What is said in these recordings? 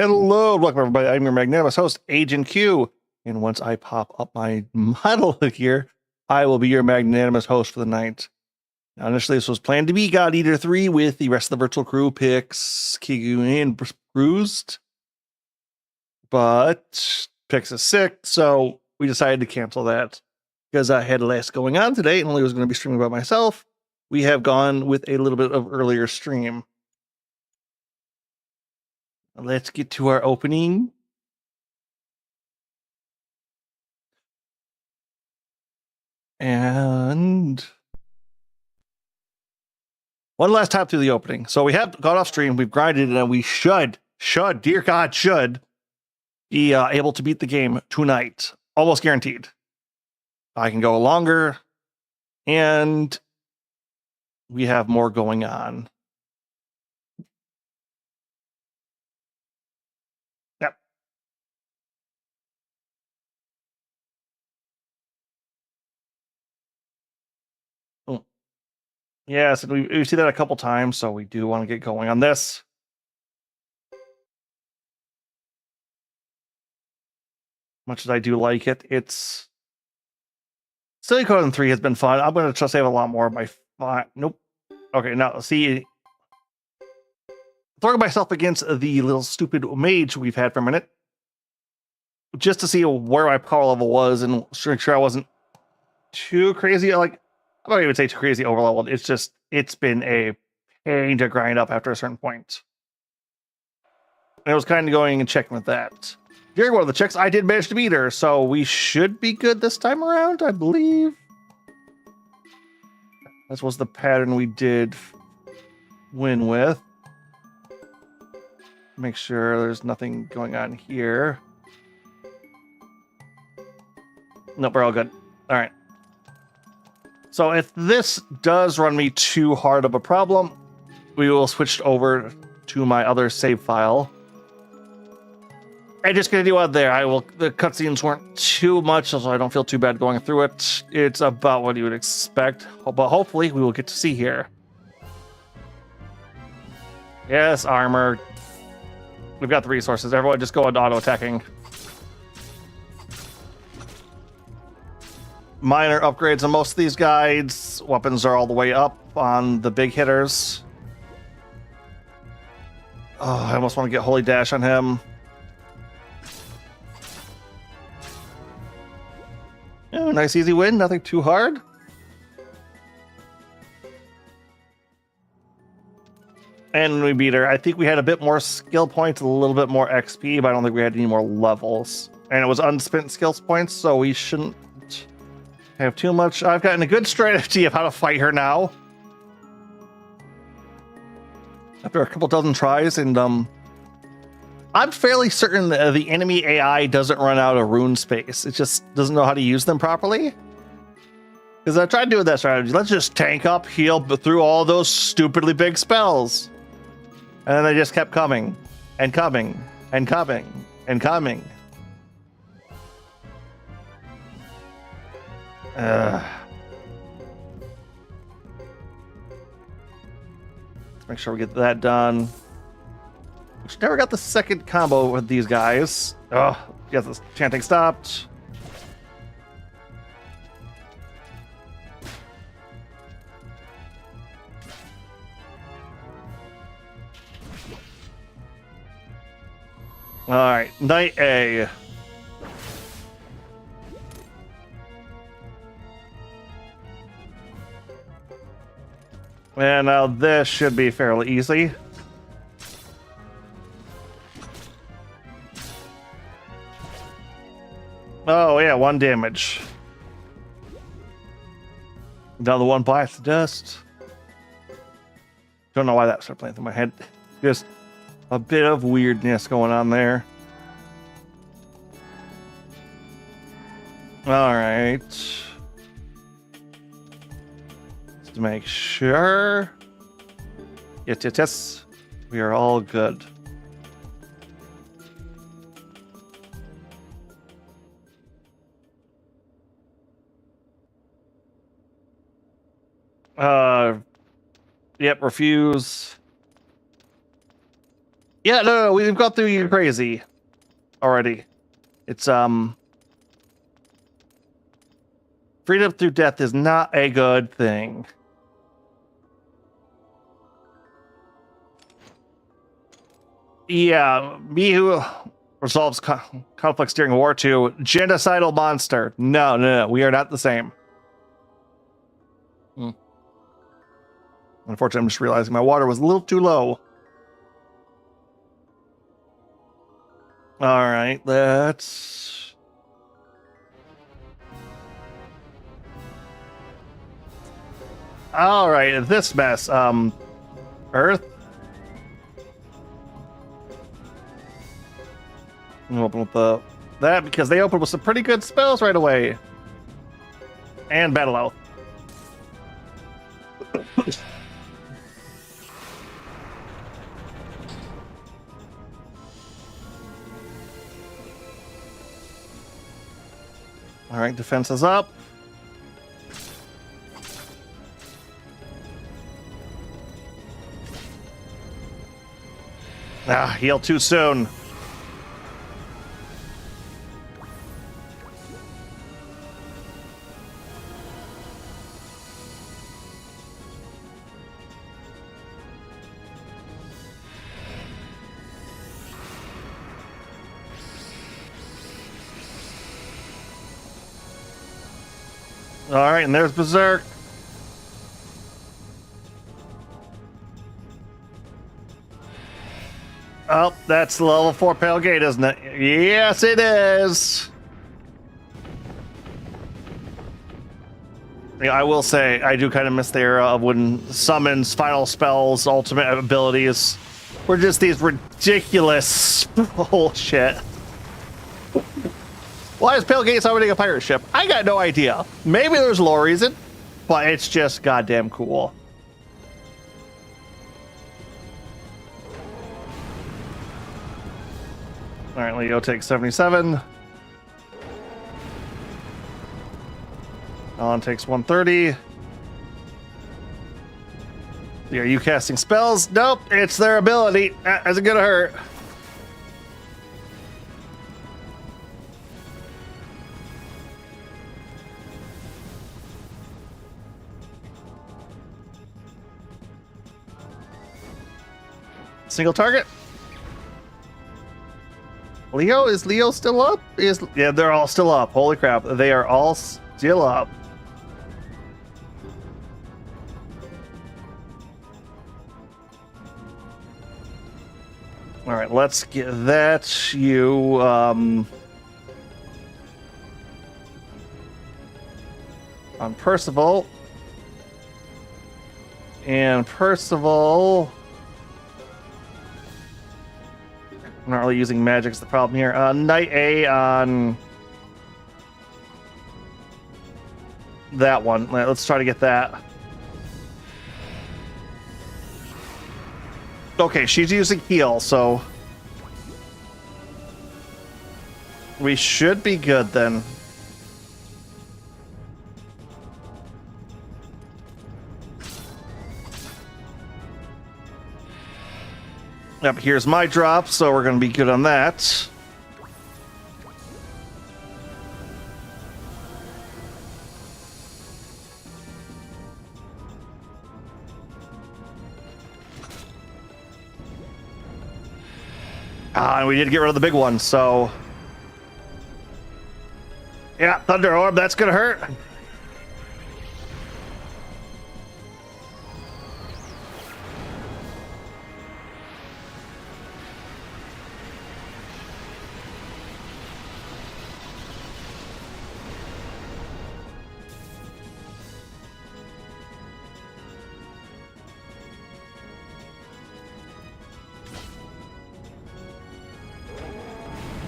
Hello, welcome everybody. I'm your magnanimous host, Agent Q. And once I pop up my model here, I will be your magnanimous host for the night. Now, initially, this was planned to be God Eater 3 with the rest of the virtual crew picks Kigu and Bruised. But Pix is sick, so we decided to cancel that because I had less going on today and only was going to be streaming by myself. We have gone with a little bit of earlier stream. Let's get to our opening. And one last time through the opening. So we have gone off stream, we've grinded, and we should, dear God, should be able to beat the game tonight. Almost guaranteed. I can go longer, and we have more going on. Yep. Oh. Yes, and we see that a couple times, so we do want to get going on this. Much as I do like it, it's Suikoden 3 has been fun. I'm going to try to save a lot more of my nope. Okay, now see, throwing myself against the little stupid mage we've had for a minute, just to see where my power level was and make sure I wasn't too crazy. Like, I don't even say too crazy over leveled. It's just, it's been a pain to grind up after a certain point. And I was kind of going and checking with that. During one of the checks, I did manage to beat her, so we should be good this time around, I believe. This was the pattern we did win with. Make sure there's nothing going on here. Nope, we're all good. All right. So if this does run me too hard of a problem, we will switch over to my other save file. And just continue on there. The cutscenes weren't too much, so I don't feel too bad going through it. It's about what you would expect, but hopefully we will get to see here. Yes, armor. We've got the resources. Everyone just go into auto-attacking. Minor upgrades on most of these guides. Weapons are all the way up on the big hitters. Oh, I almost want to get Holy Dash on him. Oh, nice easy win. Nothing too hard. And we beat her. I think we had a bit more skill points, a little bit more XP, but I don't think we had any more levels. And it was unspent skills points, so we shouldn't have too much. I've gotten a good strategy of how to fight her now. After a couple dozen tries, and I'm fairly certain that the enemy AI doesn't run out of rune space. It just doesn't know how to use them properly. Because I tried doing that strategy. Let's just tank up, heal through all those stupidly big spells. And then they just kept coming, and coming, and coming, and coming. Let's make sure we get that done. We never got the second combo with these guys. Oh, yes, this chanting stopped. All right, Night A. And now this should be fairly easy. Oh yeah, 1 damage. Another one bites the dust. Don't know why that started playing through my head. Just a bit of weirdness going on there. All right. Just to make sure. Yes. We are all good. Yep, refuse. Yeah, no, we've gone through you crazy already. It's freedom through death is not a good thing. Yeah, me who resolves conflicts during war to genocidal monster. No, we are not the same. Unfortunately, I'm just realizing my water was a little too low. All right, let's... All right, this mess. Earth. I'm open with that because they opened with some pretty good spells right away. And battle health. All right, defense is up. Ah, heal too soon. All right, and there's Berserk. Oh, that's the level 4 Pale Gate, isn't it? Yes, it is. Yeah, I will say, I do kind of miss the era of when summons, final spells, ultimate abilities were just these ridiculous bullshit. Why is Pale Gate summoning a pirate ship? I got no idea. Maybe there's a lore reason, but it's just goddamn cool. All right, Leo takes 77. Alan takes 130. Are you casting spells? Nope, it's their ability. That isn't gonna hurt. Single target. Leo, is Leo still up? Yeah, they're all still up. Holy crap, they are all still up. All right, let's get that. You on Percival. And Percival, I'm not really using magic's the problem here. Knight A on that one. Let's try to get that. Okay, she's using heal, so we should be good then. Yep, here's my drop, so we're going to be good on that. And we did get rid of the big one, so... Yeah, Thunder Orb, that's going to hurt.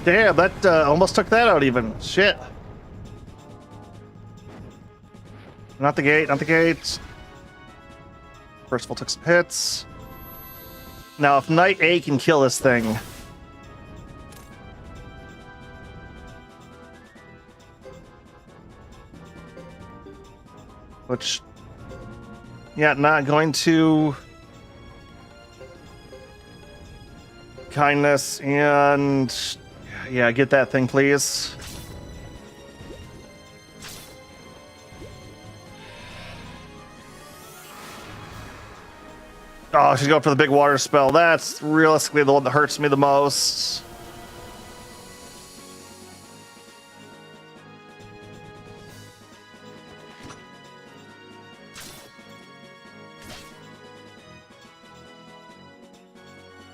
Damn, that almost took that out even. Shit. Not the gate, not the gate. Percival took some hits. Now, if Knight A can kill this thing... Which... Yeah, not going to... kindness, and yeah, get that thing, please. Oh, she's going for the big water spell. That's realistically the one that hurts me the most.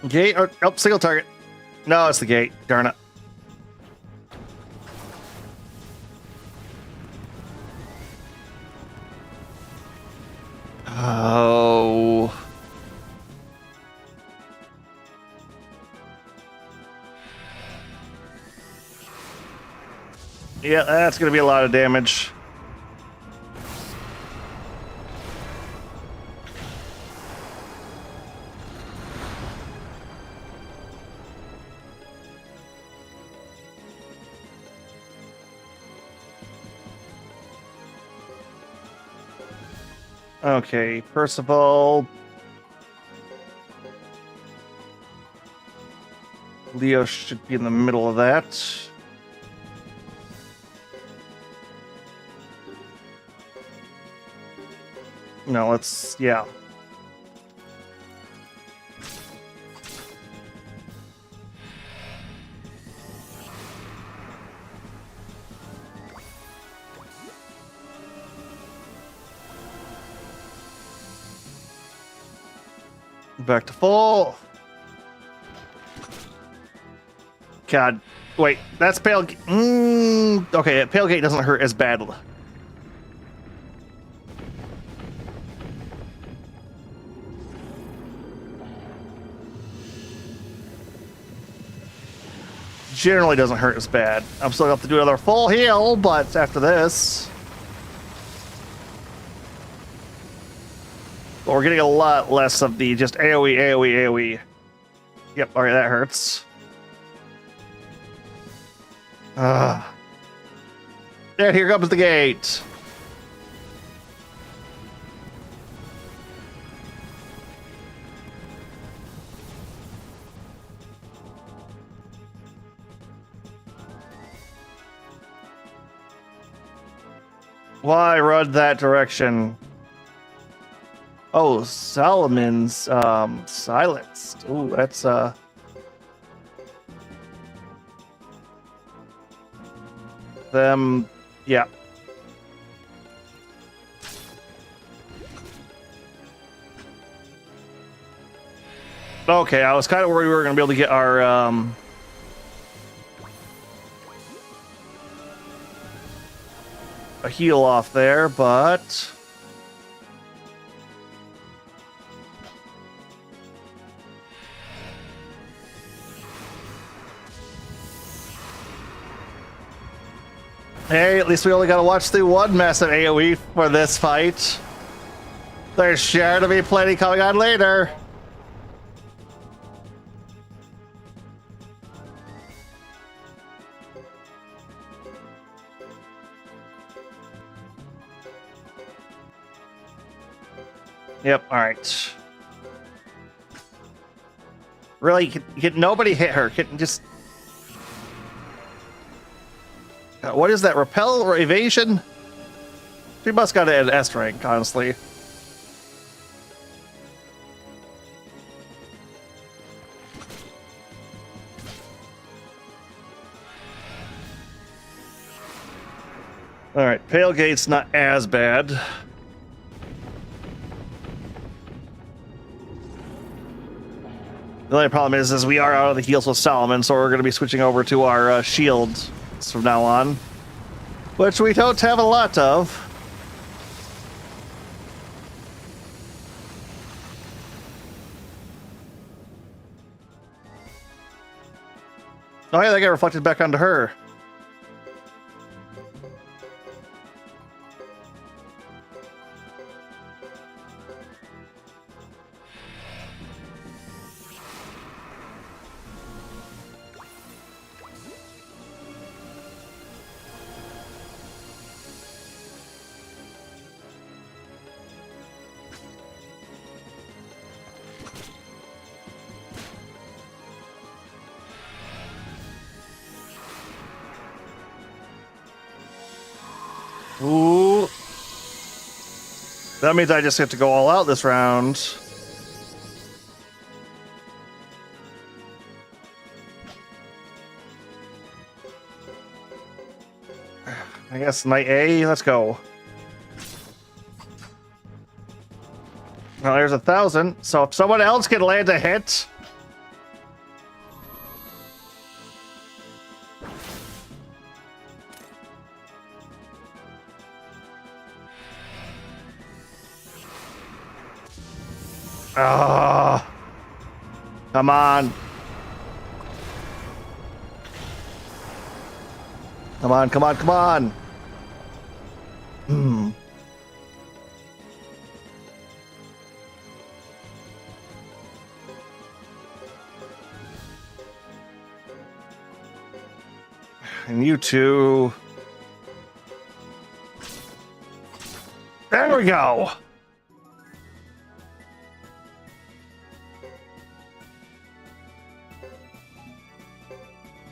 Gate? Oh, single target. No, it's the gate. Darn it. Oh. Yeah, that's going to be a lot of damage. Okay, Percival. Leo should be in the middle of that. No, let's, yeah. Back to full. God, wait, that's Pale. Okay, Pale Gate doesn't hurt as bad. Generally doesn't hurt as bad. I'm still gonna have to do another full heal, but after this, but we're getting a lot less of the just AoE, AoE, AoE. Yep, alright, that hurts. And here comes the gate. Why run that direction? Oh, Solomon's silenced. Ooh, that's them, yeah. Okay, I was kind of worried we were going to be able to get our a heal off there, but hey, at least we only got to watch through one massive AoE for this fight. There's sure to be plenty coming on later. Yep, alright. Really, can nobody hit her? Can just... what is that, repel or evasion? She must got an S rank, honestly. Alright, Pale Gate's not as bad. The only problem is we are out of the heals with Solomon, so we're going to be switching over to our shields from now on, which we don't have a lot of. Oh yeah, that got reflected back onto her. Ooh. That means I just have to go all out this round. I guess Knight A, let's go. Well, there's 1,000. So if someone else can land a hit. Ah, come on. Come on, come on, come on. Hmm. And you two. There we go.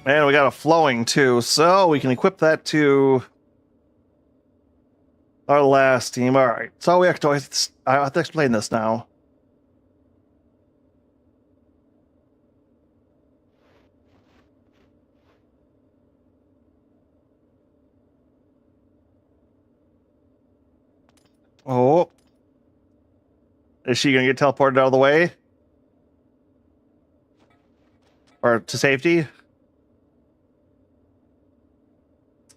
And we got a flowing too, so we can equip that to our last team. All right, so we have to. I have to explain this now. Oh, is she gonna get teleported out of the way, or to safety?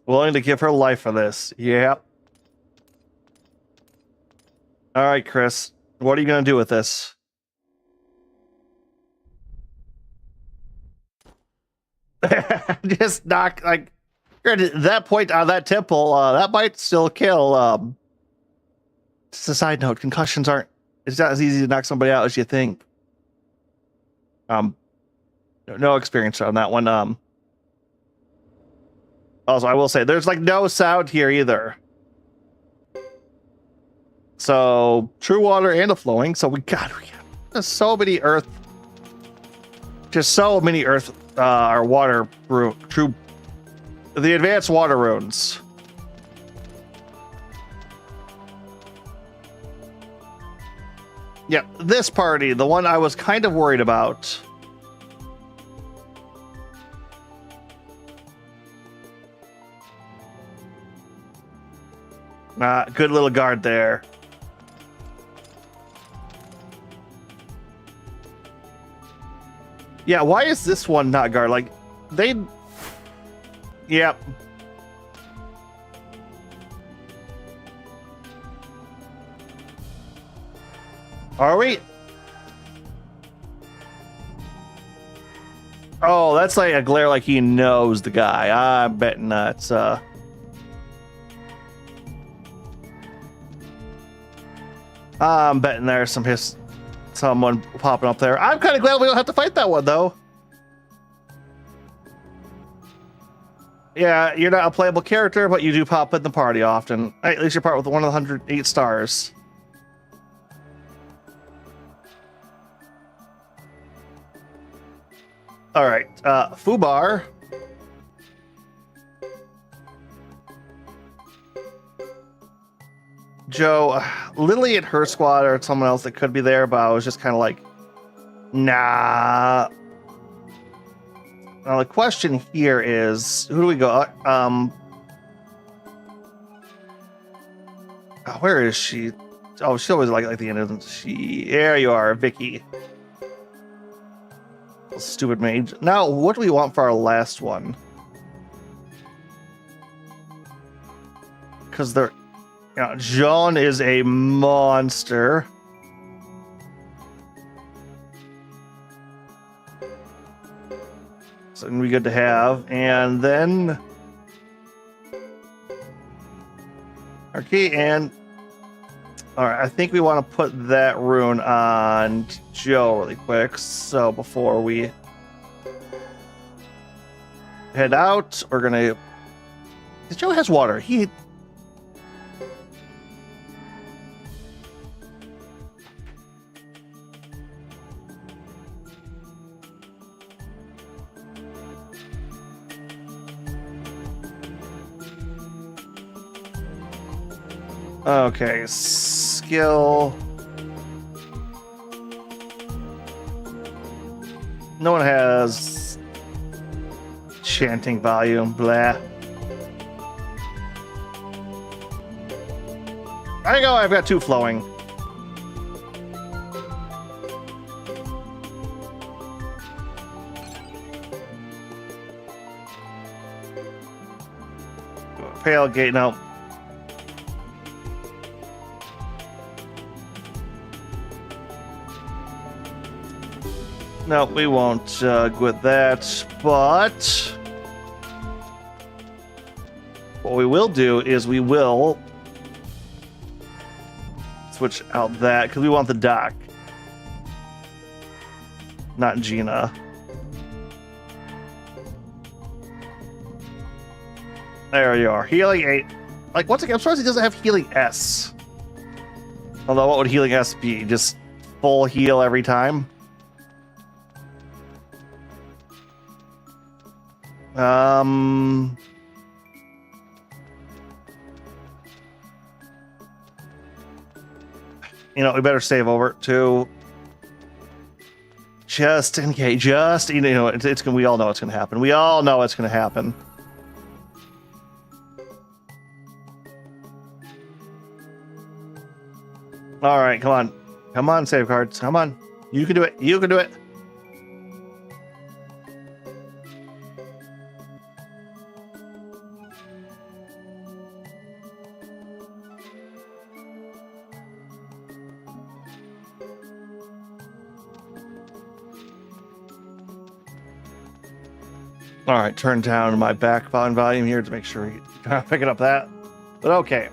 Willing to give her life for this. Yep. All right, Chris. What are you going to do with this? Just knock, like, at that point on that temple, that might still kill. Just a side note, concussions aren't, it's not as easy to knock somebody out as you think. No experience on that one. Also, I will say, there's like no sound here either. So, true water and a flowing. So we got so many earth. Just so many earth, our water, true. The advanced water runes. Yeah, this party, the one I was kind of worried about. Good little guard there. Yeah, why is this one not guard? Like, they... Yep. Are we? Oh, that's like a glare like he knows the guy. I'm betting that's, I'm betting there's someone popping up there. I'm kind of glad we don't have to fight that one, though. Yeah, you're not a playable character, but you do pop in the party often. At least you're part with one of the 108 stars. All right, Fubar. Joe, Lily and her squad or someone else that could be there, but I was just kind of like, nah. Now the question here is, who do we go? Where is she? Oh, she always like the end of she. There you are, Vicky. Stupid mage. Now, what do we want for our last one? Because they're, John is a monster. So it'd be good to have. And then okay, and all right, I think we want to put that rune on Joe really quick. So before we head out, we're gonna. Joe has water. He. Okay, skill. No one has chanting volume. Blah. There you go. I've got 2 flowing. Pale gate. No. No, we won't go with that, but what we will do is we will switch out that because we want the dock, not Gina. There you are. Healing 8. Like, once again, I'm surprised he doesn't have healing S. Although, what would healing S be? Just full heal every time? You know, we better save over too. Just in case, you know, it's gonna. We all know it's gonna happen. We all know it's gonna happen. All right, come on, save cards, come on. You can do it. You can do it. All right, turn down my back volume here to make sure you kind of picking up that. But okay.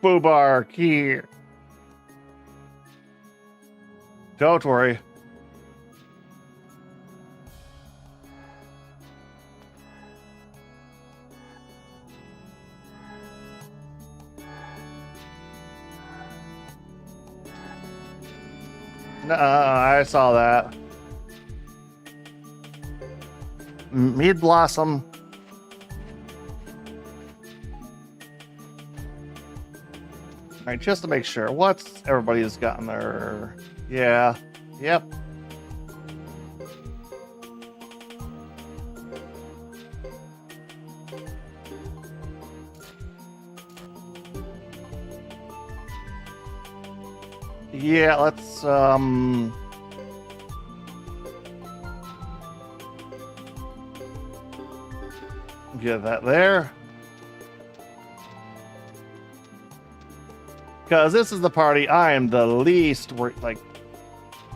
Boobark here. Don't worry. No, I saw that. Mid Blossom. All right, just to make sure. What's everybody's gotten there? Yeah. Yep. Yeah, let's get that there. Because this is the party I am the least worried. Like,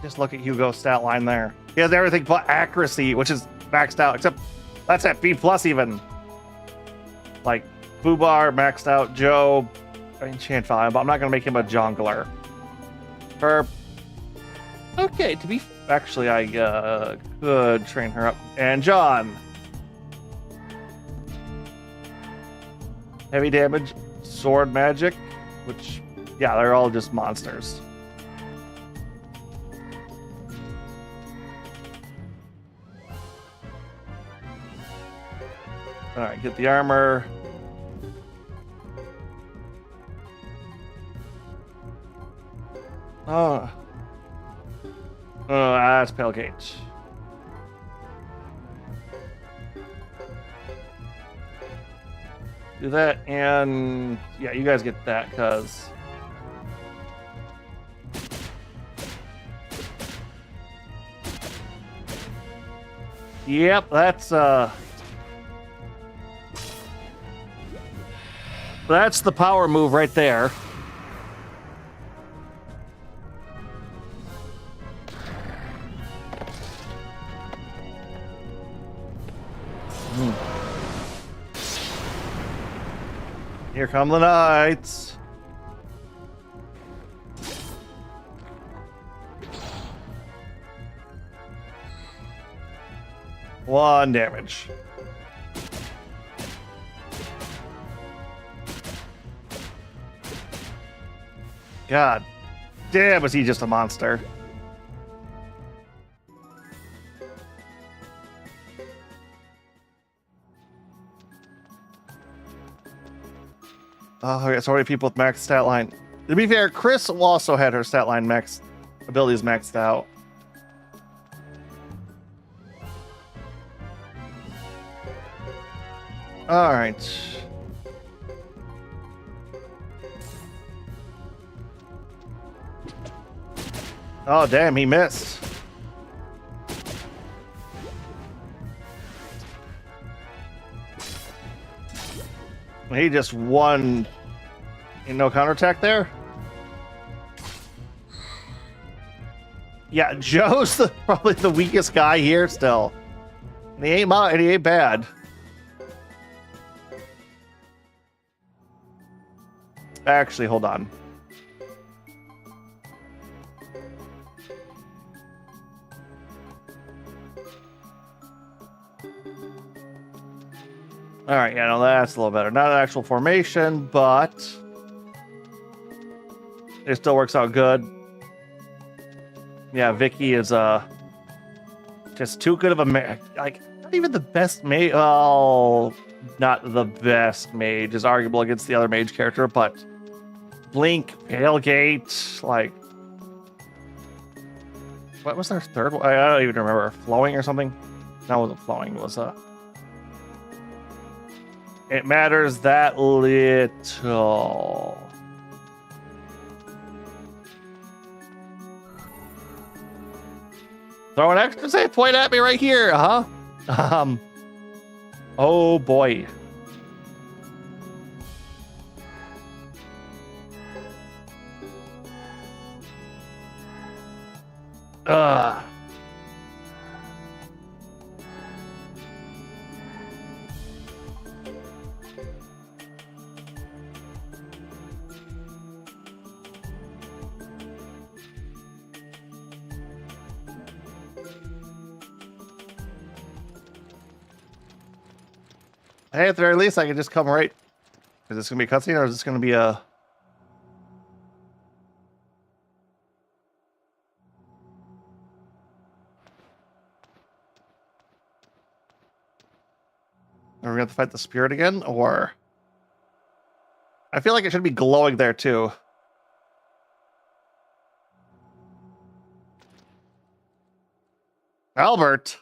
just look at Hugo's stat line there. He has everything but accuracy, which is maxed out, except that's at B+ even. Like, Boobar maxed out, Joe, enchant volume, but I'm not going to make him a jungler. Okay, to be actually, I could train her up. And John, heavy damage, sword magic, which, yeah, they're all just monsters. All right, get the armor. Oh, that's Pale Gate. Do that, and yeah, you guys get that, because yep, that's the power move right there. Here come the knights. One damage. God damn, is he just a monster? Oh, it's already people with max stat line. To be fair, Chris also had her stat line max abilities maxed out. All right. Oh, damn, he missed. He just won. No counterattack there? Yeah, Joe's probably the weakest guy here still. And he ain't bad. Actually, hold on. All right, yeah, no, that's a little better. Not an actual formation, but it still works out good. Yeah, Vicky is just too good of a like not even the best mage. Oh, not the best mage is arguable against the other mage character, but Blink, Tailgate, like what was their third one? I don't even remember. Flowing or something? No, it wasn't flowing. It was it matters that little. Throw an extra save point at me right here, huh? Oh boy. Ugh. Hey, at the very least, I can just come right. Is this gonna be a cutscene or is this gonna be a? Are we gonna have to fight the spirit again, or? I feel like it should be glowing there too. Albert.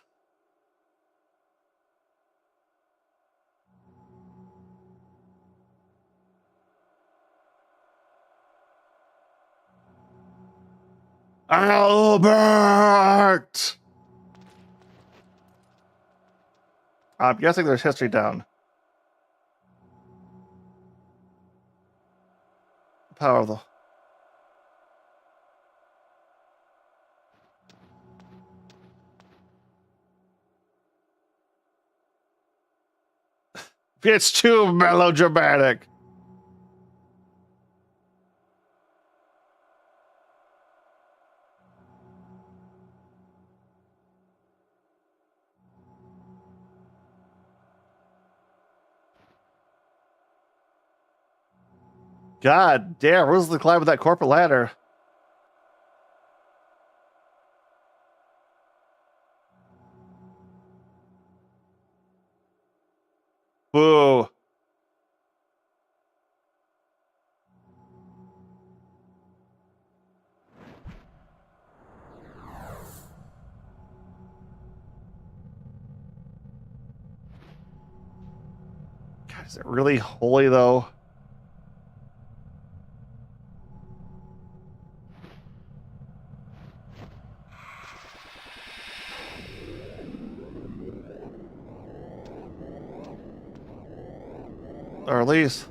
Albert! I'm guessing there's history down. Power of the... It's too melodramatic. God damn, where's the climb with that corporate ladder? Boo. God, is it really holy though? Or at least...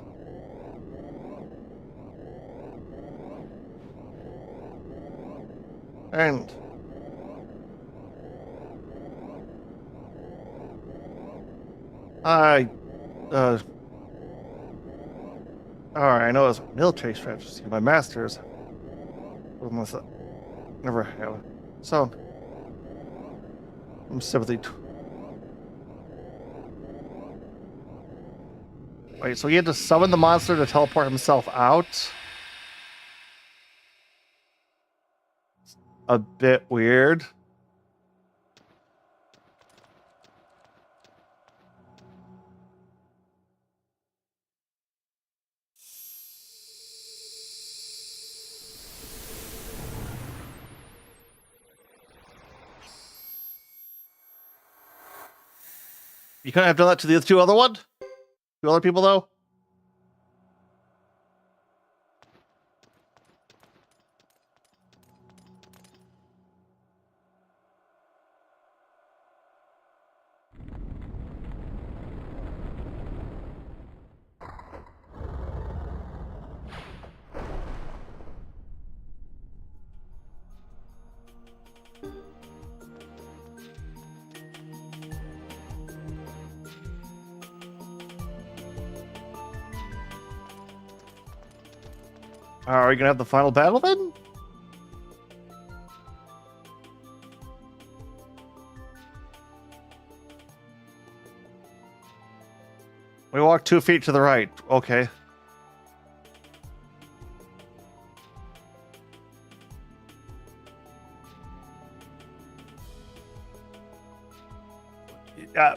And... Alright, I know it's military strategy. My master's... Never have. So... I'm sympathy... Wait, so he had to summon the monster to teleport himself out? A bit weird. You couldn't have done that to the two other one? Two other people, though? Are we gonna have the final battle then? We walk 2 feet to the right. Okay. Yeah.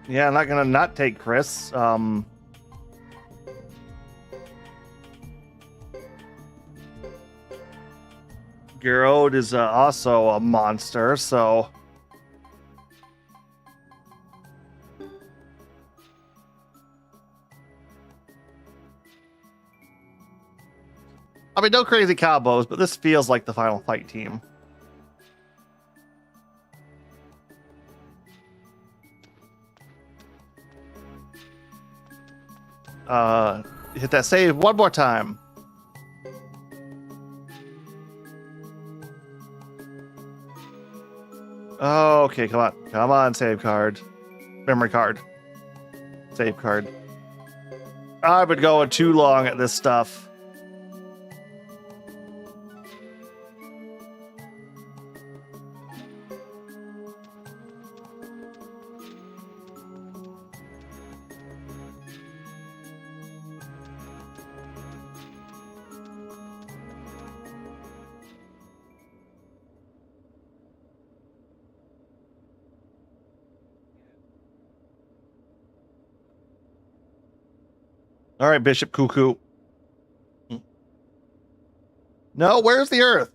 Yeah, I'm not gonna not take Chris. Gerode is also a monster, so I mean, no crazy combos, but this feels like the final fight team. Hit that save one more time. Okay, come on, save card, memory card, save card. I've been going too long at this stuff. All right, Bishop Cuckoo. No, where's the Earth?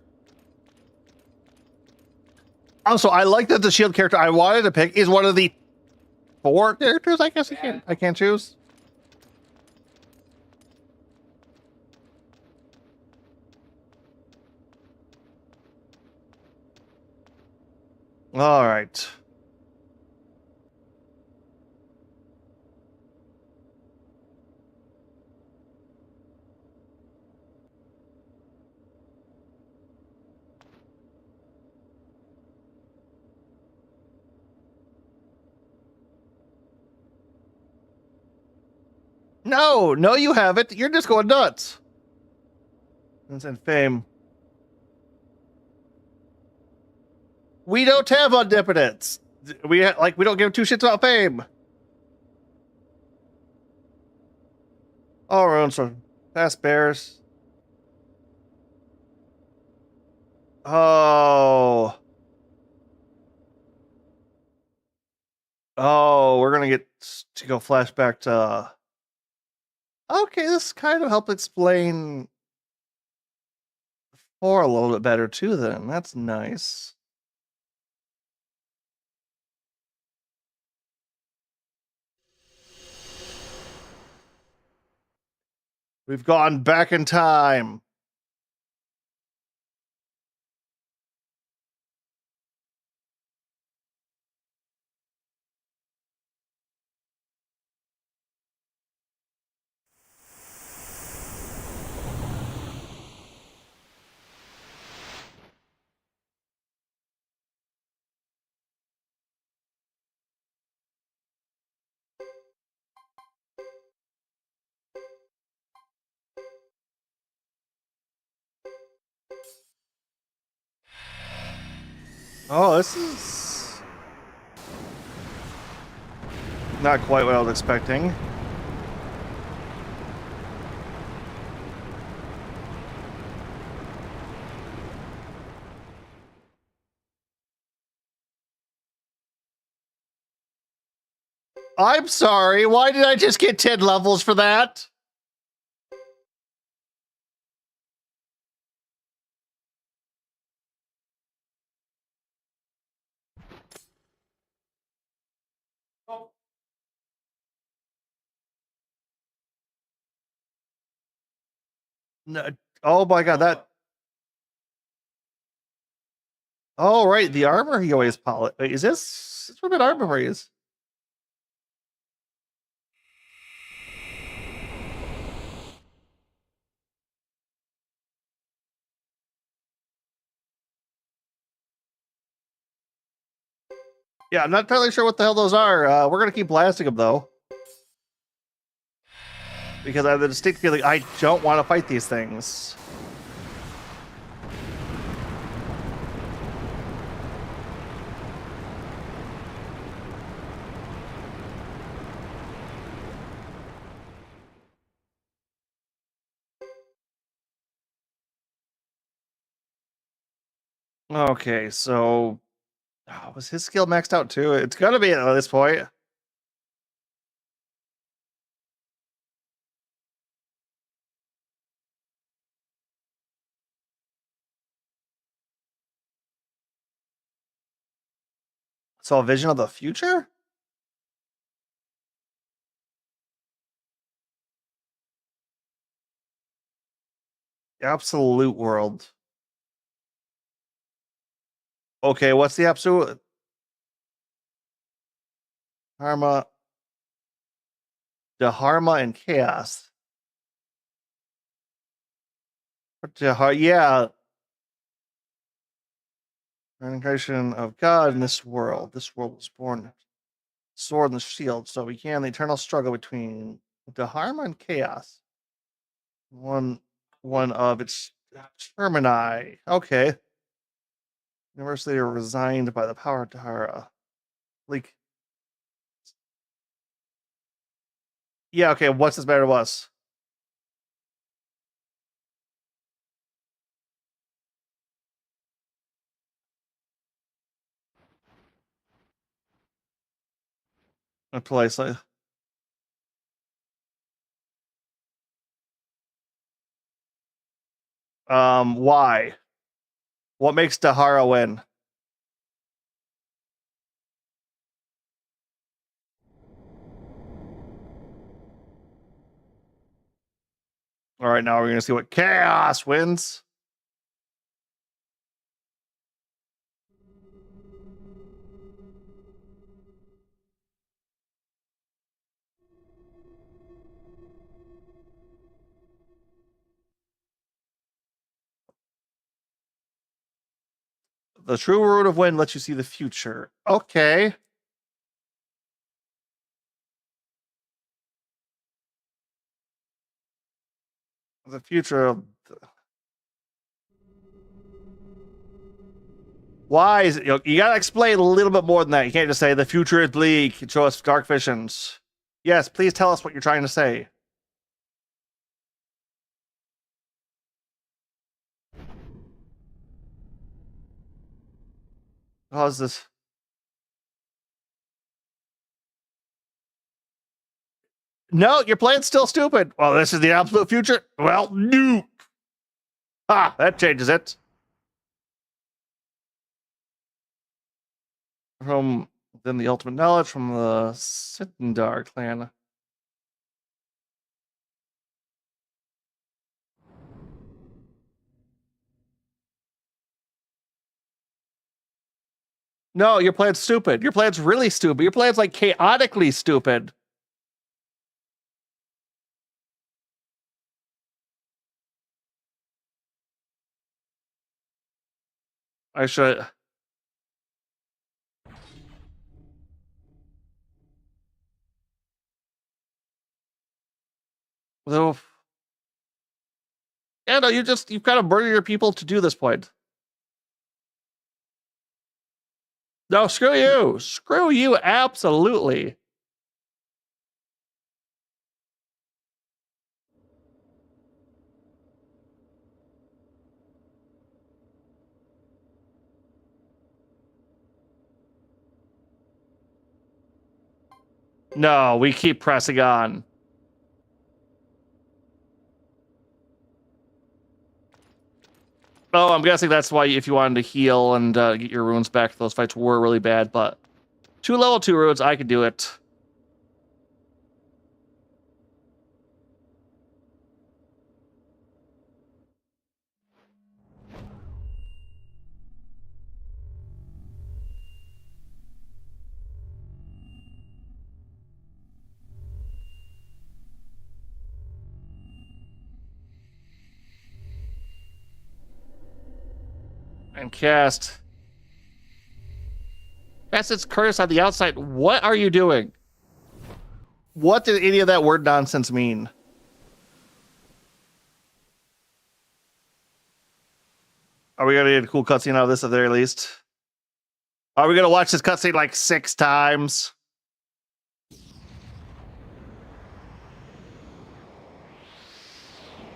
Also, I like that the shield character I wanted to pick is one of the 4 characters. I guess I can't choose. All right. No, you haven't. You're just going nuts. That's in fame. We don't have omnipotence. We don't give 2 shits about fame. Oh, runes for fast bears. Oh. Oh, we're gonna get to go flashback to. Okay, this kind of helped explain 4 a little bit better too. Then that's nice. We've gone back in time. Oh, this is not quite what I was expecting. I'm sorry. Why did I just get 10 levels for that? No. Oh my god, that. Oh, right. The armor he always polish. Wait, is this? It's what an armor he is. Yeah, I'm not entirely sure what the hell those are. We're going to keep blasting them, though. Because I have the distinct feeling I don't want to fight these things. Okay, so was his skill maxed out too? It's gonna be at this point. So a vision of the future? Absolute world. Okay, what's the absolute? Dharma, Dharma and chaos. Yeah, reincarnation of God in this world. This world was born sword and shield, so we began the eternal struggle between Dharma and chaos. One of its termini. Okay. Universally resigned by the power of Dahara. Like, yeah, okay, what's this matter to us? Politely. Why? What makes Dahara win? All right, now we're gonna see what chaos wins. The true root of wind lets you see the future. Okay. The future of why is it? You gotta explain a little bit more than that. You can't just say the future is bleak and show us dark visions. Yes, please tell us what you're trying to say. How's this? No, your plan's still stupid. Well, this is the absolute future. Well, no. Ah, that changes it. From then the ultimate knowledge from the Sindar clan. No, your plan's stupid. Your plan's really stupid. Your plan's like chaotically stupid. I should. Well, yeah, no, you've kind of murdered your people to do this point. No, screw you. Screw you, absolutely. No, we keep pressing on. Oh, I'm guessing that's why if you wanted to heal and get your runes back, those fights were really bad, but 2 level 2 runes, I could do it. And cast. Facet's Curtis on the outside. What are you doing? What did any of that word nonsense mean? Are we gonna get a cool cutscene out of this at the very least? Are we gonna watch this cutscene like 6 times?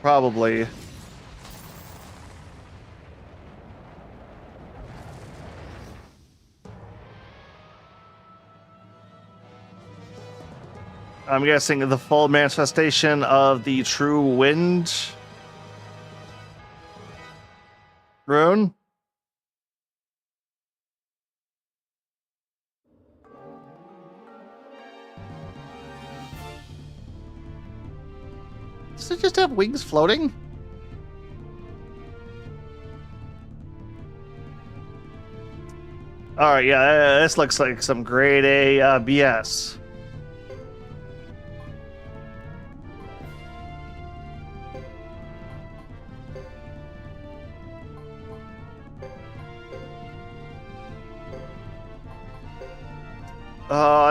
Probably. I'm guessing the full manifestation of the true wind rune. Does it just have wings floating? All right, yeah, this looks like some grade A BS.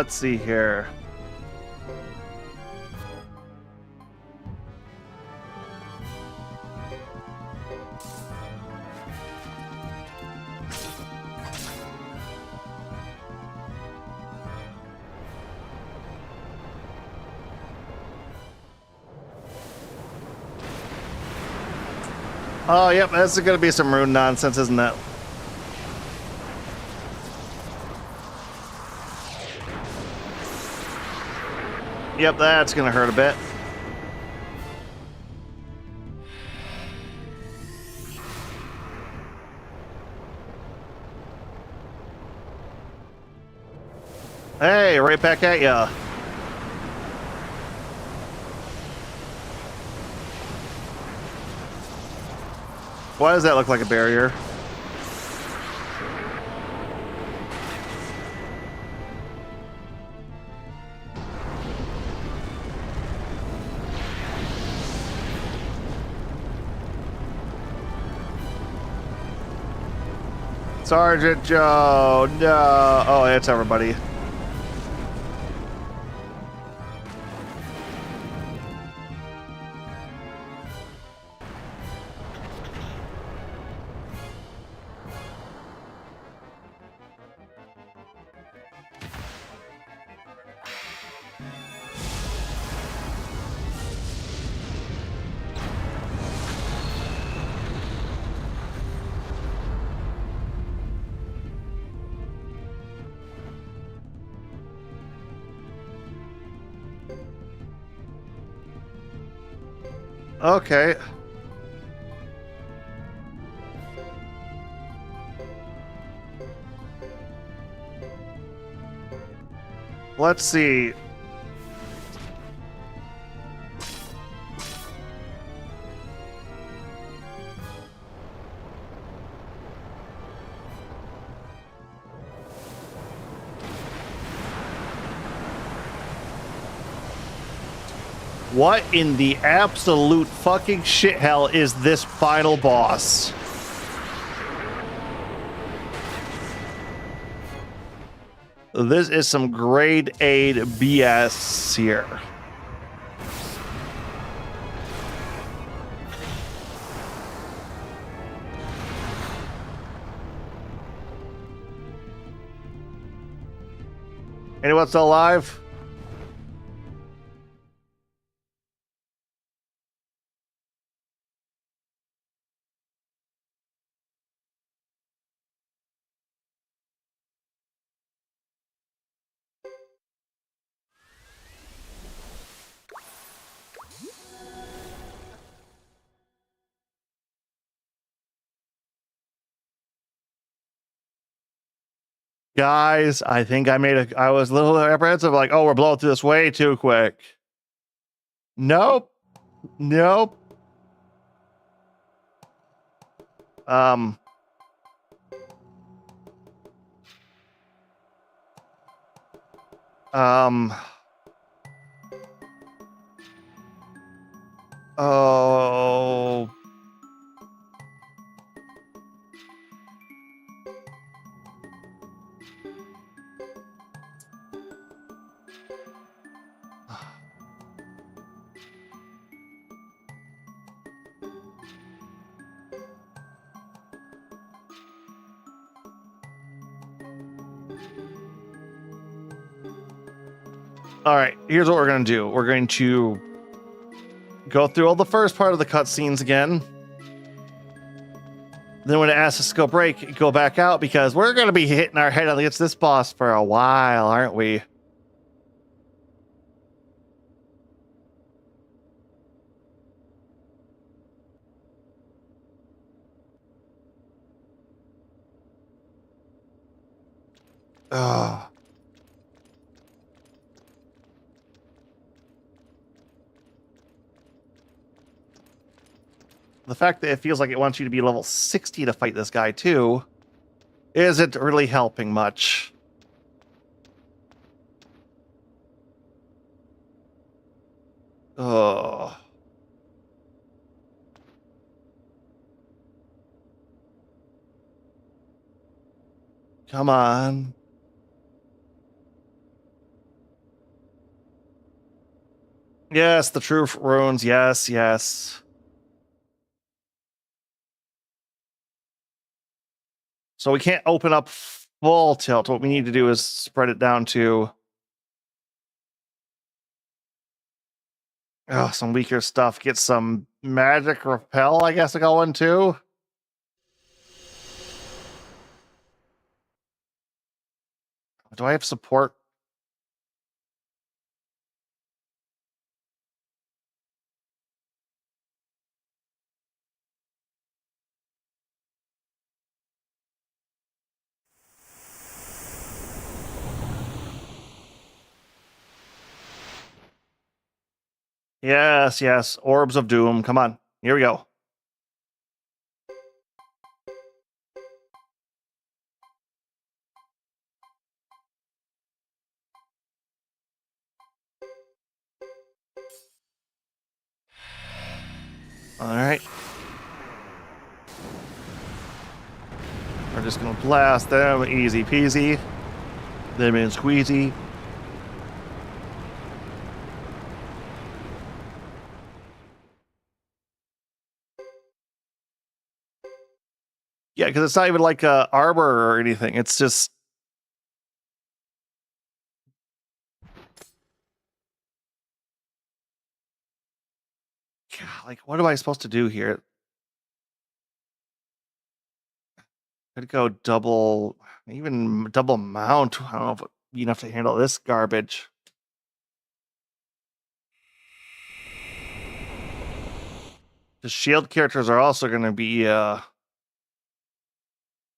Let's see here. Oh, yep, that's going to be some rune nonsense, isn't it? Yep, that's going to hurt a bit. Hey, right back at ya. Why does that look like a barrier? Sergeant Joe, no. Oh, it's everybody. Okay. Let's see. What in the absolute fucking shit hell is this final boss? This is some grade A BS here. Anyone still alive? Guys, I think I was a little apprehensive, like, oh, we're blowing through this way too quick. Nope. Nope. Um. Um. Oh. All right, here's what we're going to do. We're going to go through all the first part of the cutscenes again. Then when it asks us to go break, go back out because we're going to be hitting our head against this boss for a while, aren't we? Ugh. The fact that it feels like it wants you to be level 60 to fight this guy too isn't really helping much. Oh. Come on. Yes, the true runes. Yes, yes. So we can't open up full tilt. What we need to do is spread it down to some weaker stuff. Get some magic repel, I guess, to go into. Do I have support? Yes, yes. Orbs of Doom. Come on. Here we go. All right. We're just going to blast them. Easy peasy. Them in squeezy. Yeah, because it's not even like a arbor or anything. It's just like, what am I supposed to do here? Could go double, even double mount. I don't know if it'd be enough to handle this garbage. The shield characters are also going to be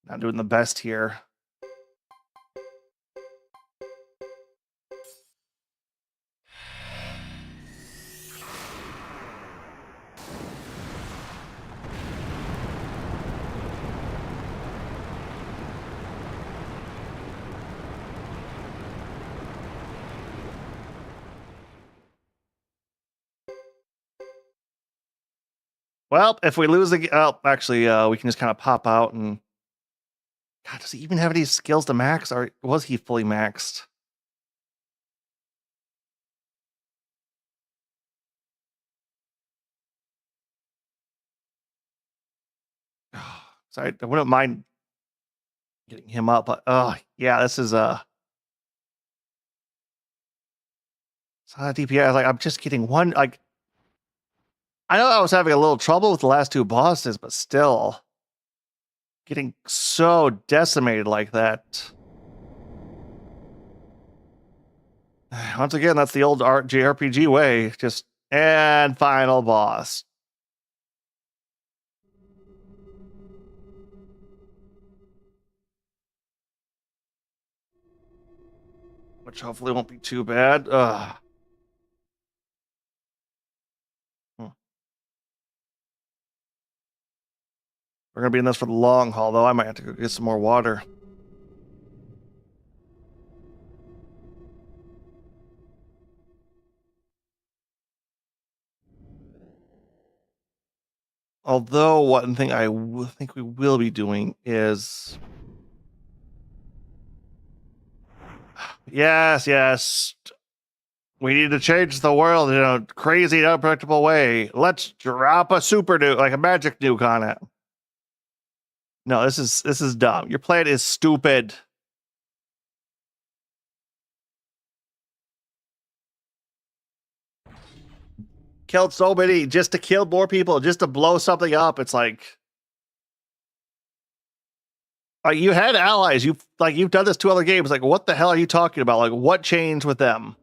not doing the best here. Well, if we lose the, oh, actually, we can just kind of pop out and. God, does he even have any skills to max, or was he fully maxed? Sorry, I wouldn't mind getting him up, but oh yeah, this is it's not a DPI. Like I'm just getting one. Like I know I was having a little trouble with the last two bosses, but still getting so decimated like that. Once again, that's the old JRPG way. Just and final boss. which hopefully won't be too bad. Ugh. We're gonna be in this for the long haul, though. I might have to go get some more water. Although, one thing I think we will be doing is... Yes. We need to change the world in a crazy, unpredictable way. Let's drop a super nuke, like a magic nuke on it. No, this is dumb. Your plan is stupid. Killed so many just to kill more people, just to blow something up. It's like you had allies. You've done this 2 other games. Like, what the hell are you talking about? Like, what changed with them?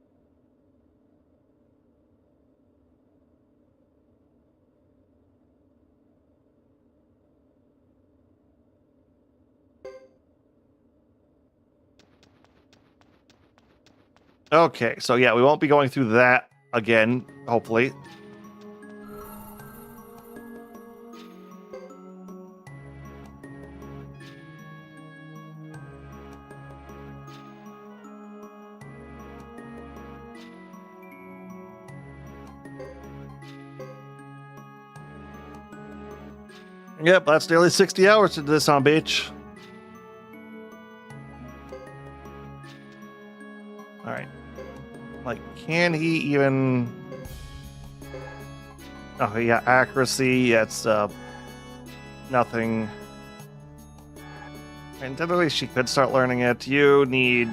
Okay, so yeah, we won't be going through that again, hopefully. Yep, that's nearly 60 hours into this on beach. All right. Like, can he even... Oh, yeah, accuracy, it's nothing. And technically she could start learning it. You need...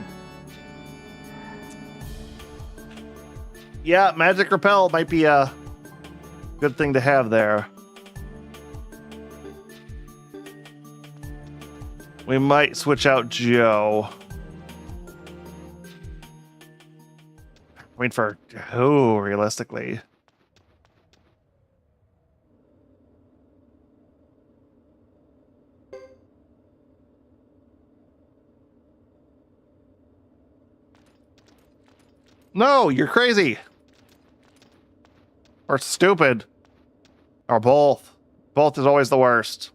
Yeah, magic repel might be a good thing to have there. We might switch out Joe. I mean, for who, realistically? No, you're crazy. Or stupid. Or both. Both is always the worst.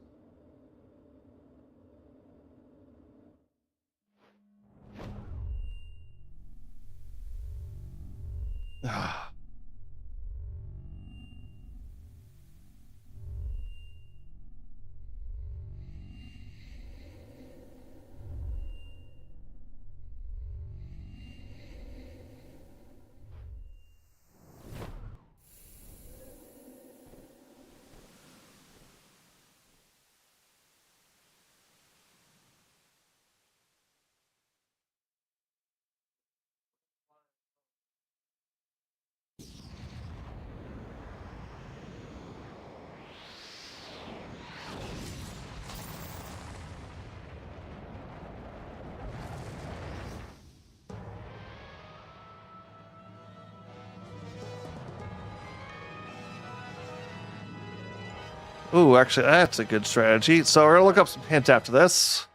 Ooh, actually, that's a good strategy. So we're gonna look up some hints after this.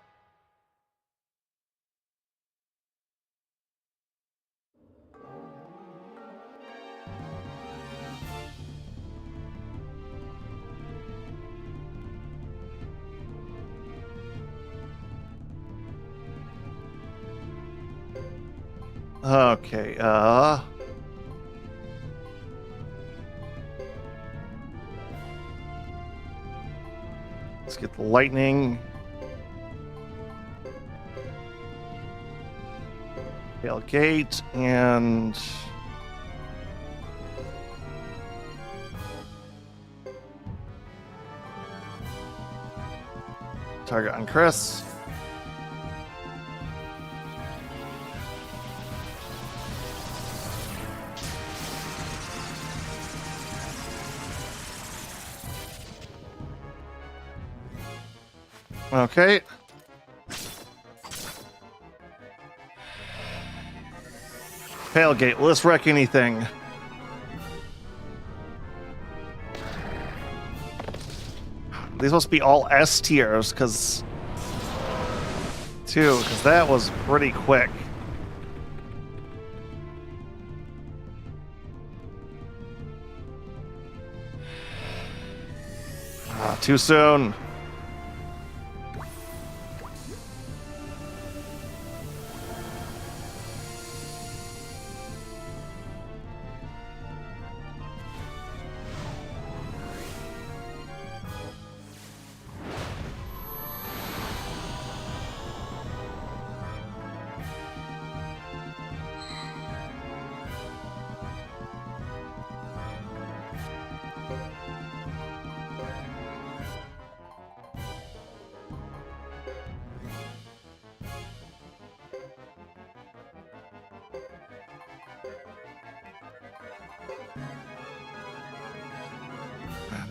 Okay, let's get the lightning. Tailgate and target on Chris. Okay. Tailgate, let's wreck anything. These must be all S tiers, because that was pretty quick. too soon.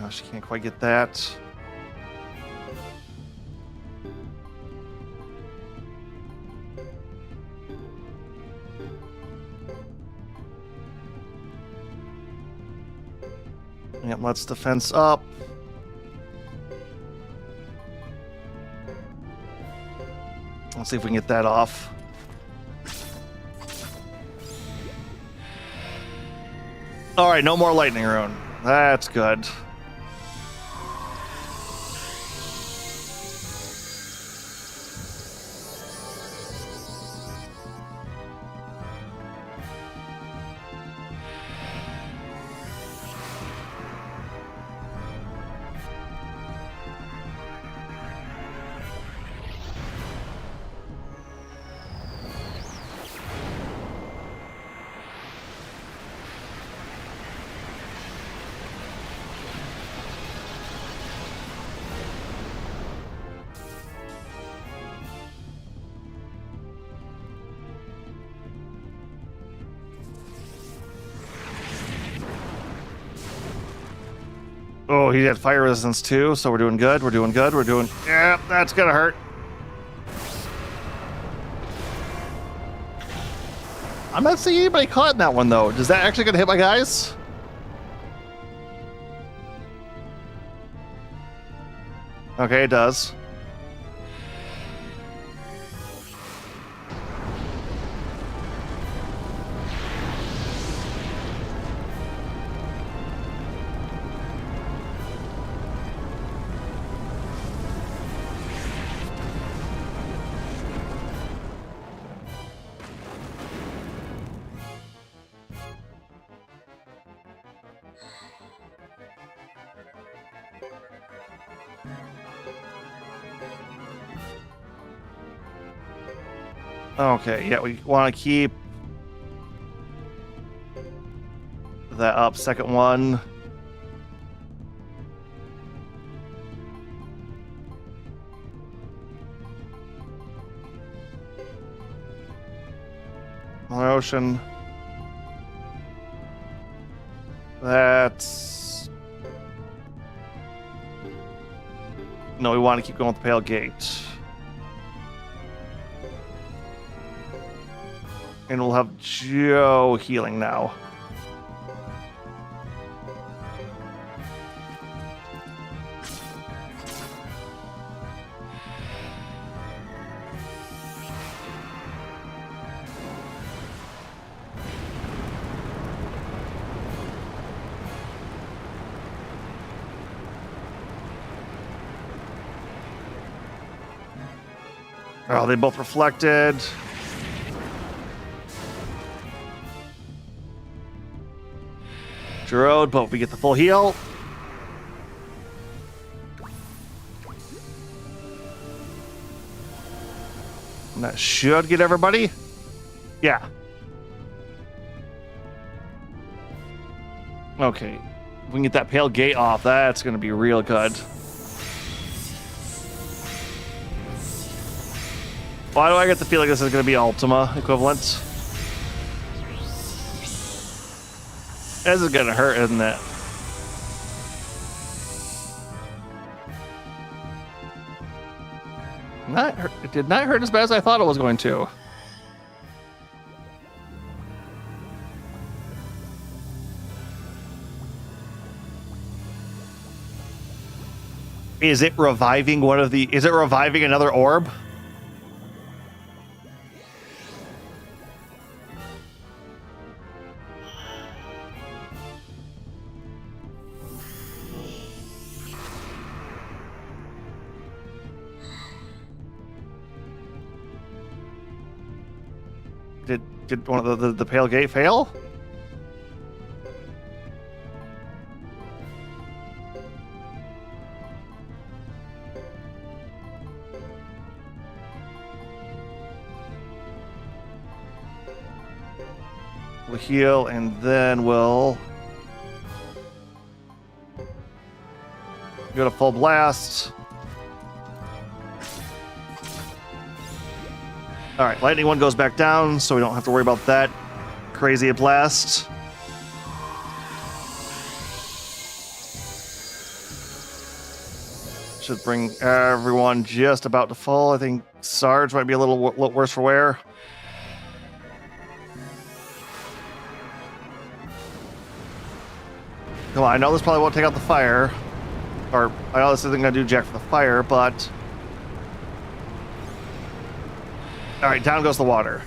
No, she can't quite get that. Yep, let's defense up. Let's see if we can get that off. All right, no more lightning rune. That's good. Oh, he had fire resistance too, so we're doing good. We're doing good. We're doing... Yeah, that's gonna hurt. I'm not seeing anybody caught in that one, though. Is that actually gonna hit my guys? Okay, it does. Okay, yeah, we want to keep that up. Second one. Ocean. That's... No, we want to keep going with the Pale Gate. And we'll have Joe healing now. Oh, they both reflected. Gerode, but we get the full heal. And that should get everybody. Yeah. Okay. If we can get that Pale Gate off, that's going to be real good. Why do I get the feeling this is going to be Ultima equivalent? This is going to hurt, isn't it? It did not hurt as bad as I thought it was going to. Is it reviving one of the... Is it reviving another orb? Did one of the Pale Gate fail? We'll heal, and then we'll go to full blast. All right, lightning one goes back down, so we don't have to worry about that crazy blast. Should bring everyone just about to full. I think Sarge might be a little worse for wear. Come on, I know this probably won't take out the fire. Or, I know this isn't going to do jack for the fire, but... Alright, down goes the water.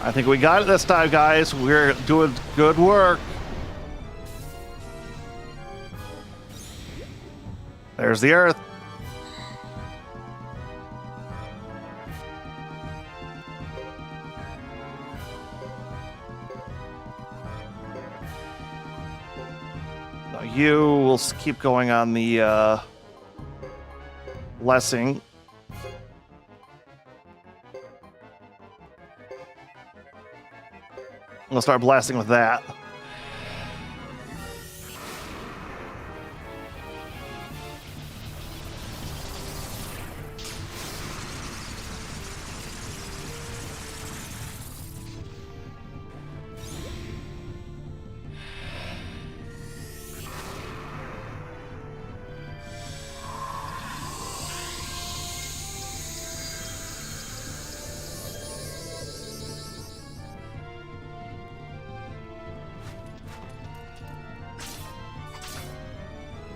I think we got it this time, guys. We're doing good work. There's the earth. Now you will keep going on the blessing. We'll start blasting with that.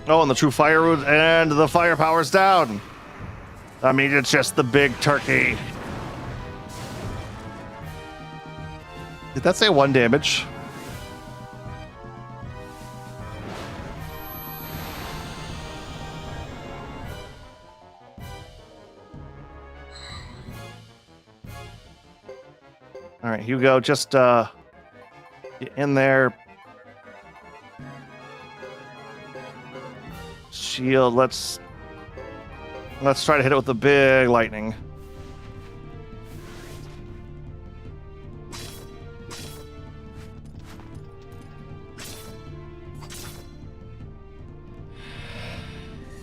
Oh, and the true fire root, and the firepower's down. I mean, it's just the big turkey. Did that say 1 damage? All right, Hugo, just get in there. Shield, let's try to hit it with the big lightning.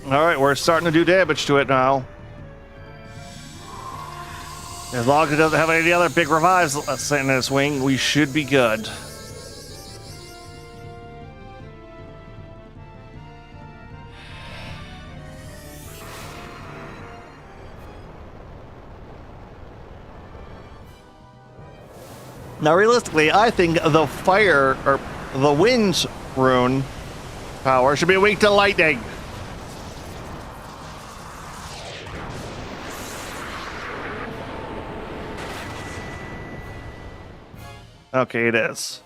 All right, we're starting to do damage to it now. As long as it doesn't have any other big revives sitting in its wing, we should be good. Now, realistically, I think the fire, or the wind rune power should be weak to lightning. Okay, it is.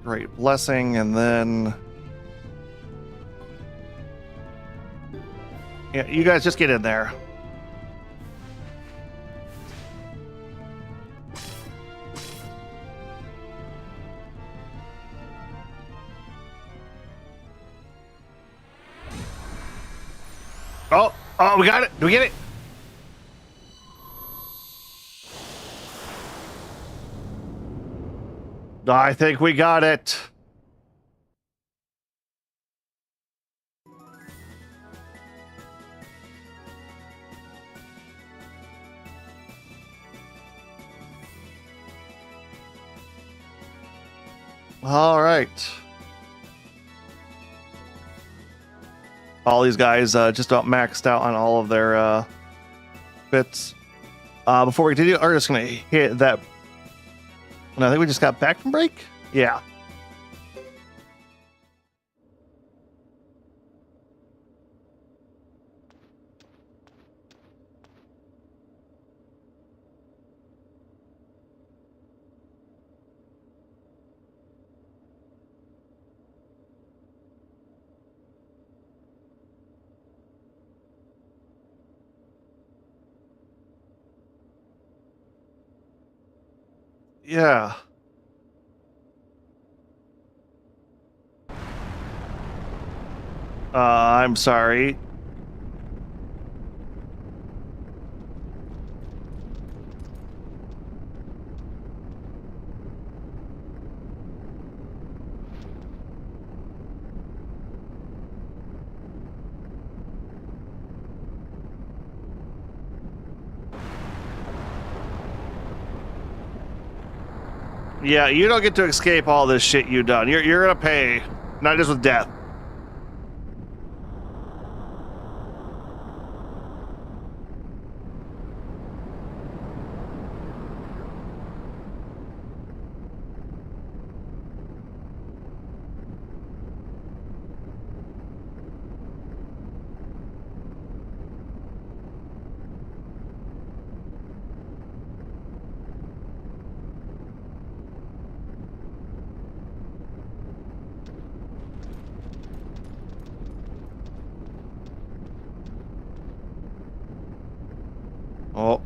Great blessing, and then... Yeah, you guys just get in there. Oh, we got it. Do we get it? I think we got it. All right. All these guys just about maxed out on all of their bits. Before we continue, we're just going to hit that. And I think we just got back from break. Yeah. Yeah. I'm sorry. Yeah, you don't get to escape all this shit you've done. You're gonna pay, not just with death. Oh.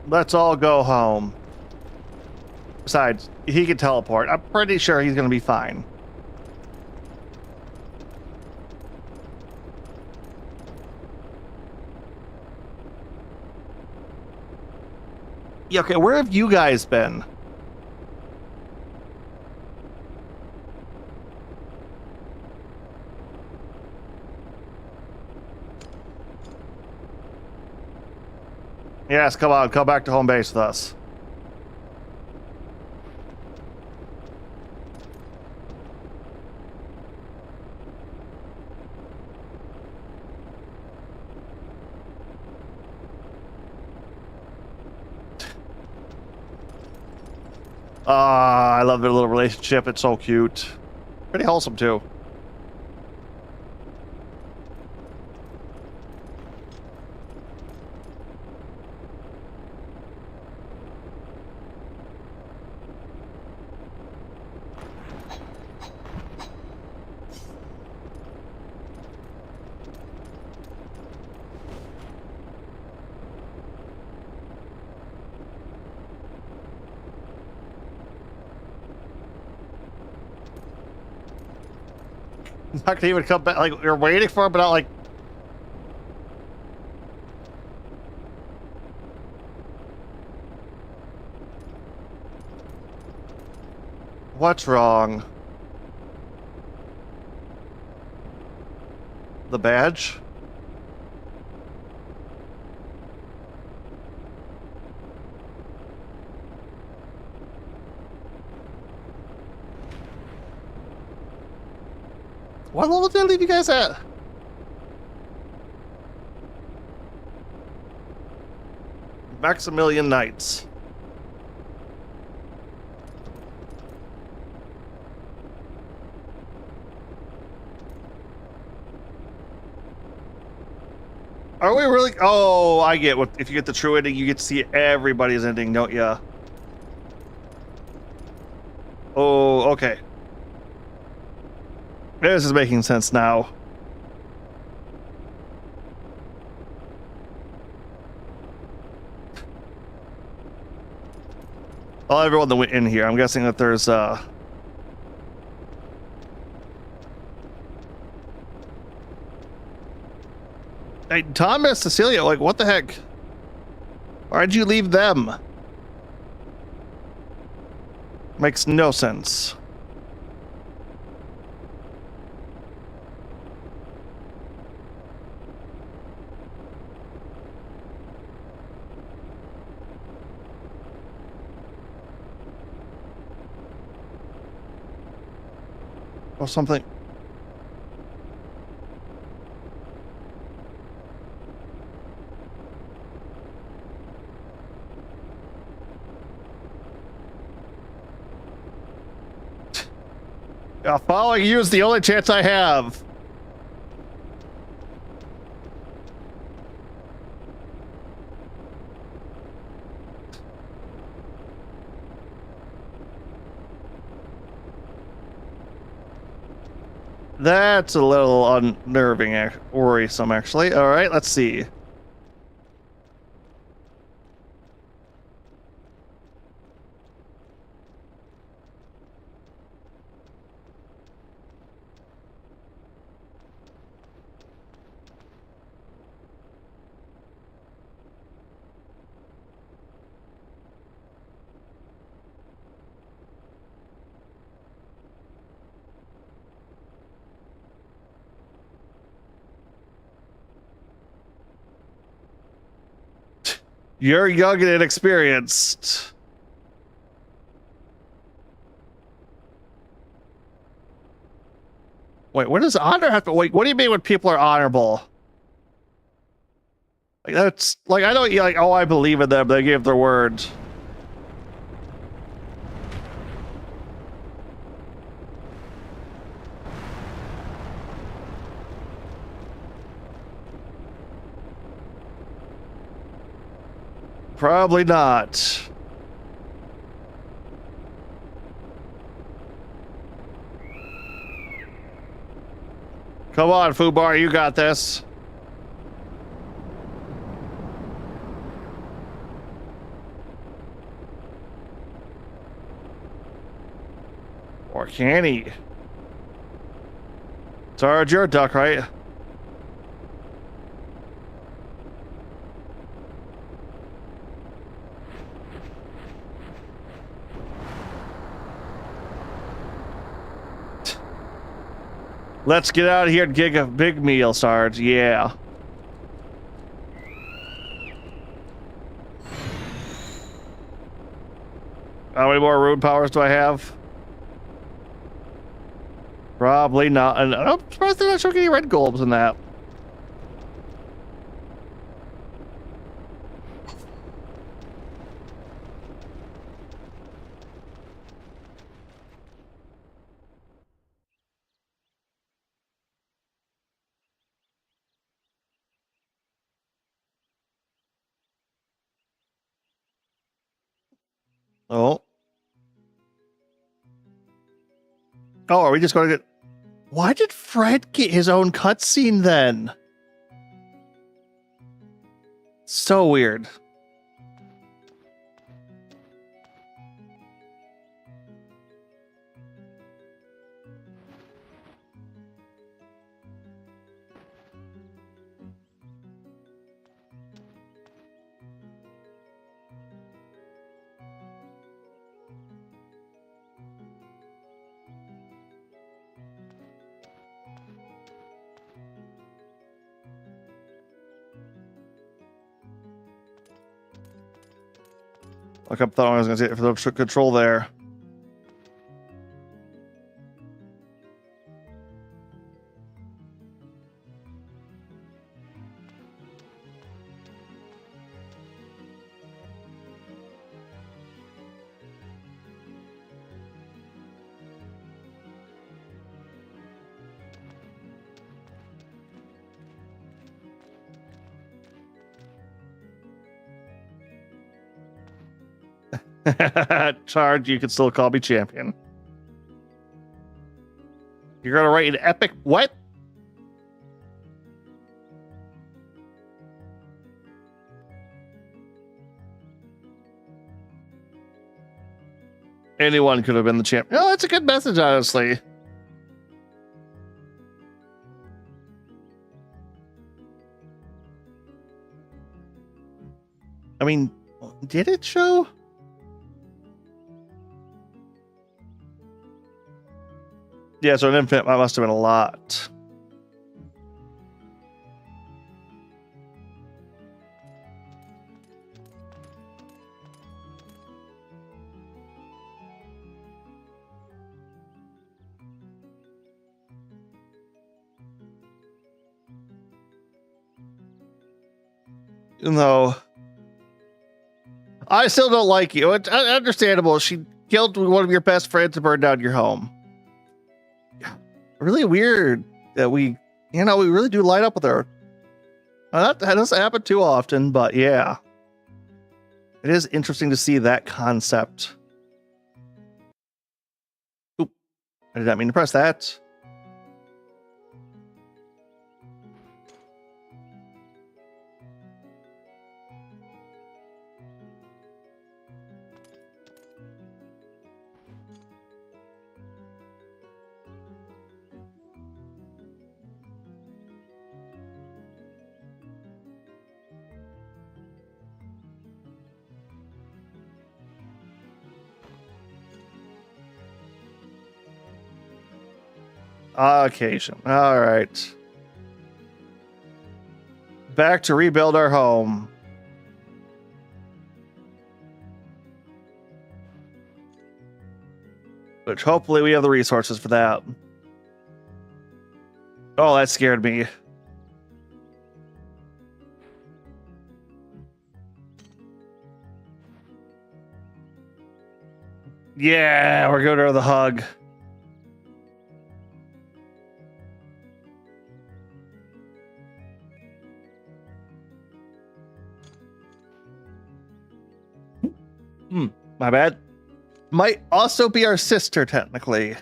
Let's all go home. Besides, he can teleport. I'm pretty sure he's gonna be fine. Yeah, okay, where have you guys been? Yes, come on, come back to home base with us. I love their little relationship. It's so cute. Pretty wholesome, too. Not gonna even come back. Like, you're waiting for him, but not like. What's wrong? The badge? What level did I leave you guys at? Maximilian Knights. Are we really? Oh, I get what. If you get the true ending, you get to see everybody's ending, don't ya? Oh, okay. This is making sense now. Well, everyone that went in here, I'm guessing that there's Hey, Tom and Cecilia, like, what the heck? Why'd you leave them? Makes no sense. or something. Yeah, following you is the only chance I have. That's a little unnerving, worrisome, actually. All right, let's see. You're young and inexperienced. Wait, what does honor have to wait? What do you mean when people are honorable? Like that's like I don't like oh I believe in them, they gave their word. Probably not. Come on, Fubar, you got this. Or can he? Sarge, you're a duck, right? Let's get out of here and get a big meal, Sarge. Yeah. How many more rune powers do I have? Probably not. And I'm surprised they're not showing any red golems in that. Oh. Oh, are we just going to get... Why did Fred get his own cutscene then? So weird. I kept thought I was going to say for the control there. Charge, you can still call me champion. You're gonna write an epic what? Anyone could have been the champion. Oh, that's a good message, honestly. I mean, did it show? Yeah, so an infinite, that must have been a lot. No. I still don't like you. It's understandable. She killed one of your best friends and burned down your home. Really weird that we really do light up with her. That doesn't happen too often, but yeah. It is interesting to see that concept. Oop. I did not mean to press that. Occasion. All right. Back to rebuild our home. Which hopefully we have the resources for that. Oh, that scared me. Yeah, we're going to the hug. My bad. Might also be our sister, technically.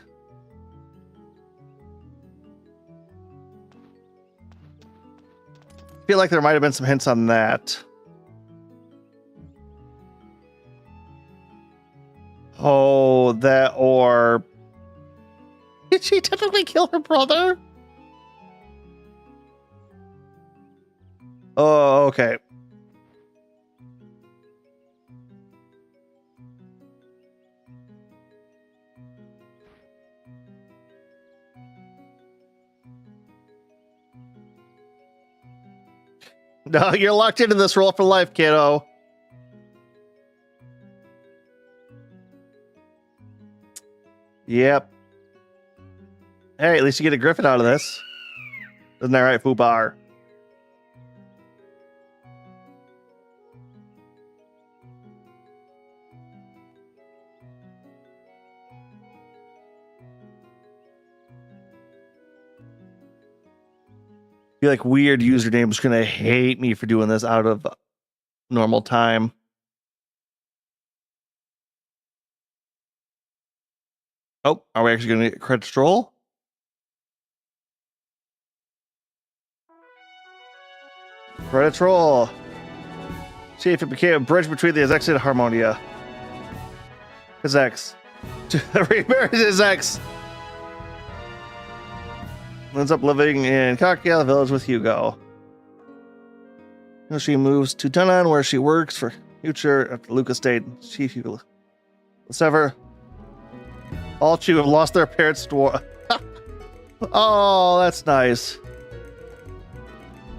Feel like there might have been some hints on that. Oh, that or... Did she technically kill her brother? Oh, okay. No, you're locked into this role for life, kiddo. Yep. Hey, at least you get a griffin out of this. Isn't that right, Fubar? Be like weird username's gonna hate me for doing this out of normal time. Oh, are we actually gonna get credit roll? Credits roll. See if it became a bridge between the Azex and Harmonia. Azex. Remarries Azex. Ends up living in Kakia, the village with Hugo. She moves to Tunan, where she works for future at the Luke Estate. Chief Hugo. Sever. All two have lost their parents to war. Oh, that's nice.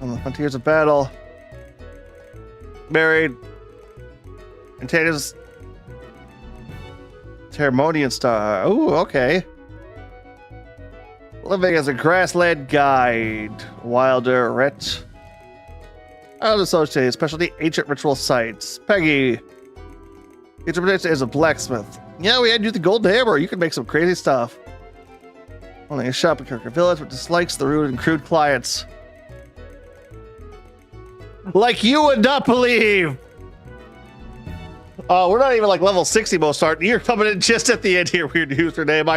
On the frontiers of battle. Married. And Tatum's Ceremonian star. Oh, okay. Living as a grassland guide. Wilder Rhett. Unassociated specialty ancient ritual sites. Peggy. Interpretation as a blacksmith. Yeah, we had you the golden hammer. You can make some crazy stuff. Only a shop in Kirker Village, but dislikes the rude and crude clients. Like you would not believe. We're not even like level 60 most start. You're coming in just at the end here, weird username.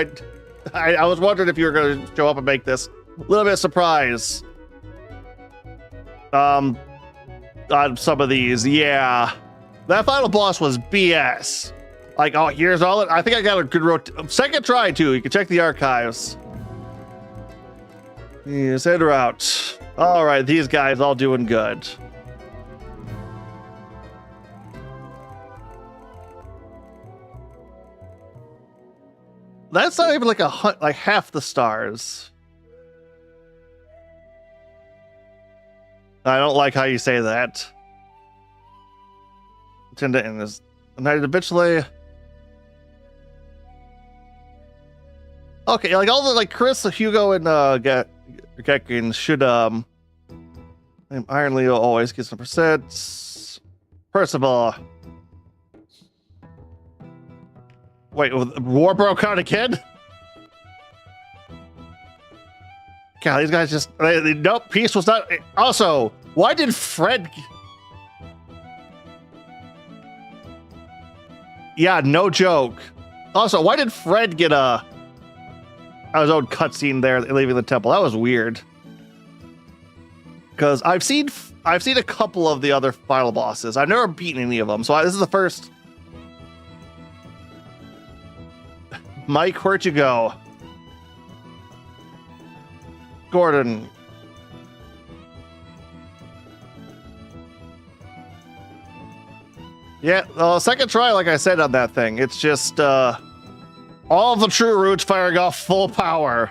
I was wondering if you were going to show up and make this. A little bit of surprise. On some of these, yeah. That final boss was BS. Like, oh, here's all it. I think I got a good second try too. You can check the archives. Yes, en route. All right, these guys all doing good. That's not even like like half the stars. I don't like how you say that. Attendant in this United habitually. Okay, like all the like Chris, Hugo, and Gekken should Iron Leo always gets 1%. Percival. Wait, war broke out again? God, these guys just... nope, peace was not... Also, why did Fred... Yeah, no joke. Also, why did Fred get his own cutscene there leaving the temple? That was weird. Because I've seen a couple of the other final bosses. I've never beaten any of them, so this is the first. Mike, where'd you go? Gordon. Yeah, second try, like I said on that thing. It's just all the true roots firing off full power.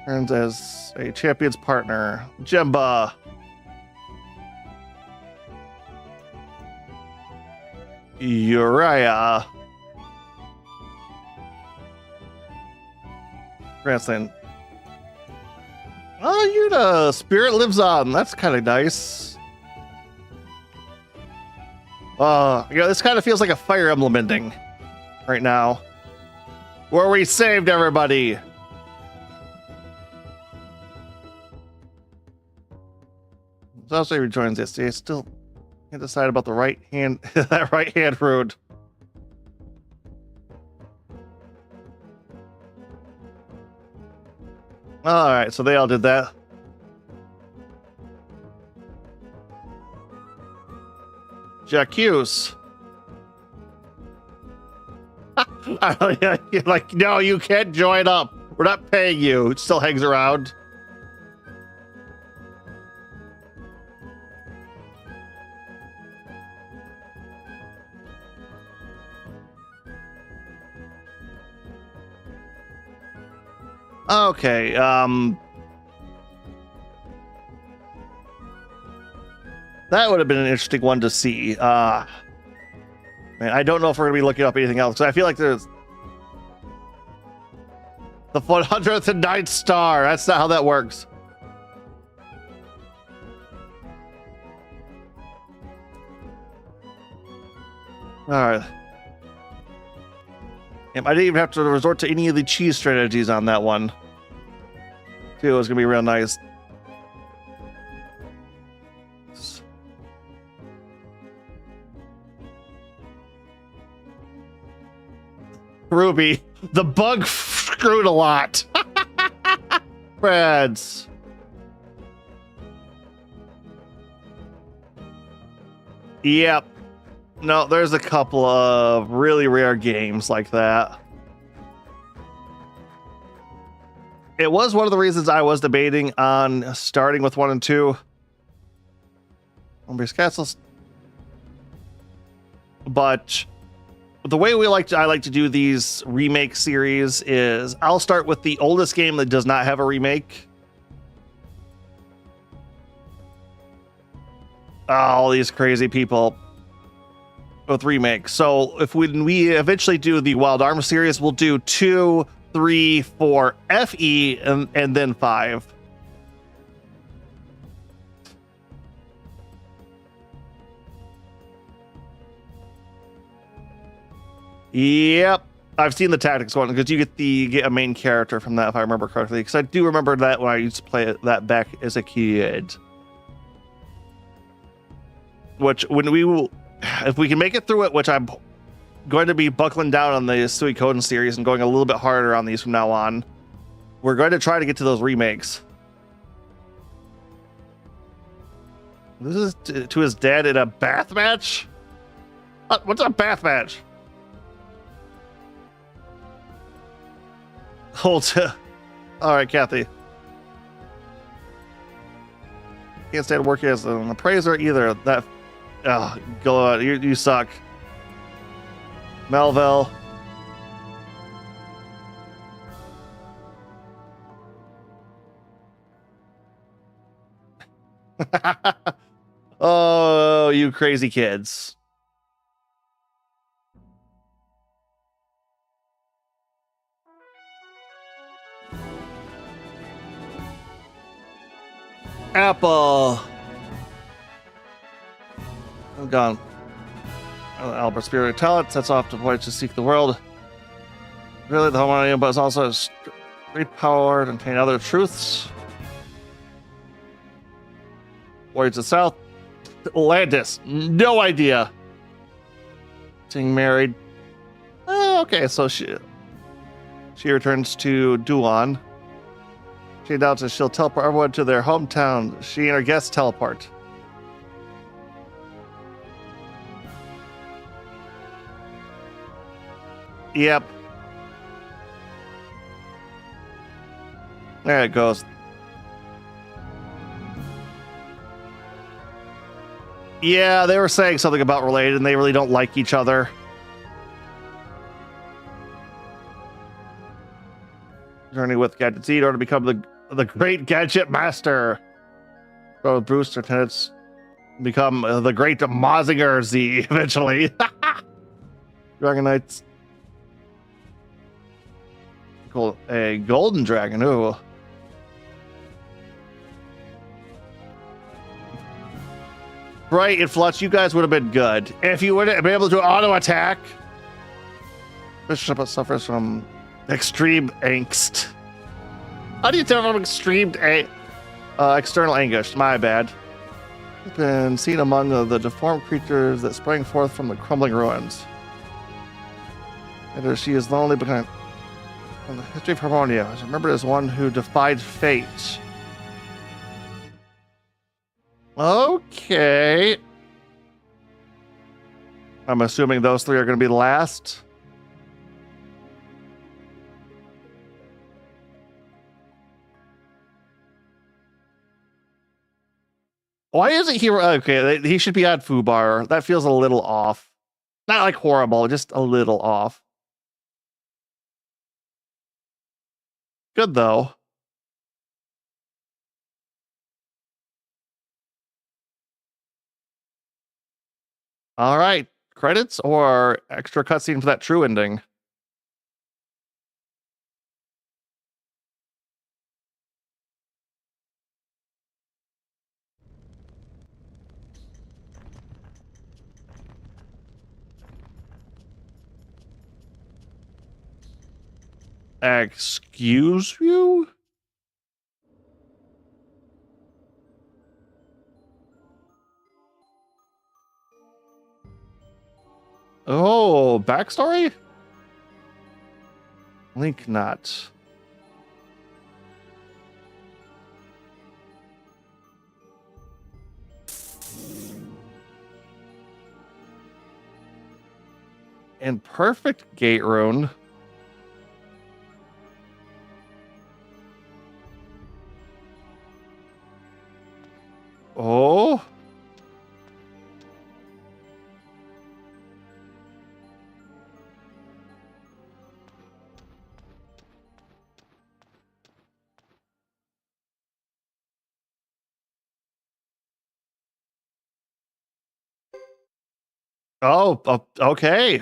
Earns as a champion's partner. Jemba. Uriah. Grandstand. Oh, Yuta. Spirit lives on. That's kind of nice. This kind of feels like a Fire Emblem ending right now. Where we saved everybody. Also rejoins this. They still can't decide about the right hand, that right hand road. All right, so they all did that. Jacques. Like, no, you can't join up. We're not paying you. It still hangs around. Okay, that would have been an interesting one to see. Man, I don't know if we're gonna be looking up anything else, because I feel like there's the 109th star. That's not how that works. All right. Yep, I didn't even have to resort to any of the cheese strategies on that one. It was gonna be real nice. Ruby, the bug screwed a lot. Brads. Yep. No, there's a couple of really rare games like that. It was one of the reasons I was debating on starting with 1 and 2. Castles. But the way I like to do these remake series is I'll start with the oldest game that does not have a remake. All these crazy people with remakes. So if we eventually do the Wild Arms series, we'll do 2, 3, 4, FE, and then 5. Yep, I've seen the Tactics one, because you get a main character from that, if I remember correctly. Because I do remember that when I used to play that back as a kid. Which, if we can make it through it, which I'm going to be buckling down on the Suikoden series and going a little bit harder on these from now on, we're going to try to get to those remakes. This is to his dad in a bath match? What's a bath match? Hold. All right, Kathy. Can't stand working as an appraiser either. That. Go out. You suck. Melville. Oh, you crazy kids. Apple. I'm gone. Albert's spirit of talent sets off to voyage to seek the world. Really, the Harmonium, but it's also has great power to contain other truths. Voyage to the south. Atlantis. No idea. Getting married. Oh, okay, so she returns to Duan. She announces she'll teleport everyone to their hometown. She and her guests teleport. Yep. There it goes. Yeah, they were saying something about related, and they really don't like each other. Journey with Gadget Z in order to become the great gadget master. So Bruce lieutenants become the great Mazinger Z eventually. Dragon Knights. Cool. A golden dragon. Ooh. Right, Influx, you guys would have been good. If you would have been able to auto attack. Bishop suffers from extreme angst. How do you tell from extreme external anguish? My bad. Been seen among the deformed creatures that sprang forth from the crumbling ruins. And she is lonely behind. From the history of Harmonia, I remember as one who defied fate. Okay. I'm assuming those three are going to be the last. Why isn't he okay? He should be on Fubar. That feels a little off. Not like horrible, just a little off. Good though. All right, credits or extra cutscene for that true ending. Excuse you? Oh, backstory? Link not. And perfect gate rune. Oh. Oh, okay.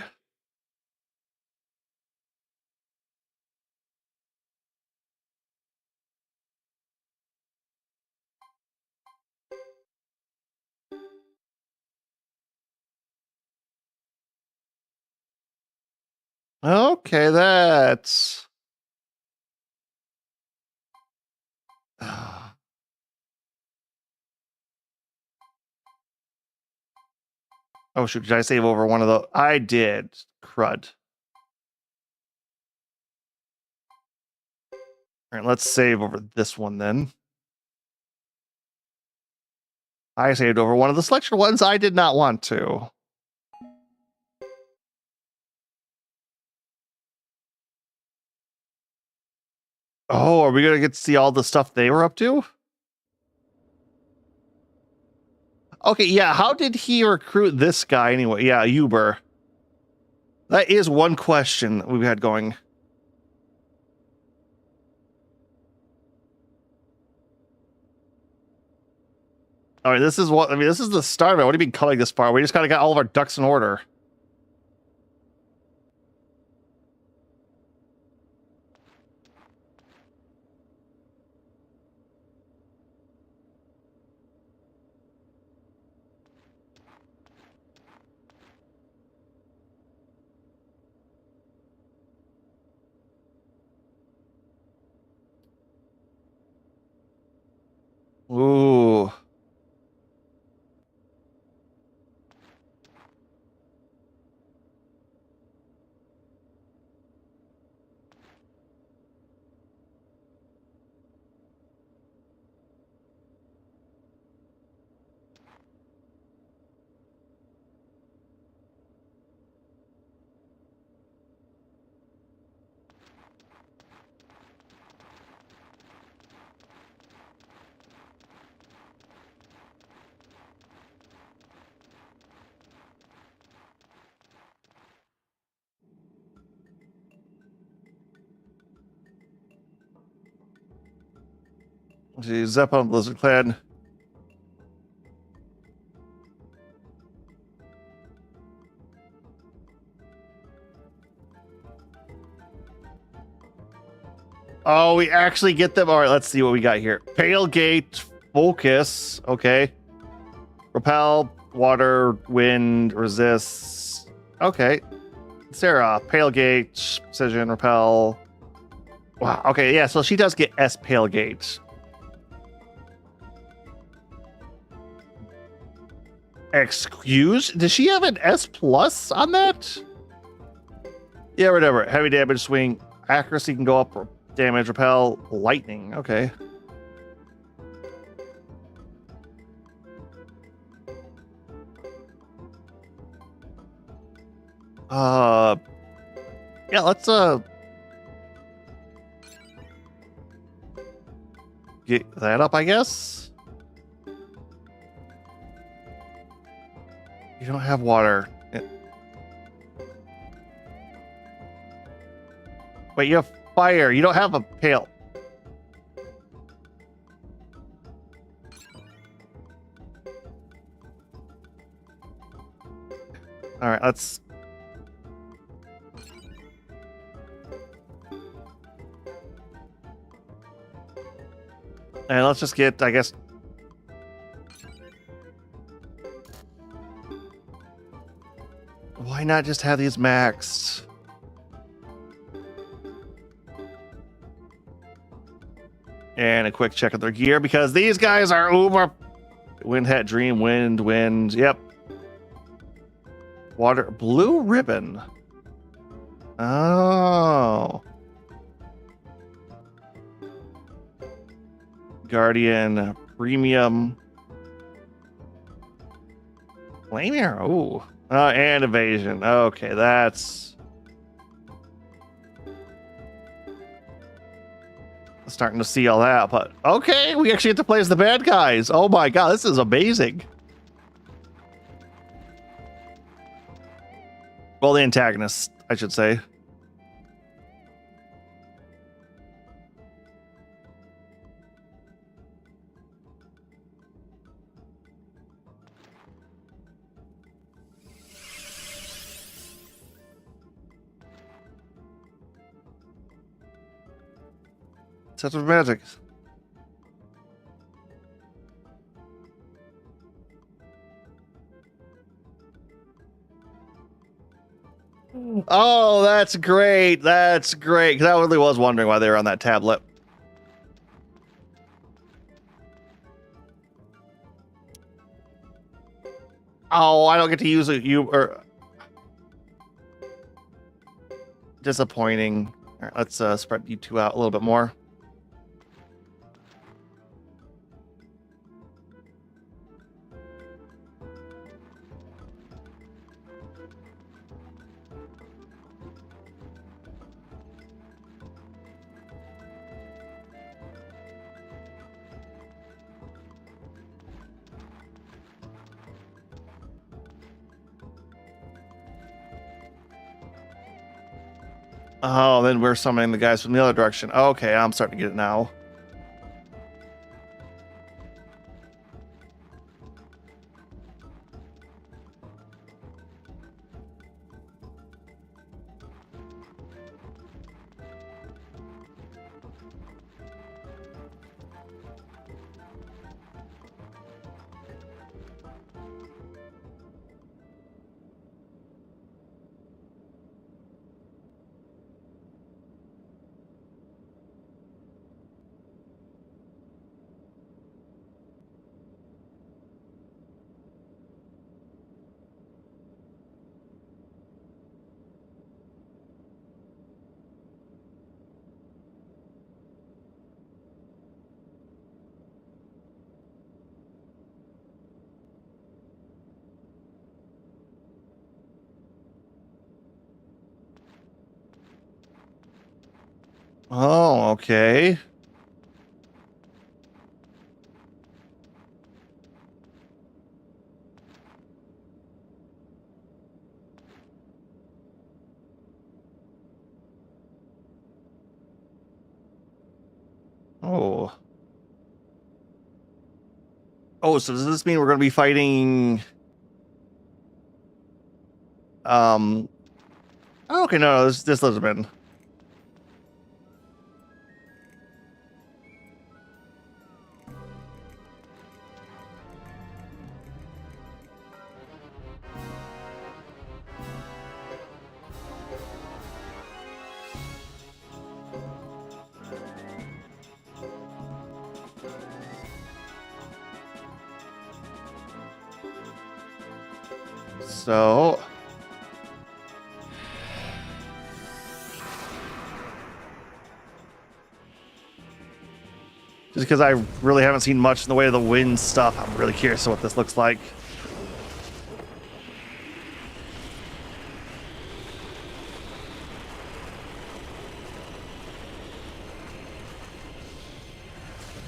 Okay, that's... Oh, shoot, did I save over one of those? I did. Crud. All right, let's save over this one then. I saved over one of the selection ones I did not want to. Oh, are we going to get to see all the stuff they were up to? Okay, yeah, how did he recruit this guy anyway? Yeah, Uber. That is one question we've had going. All right, this is what, I mean, this is the start of it. What do you mean coming this far? We just kind of got all of our ducks in order. She's up on Blizzard Clan. Oh, we actually get them. All right, let's see what we got here. Pale Gate, Focus. Okay. Repel, Water, Wind, Resists. Okay. Sarah, Pale Gate, Precision, Repel. Wow. Okay, yeah, so she does get S Pale Gate. Excuse? Does she have an S plus on that? Yeah, whatever. Heavy damage, swing, accuracy can go up, damage, repel, lightning. Okay. Yeah, let's get that up, I guess. You don't have water. Wait, you have fire. You don't have a pail. All right, let's. And let's just get, I guess. Why not just have these maxed? And a quick check of their gear because these guys are uber. Wind Hat, Dream, Wind. Yep. Water, Blue Ribbon. Oh. Guardian, Premium. Flame Arrow. Ooh. And Evasion. Okay, that's starting to see all that. But okay, we actually get to play as the bad guys. Oh my god, this is amazing. Well, the antagonists, I should say. Set of magic. Oh, that's great. That's great. Because I really was wondering why they were on that tablet. Oh, I don't get to use it. You are disappointing. All right, let's spread you two out a little bit more. Oh, then we're summoning the guys from the other direction. Okay, I'm starting to get it now. Oh, okay. Oh. Oh, so does this mean we're going to be fighting? Oh, okay, no, this Lizardman. So just because I really haven't seen much in the way of the wind stuff, I'm really curious what this looks like.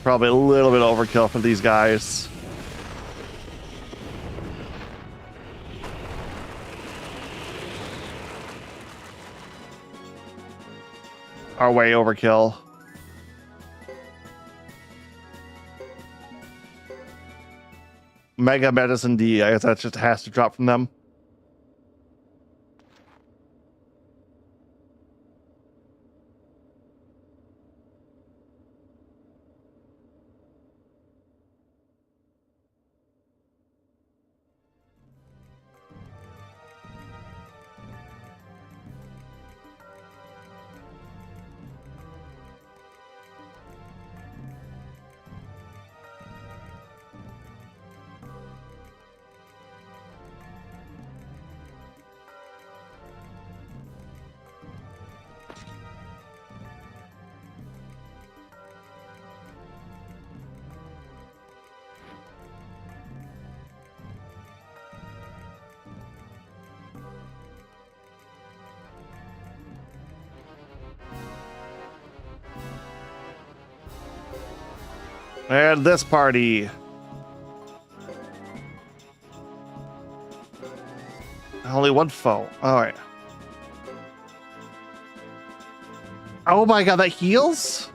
Probably a little bit overkill for these guys. Are way overkill. Mega Medicine D, I guess that just has to drop from them. And this party. Only one foe. All right. Oh my god, that heals?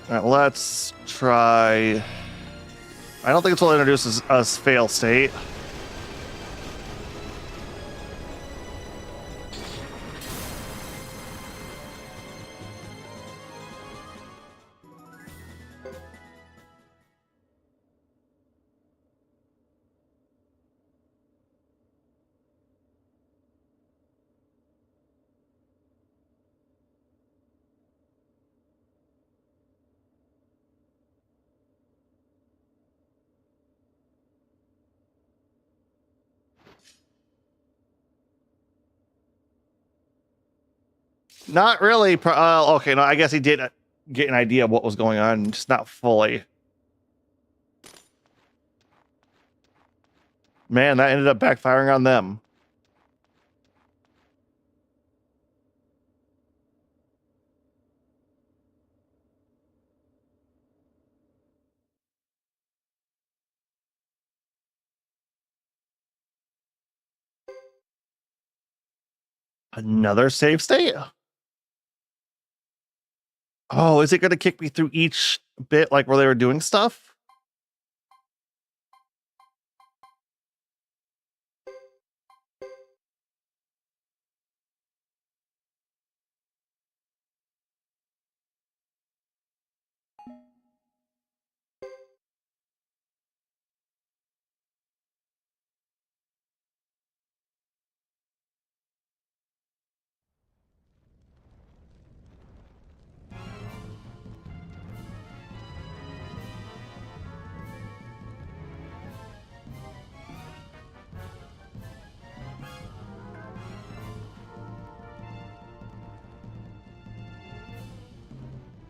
All right, let's try. I don't think this will introduce us fail state. Not really. Okay, no, I guess he did get an idea of what was going on, just not fully. Man, that ended up backfiring on them. Another save state? Oh, is it going to kick me through each bit like where they were doing stuff?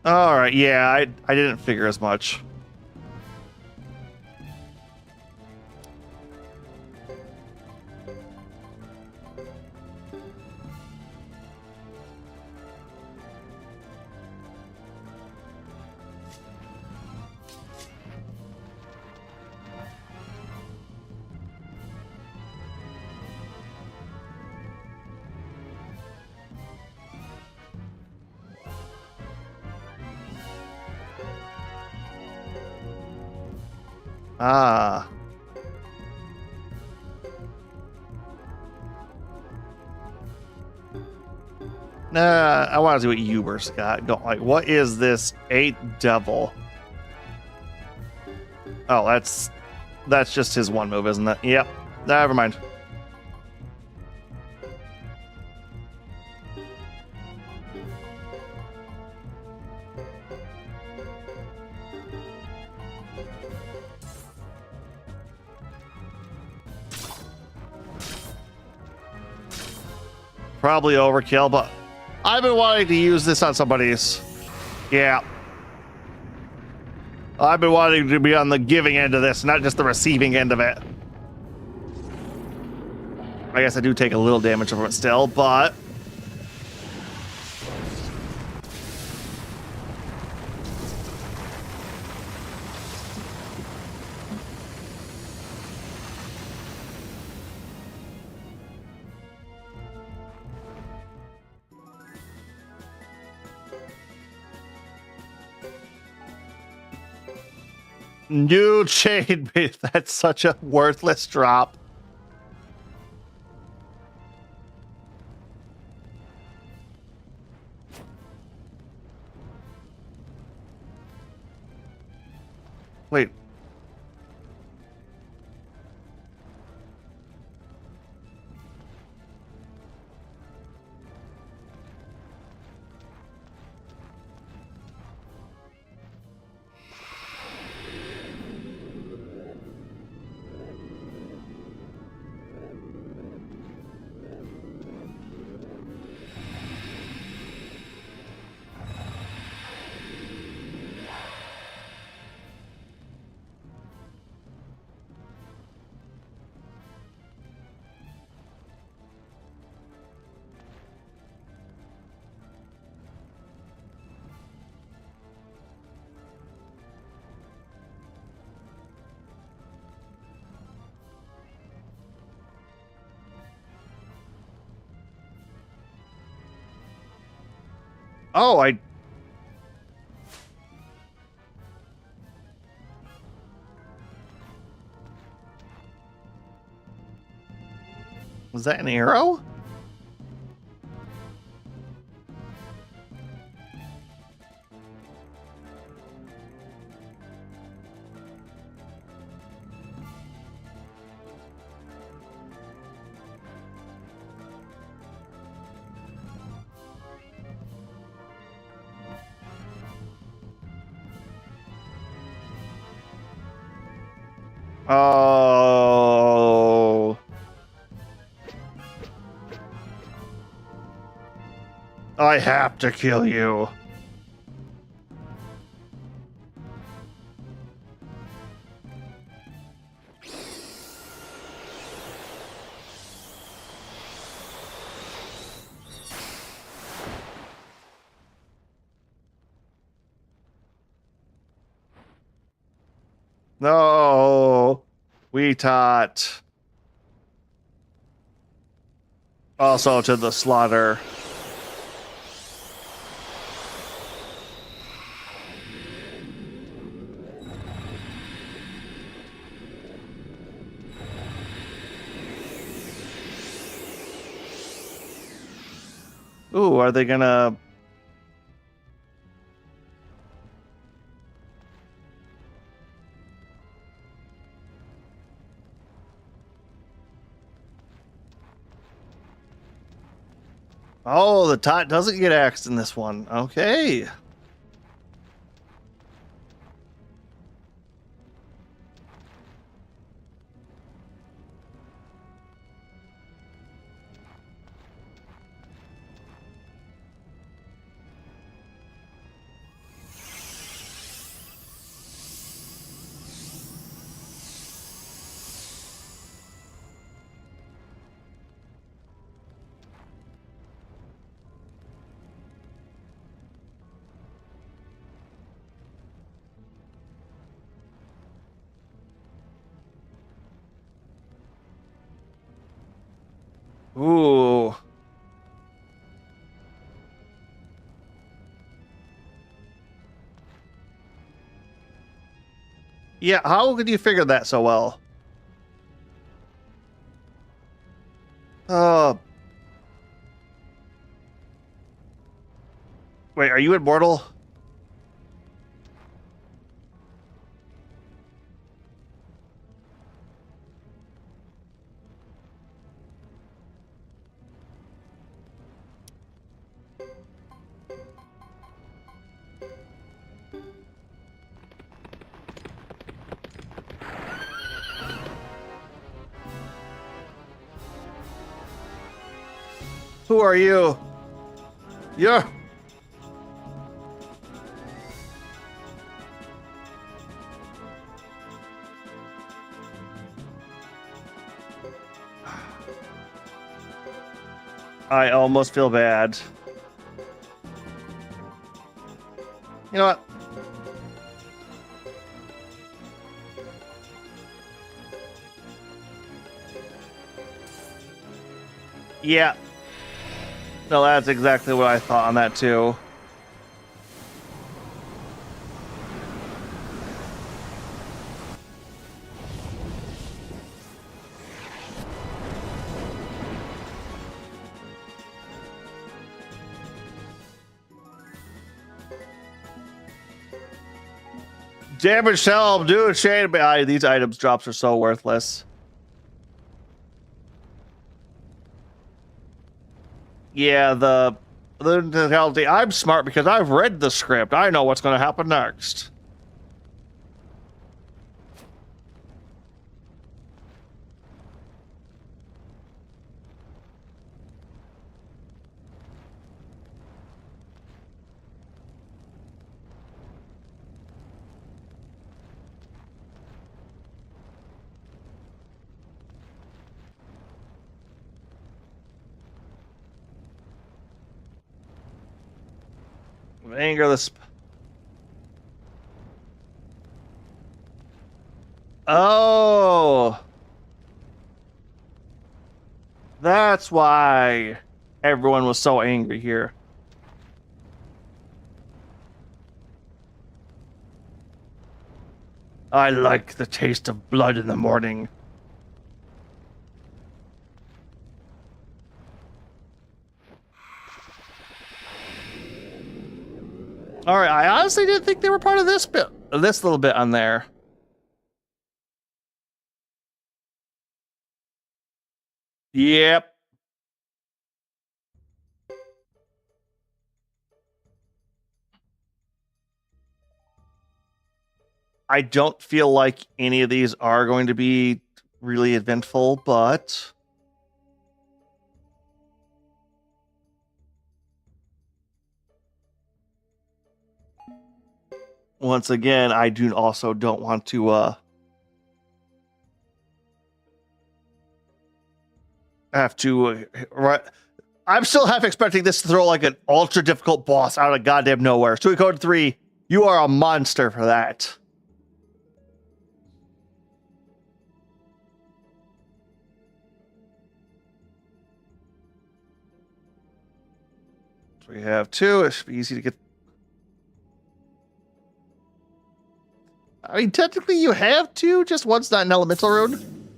All right, yeah, I didn't figure as much. Ah. Nah, I want to see what Uber's got. Don't like. What is this? 8 Devil. Oh, that's just his one move, isn't it? Yep. Never mind. Probably overkill, but I've been wanting to use this on somebody's. Yeah. I've been wanting to be on the giving end of this, not just the receiving end of it. I guess I do take a little damage from it still, but... New chain bait. That's such a worthless drop. Wait. Oh, was that an arrow? Oh. I have to kill you. No. We taught. Also to the slaughter. Ooh, are they gonna... Oh, the tot doesn't get axed in this one. Okay. Ooh. Yeah, how could you figure that so well? Uh, wait, are you immortal? Who are you? You're... I almost feel bad. You know what? Yeah. No, that's exactly what I thought on that too. Damage help, dude. Shade. These items drops are so worthless. Yeah, the mentality. I'm smart because I've read the script. I know what's going to happen next. Anger the. Oh, that's why everyone was so angry here. I like the taste of blood in the morning. All right, I honestly didn't think they were part of this bit, this little bit on there. Yep. I don't feel like any of these are going to be really eventful, but once again, I do also don't want to have to right. I'm still half expecting this to throw like an ultra difficult boss out of goddamn nowhere. Suikoden 3, you are a monster for that. So we have two. It should be easy to get. I mean, technically you have two, just one's not an elemental rune.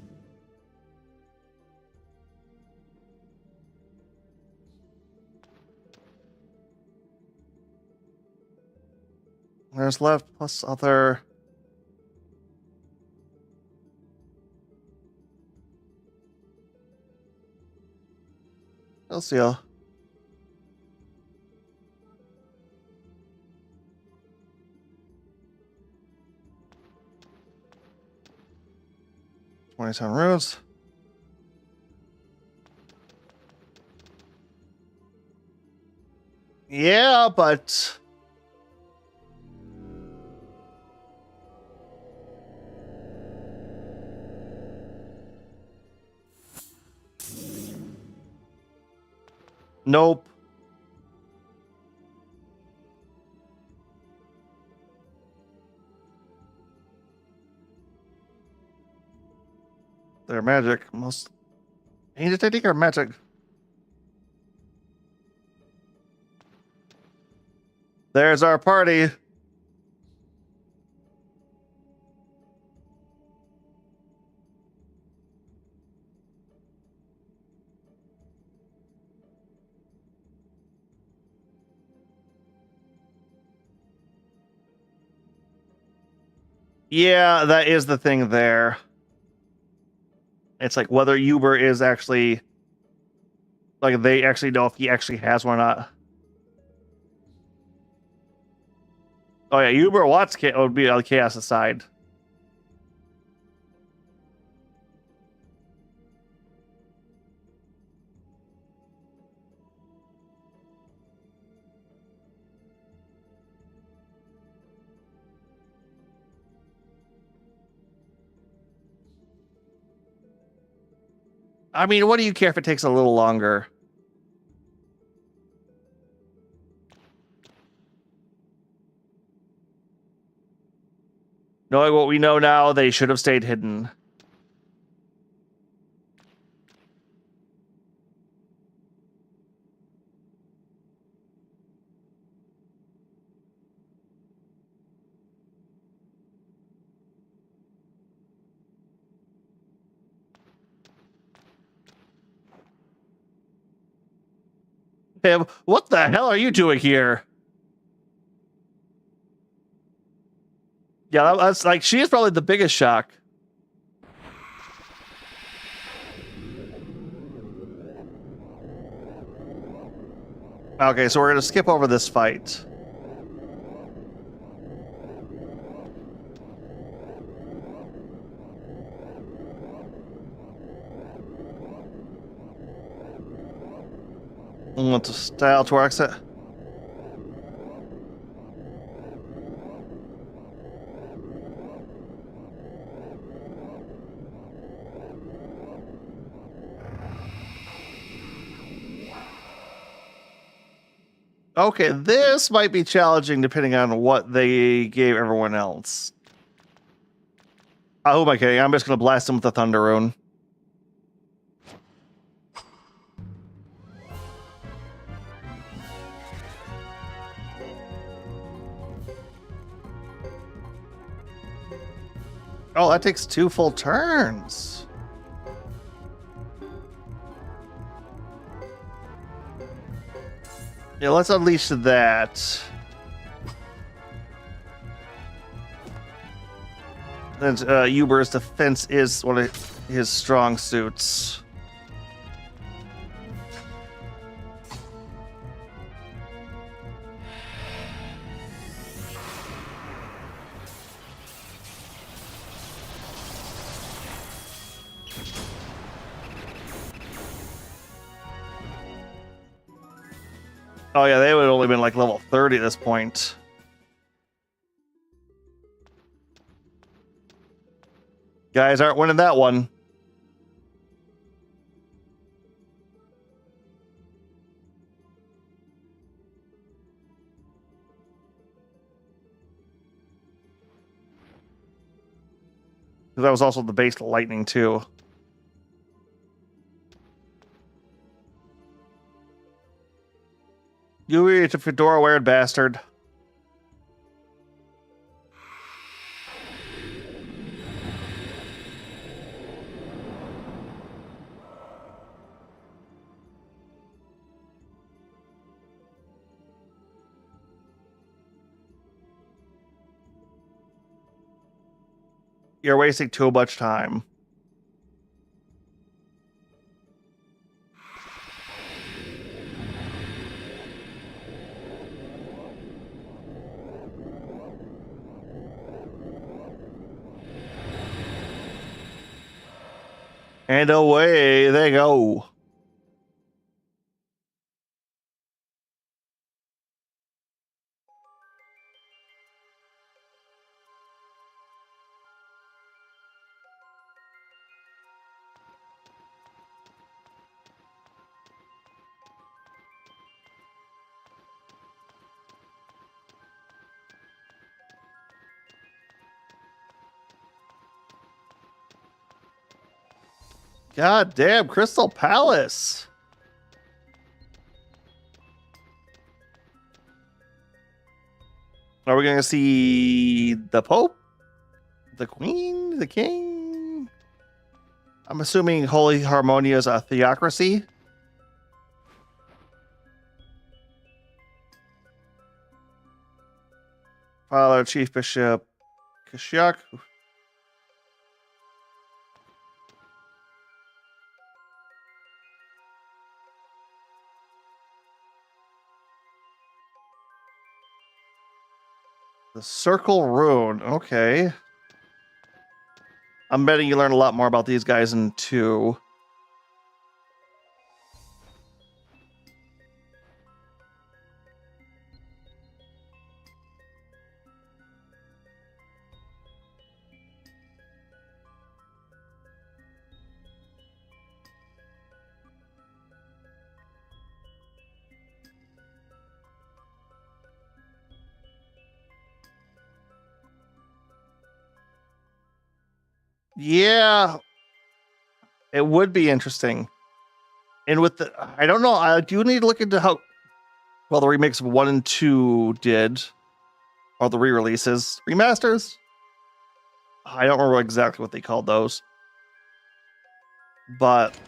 There's left plus other. We'll see. 27 runes. Yeah, but nope. They're magic. Most ancient technique or magic. There's our party. Yeah, that is the thing there. It's like whether Uber is actually like they actually know if he actually has one or not. Oh yeah, Uber Watts would be on the Chaos side. I mean, what do you care if it takes a little longer? Knowing what we know now, they should have stayed hidden. Hey, what the hell are you doing here? Yeah, that's like she is probably the biggest shock. Okay, so we're gonna skip over this fight. Want to style to exit. Okay, this might be challenging depending on what they gave everyone else. Who am I kidding? I'm just gonna blast him with the Thunder Rune. Oh, that takes 2 full turns. Yeah, let's unleash that. And Uber's defense is one of his strong suits. Oh yeah, they would have only been like level 30 at this point. Guys aren't winning that one. That was also the base lightning too. You it's a fedora wearing bastard. You're wasting too much time. And away they go. God damn, Crystal Palace. Are we going to see the Pope? The Queen? The King? I'm assuming Holy Harmonia is a theocracy. Father, Chief Bishop, Kashyyyk. The Circle Rune. Okay. I'm betting you learn a lot more about these guys in 2. Yeah, it would be interesting. And with the, I don't know, I do need to look into how well the remakes of 1 and 2 did, or the re-releases, remasters. I don't remember exactly what they called those, but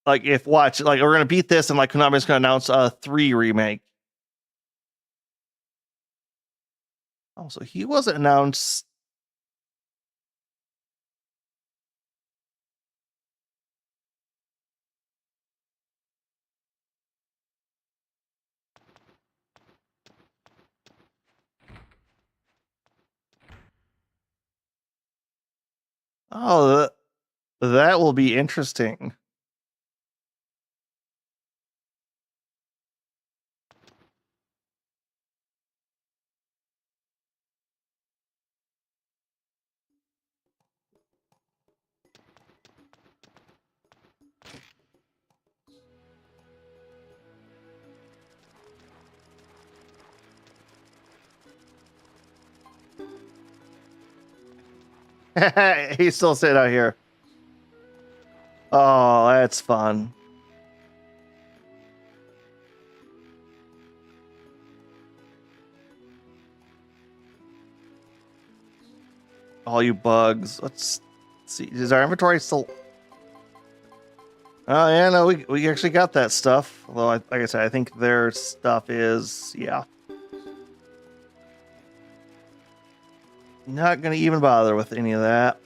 like if watch, like we're gonna beat this, and like Konami's gonna announce a 3 remake. Oh, so he wasn't announced. Oh, that will be interesting. He's still sitting out here. Oh, that's fun. All you bugs. Let's see. Is our inventory still? Oh yeah, no, we actually got that stuff. Although, like I said, I think their stuff is, yeah. Not gonna even bother with any of that.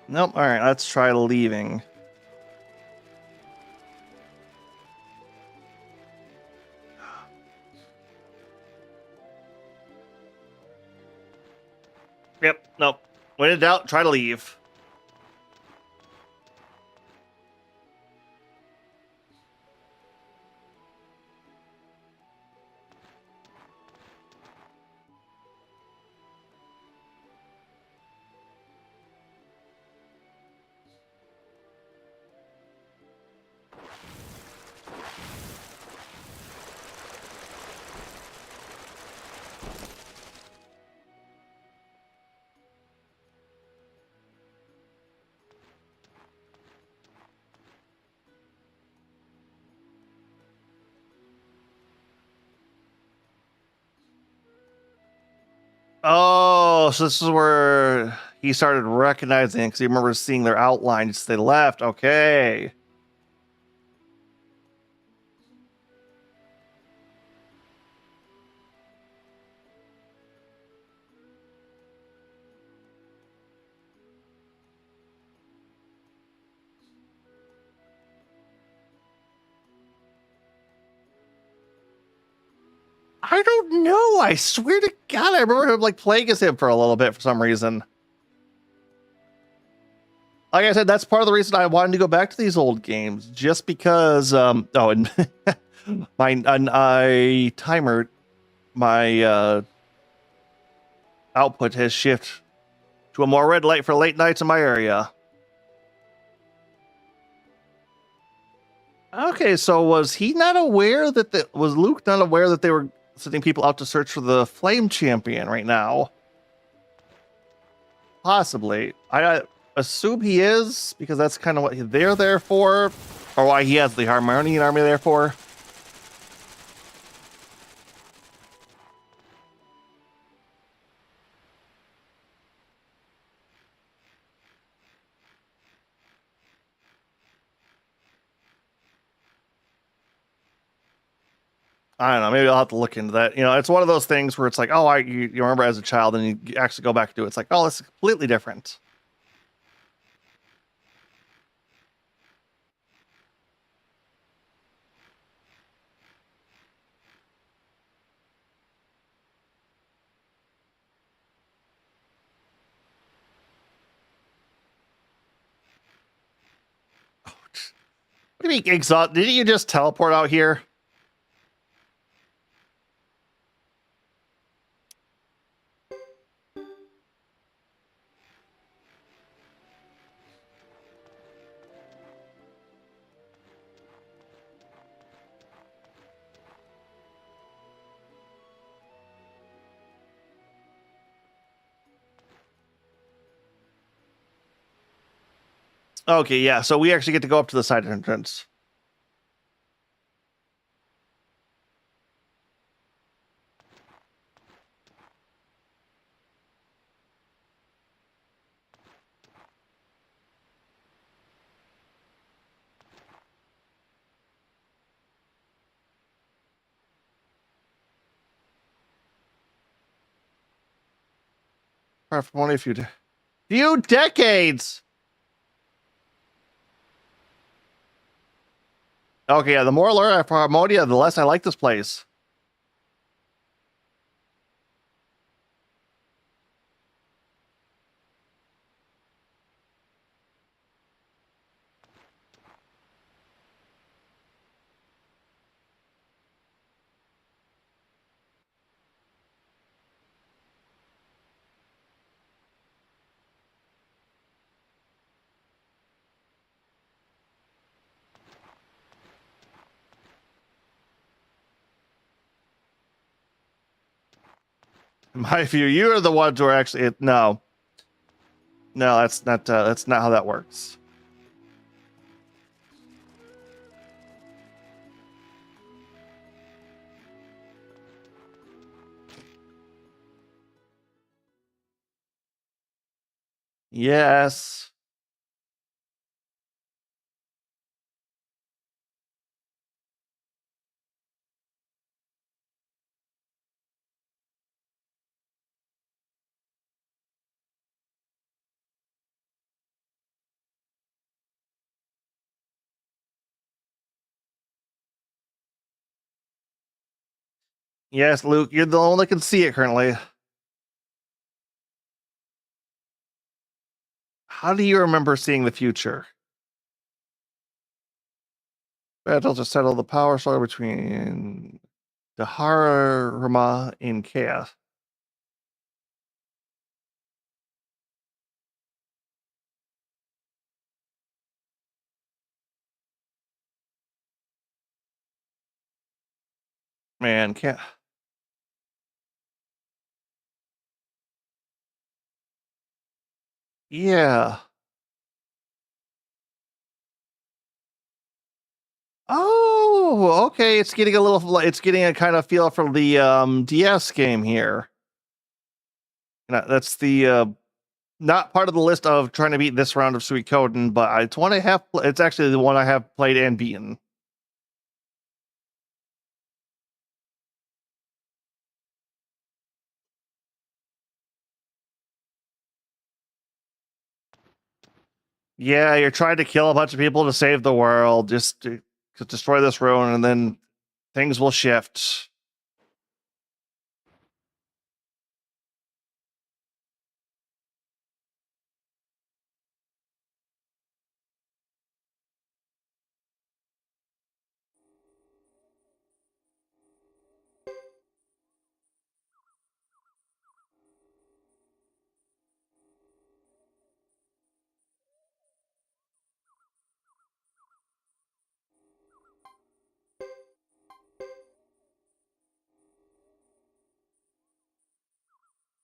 Nope. All right, let's try leaving. Yep. Nope. When in doubt, try to leave. Oh, so this is where he started recognizing, because he remembers seeing their outlines as they left. Okay. I don't know. I swear to God, I remember him like playing as him for a little bit for some reason. Like I said, that's part of the reason I wanted to go back to these old games, just because. Oh, and my timer, my output has shifted to a more red light for late nights in my area. Okay, so was he not aware that was Luke not aware that they were sending people out to search for the Flame Champion right now? Possibly. I assume he is, because that's kind of what they're there for, or why he has the Harmonian army there for. I don't know. Maybe I'll have to look into that. You know, it's one of those things where it's like, oh, you remember as a child, and you actually go back to it. It's like, oh, it's completely different. What do you mean exhaust? Did you just teleport out here? Okay, yeah. So we actually get to go up to the side entrance. For only a few decades. Okay, yeah. The more I learn for Harmonia, the less I like this place. In my view, you are the ones who are actually no, that's not how that works. Yes. Yes, Luke, you're the only that can see it currently. How do you remember seeing the future? Battle to settle the power struggle between Dharma and Chaos. Man, can't. Yeah. Oh, okay. It's getting a little. It's getting a kind of feel from the DS game here. That's the not part of the list of trying to beat this round of Suikoden, but it's one I have. It's actually the one I have played and beaten. Yeah, you're trying to kill a bunch of people to save the world, just to destroy this ruin, and then things will shift.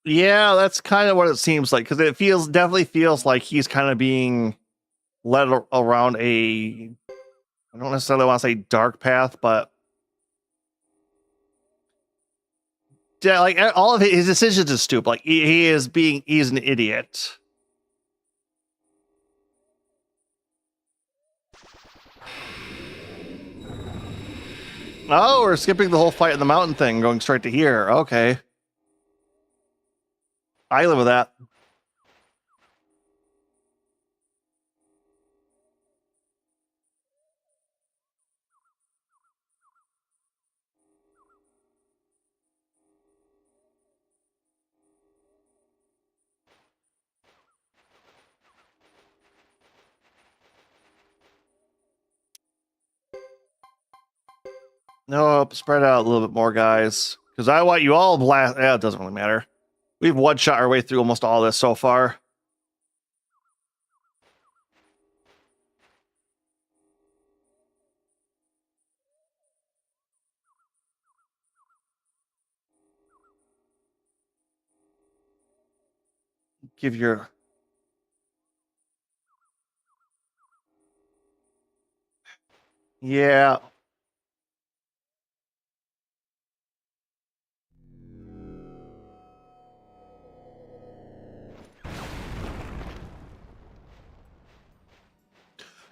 Yeah, that's kind of what it seems like, because it definitely feels like he's kind of being led around I don't necessarily want to say dark path, but yeah, like all of his decisions are stupid. Like he's an idiot. Oh, we're skipping the whole fight in the mountain thing, going straight to here. Okay. I live with that. Nope, spread out a little bit more, guys. Because I want you all blast. Yeah, it doesn't really matter. We've one-shot our way through almost all this so far. Give your... Yeah.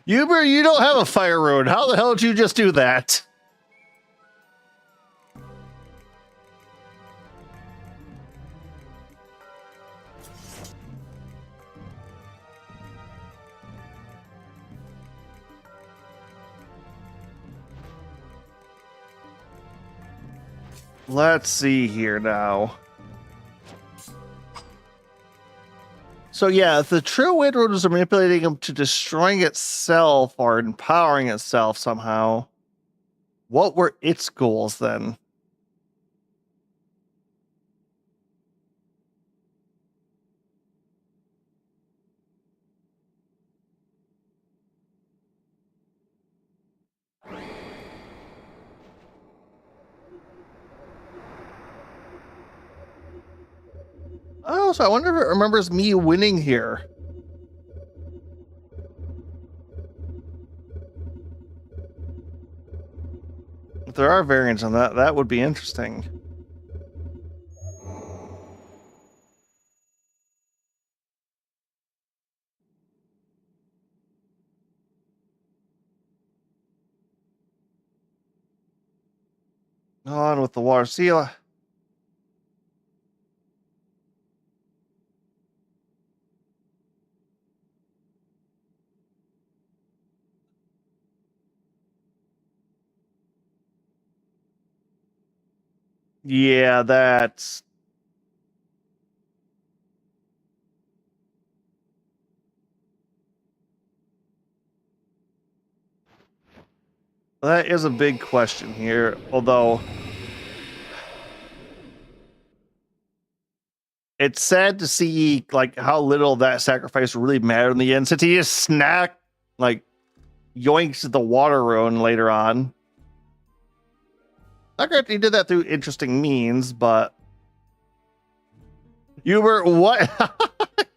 Uber, you don't have a fire road. How the hell did you just do that? Let's see here now. So yeah, if the true wind road are manipulating him to destroying itself or empowering itself somehow, what were its goals then? Oh, so I wonder if it remembers me winning here. If there are variants on that, that would be interesting. On with the water seal. Yeah, that is a big question here, although it's sad to see like how little that sacrifice really mattered in the end, since he just like yoinks the water rune later on. I granted he did that through interesting means, but you were what?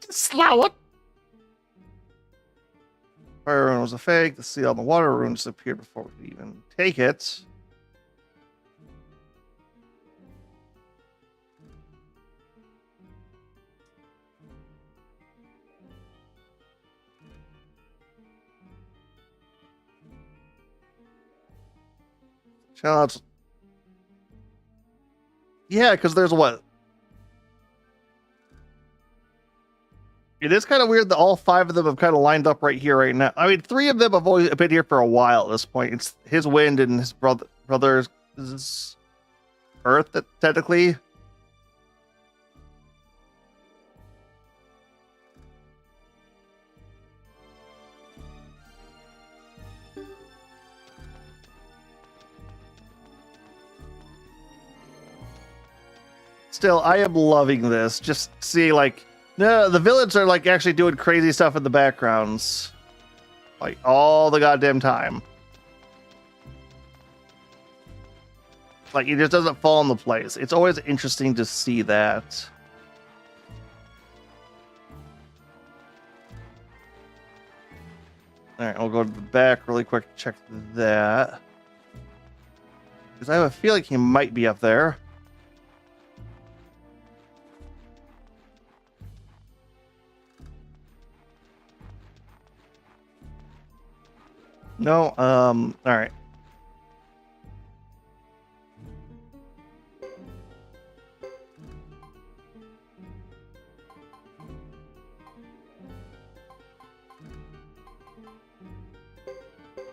Slow it. Fire rune was a fake. The seal on the water rune disappeared before we could even take it. Challenge. Yeah, because there's what? It is kind of weird that all 5 of them have kind of lined up right here, right now. I mean, 3 of them have always been here for a while at this point. It's his wind and his brother's earth, technically. Still, I am loving this. Just see, like, no, the villains are like actually doing crazy stuff in the backgrounds, like all the goddamn time. Like it just doesn't fall into place. It's always interesting to see that. All right, we'll go to the back really quick to check that. Because I have a feeling he might be up there. No, all right.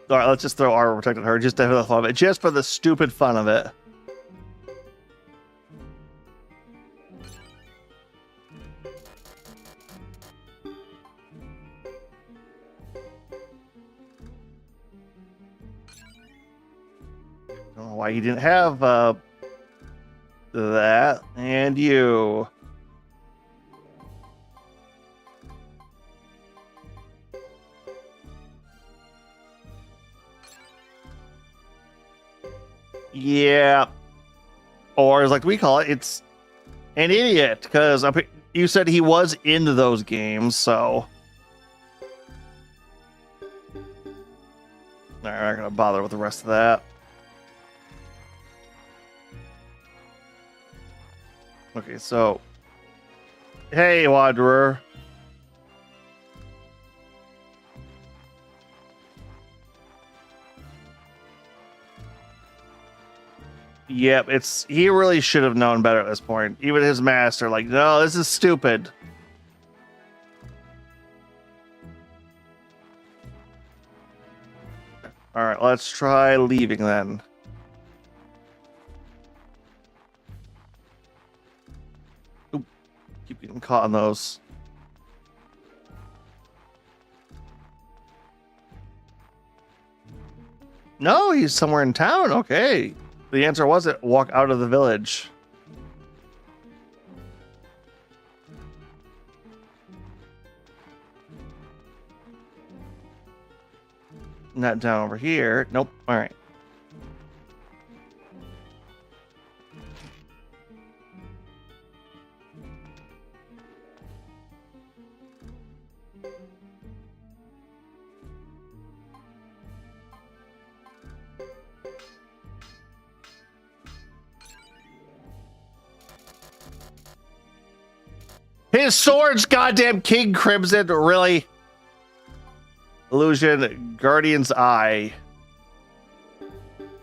All right, let's just throw Armor Protect at her just for the fun of it. Just for the stupid fun of it. Don't know why you didn't have that. And you. Yeah. Or as like we call it, it's an idiot. Because you said he was into those games, so. Alright, I'm not going to bother with the rest of that. Okay, so. Hey, Wanderer. Yep, he really should have known better at this point. Even his master, like, no, this is stupid. All right, let's try leaving then. Oop, keep getting caught on those. No, he's somewhere in town. Okay. The answer wasn't walk out of the village. Not down over here. Nope. All right. His sword's goddamn King Crimson, really? Illusion, Guardian's Eye.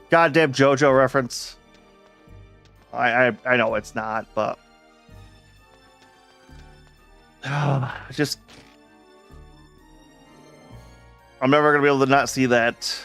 Goddamn JoJo reference. I know it's not, but just I'm never gonna be able to not see that.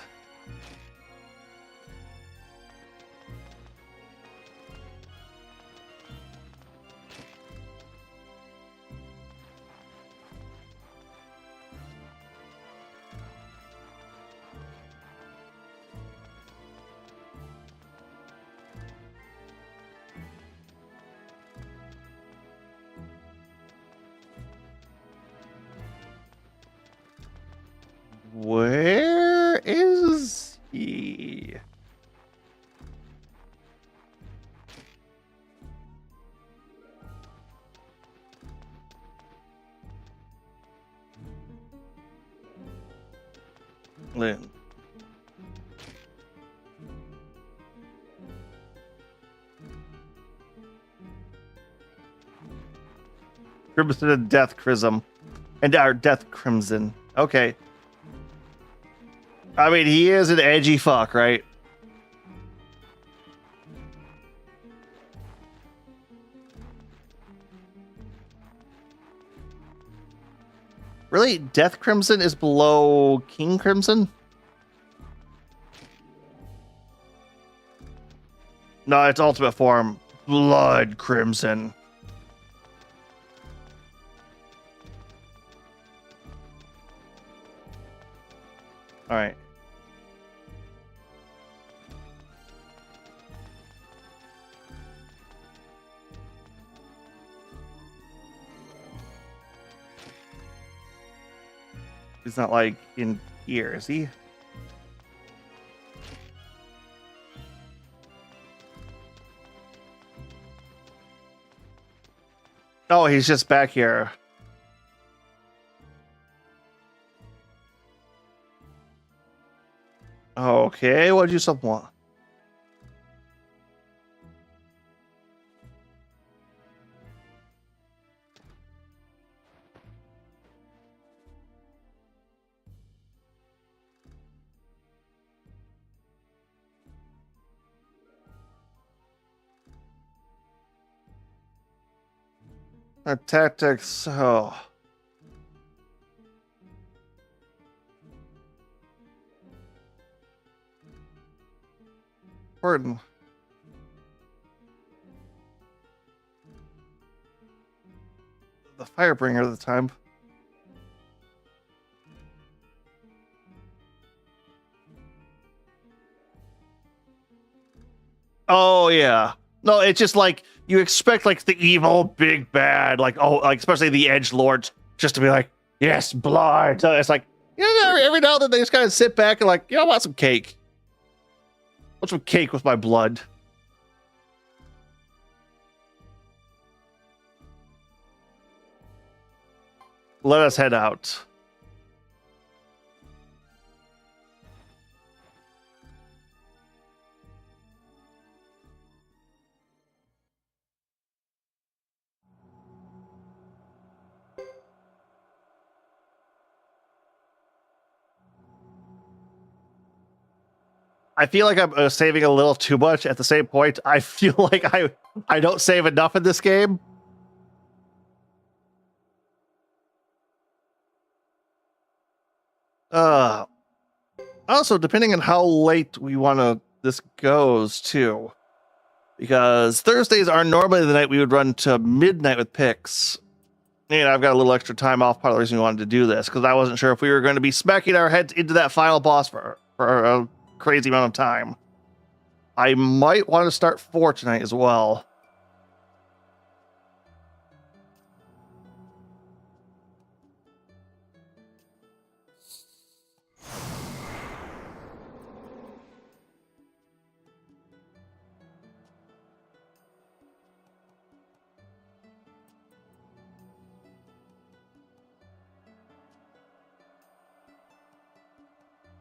Where is he? Lynn. Crimson and Death Chrism. And our Death Crimson. Okay. I mean, he is an edgy fuck, right? Really? Death Crimson is below King Crimson? No, it's ultimate form. Blood Crimson. All right. He's not like in here, is he? Oh, he's just back here. Okay, what did you something want? Our tactics, oh. Pardon. The Firebringer at the time. Oh yeah. No, it's just like you expect like the evil big bad, like like especially the edge lords, just to be like, yes, blood. So it's like, every now and then they just kind of sit back and like, I want some cake. I want some cake with my blood. Let us head out. I feel like I'm saving a little too much. At the same point, I feel like I don't save enough in this game. Also, depending on how late we want this goes too, because Thursdays are normally the night we would run to midnight with picks. And I've got a little extra time off. Part of the reason we wanted to do this because I wasn't sure if we were going to be smacking our heads into that final boss for a crazy amount of time. I might want to start 4 tonight as well.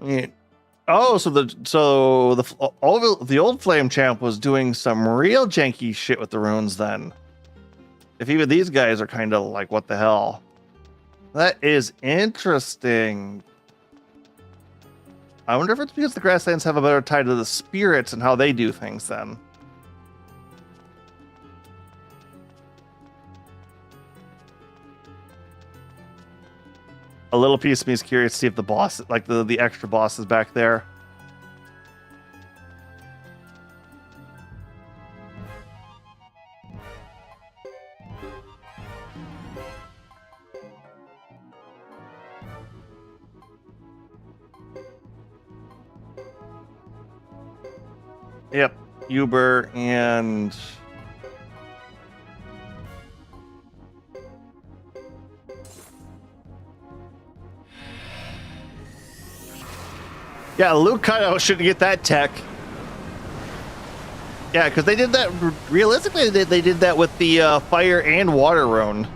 Yeah. Oh, so the old Flame Champ was doing some real janky shit with the runes then. If even these guys are kind of like, what the hell? That is interesting. I wonder if it's because the Grasslands have a better tie to the spirits and how they do things then. A little piece of me is curious to see if the boss, like the extra boss, is back there. Yep, Uber and yeah, Luke kind of shouldn't get that tech. Yeah, because they did that realistically. They did that with the fire and water rune.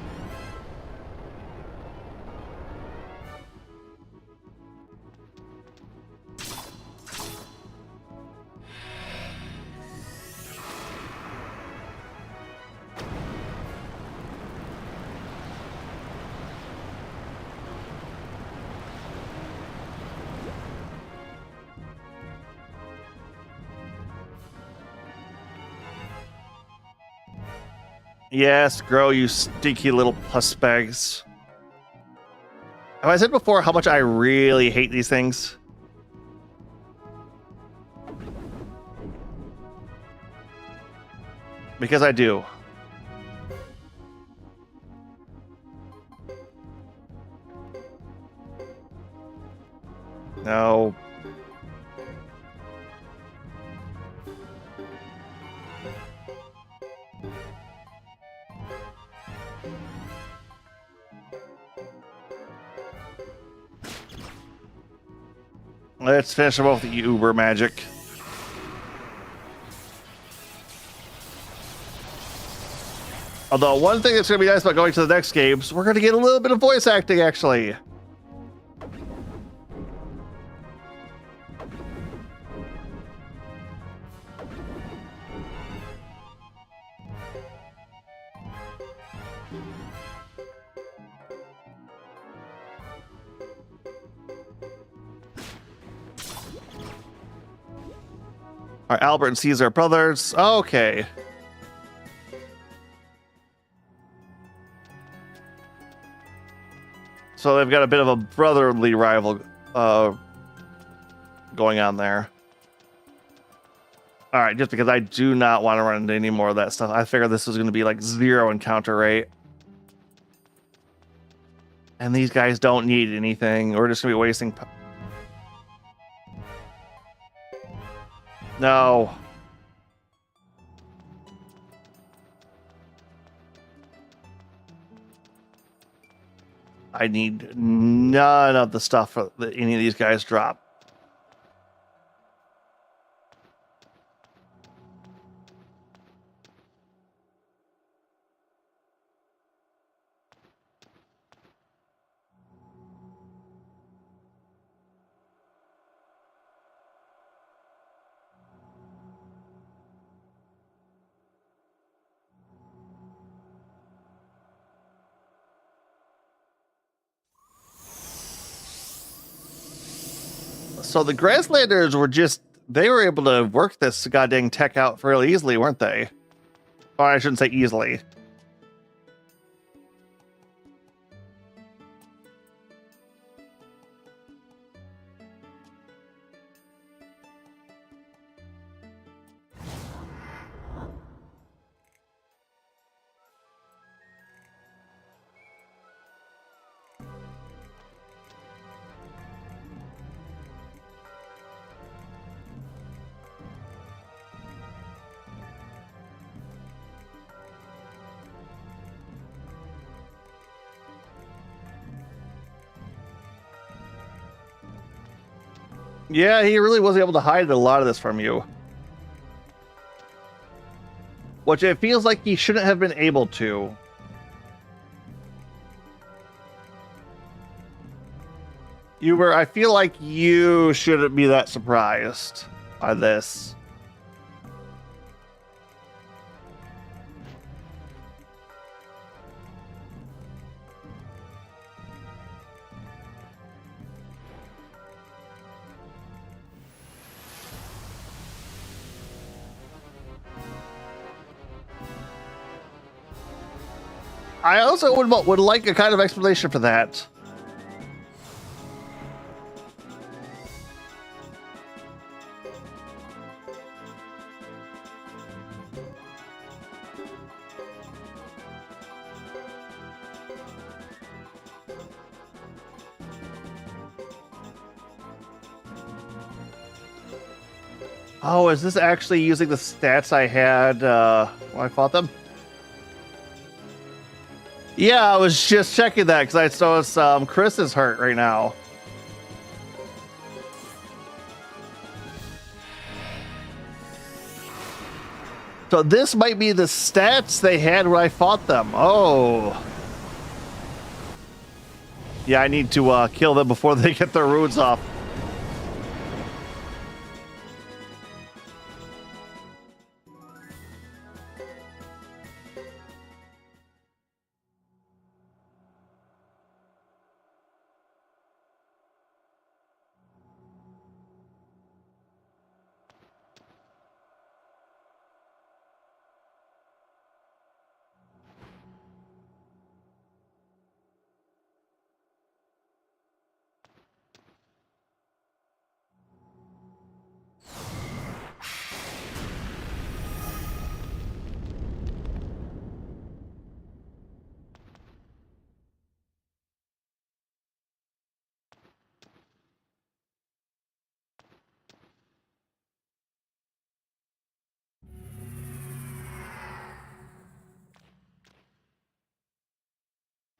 Yes, grow, you stinky little puss bags. Have I said before how much I really hate these things? Because I do. No. Let's finish them off with the Uber magic. Although one thing that's going to be nice about going to the next games, we're going to get a little bit of voice acting, actually. Our Albert and Caesar brothers. Okay. So they've got a bit of a brotherly rival going on there. All right, just because I do not want to run into any more of that stuff. I figured this was going to be like 0 encounter rate. And these guys don't need anything. We're just going to be wasting... No. I need none of the stuff that any of these guys drop. So the Grasslanders were just... They were able to work this goddamn tech out fairly easily, weren't they? Or I shouldn't say easily. Yeah, he really was able to hide a lot of this from you. Which it feels like he shouldn't have been able to. I feel like you shouldn't be that surprised by this. I also would like a kind of explanation for that. Oh, is this actually using the stats I had when I fought them? Yeah, I was just checking that because I saw Chris is hurt right now. So this might be the stats they had when I fought them. Oh. Yeah, I need to kill them before they get their runes off.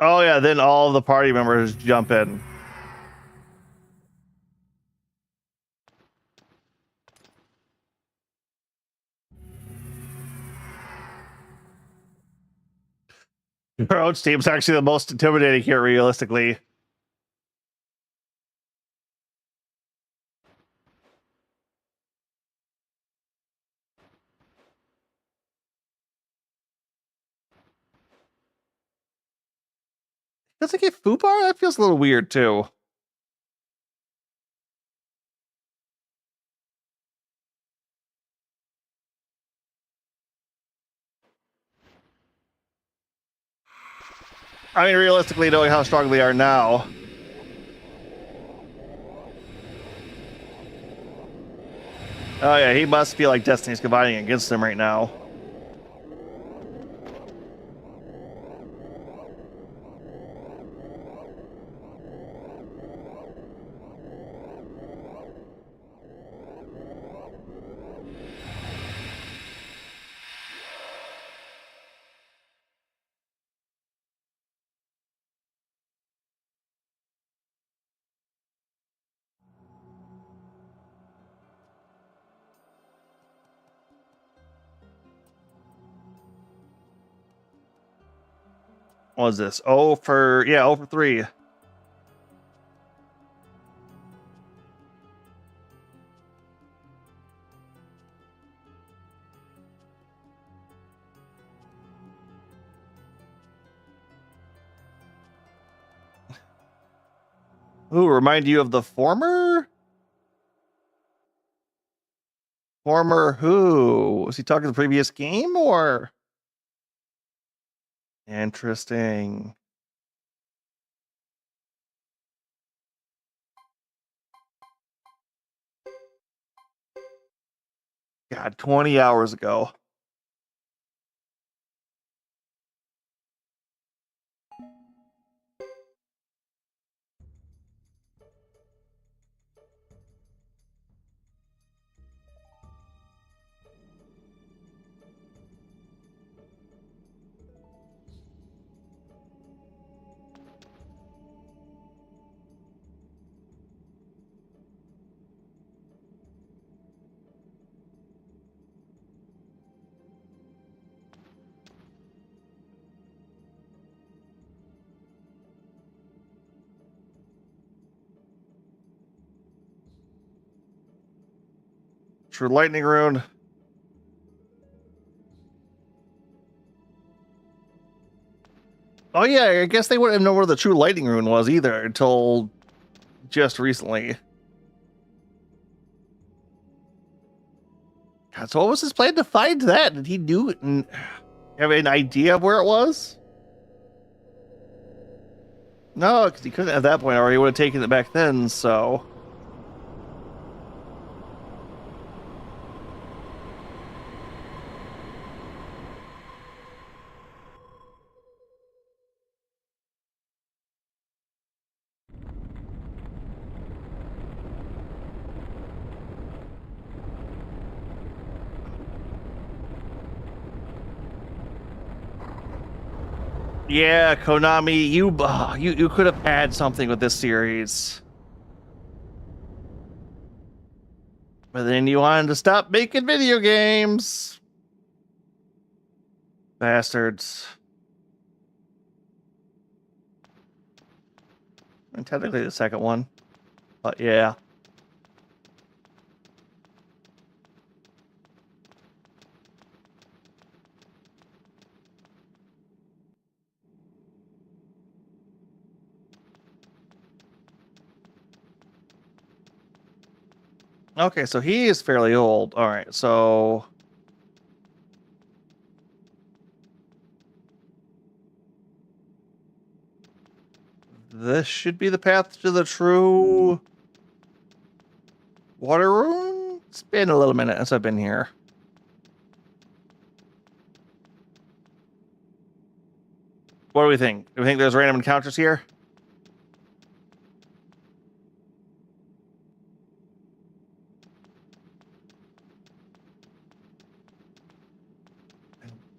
Oh yeah, then all the party members jump in. Your own team's actually the most intimidating here, realistically. Does it get food bar? That feels a little weird too. I mean, realistically, knowing how strong they are now. Oh yeah, he must feel like Destiny's combining against him right now. What was this? 0 for 3. Ooh, remind you of the former? Former who? Was he talking the previous game or? Interesting. God, 20 hours ago. True Lightning Rune. Oh yeah, I guess they wouldn't know where the True Lightning Rune was either until just recently. God, so what was his plan to find that? Did he do it and have an idea of where it was? No, because he couldn't at that point, or he would have taken it back then, so. Yeah, Konami, you could have had something with this series. But then you wanted to stop making video games. Bastards. And technically the second one. But yeah. Okay, so he is fairly old. All right, so this should be the path to the true water rune. It's been a little minute since I've been here. What do we think? Do we think there's random encounters here?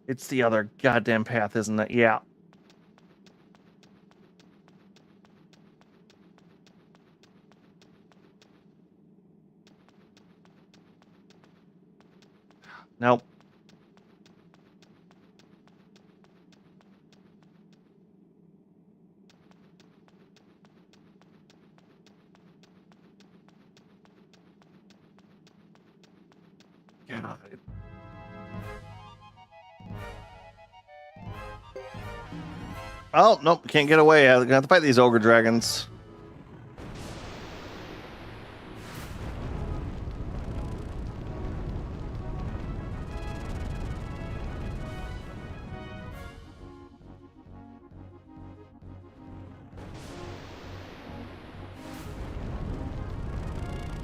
It's the other goddamn path, isn't it? Yeah. Nope. God. Oh, nope. Can't get away. I'm gonna have to fight these ogre dragons.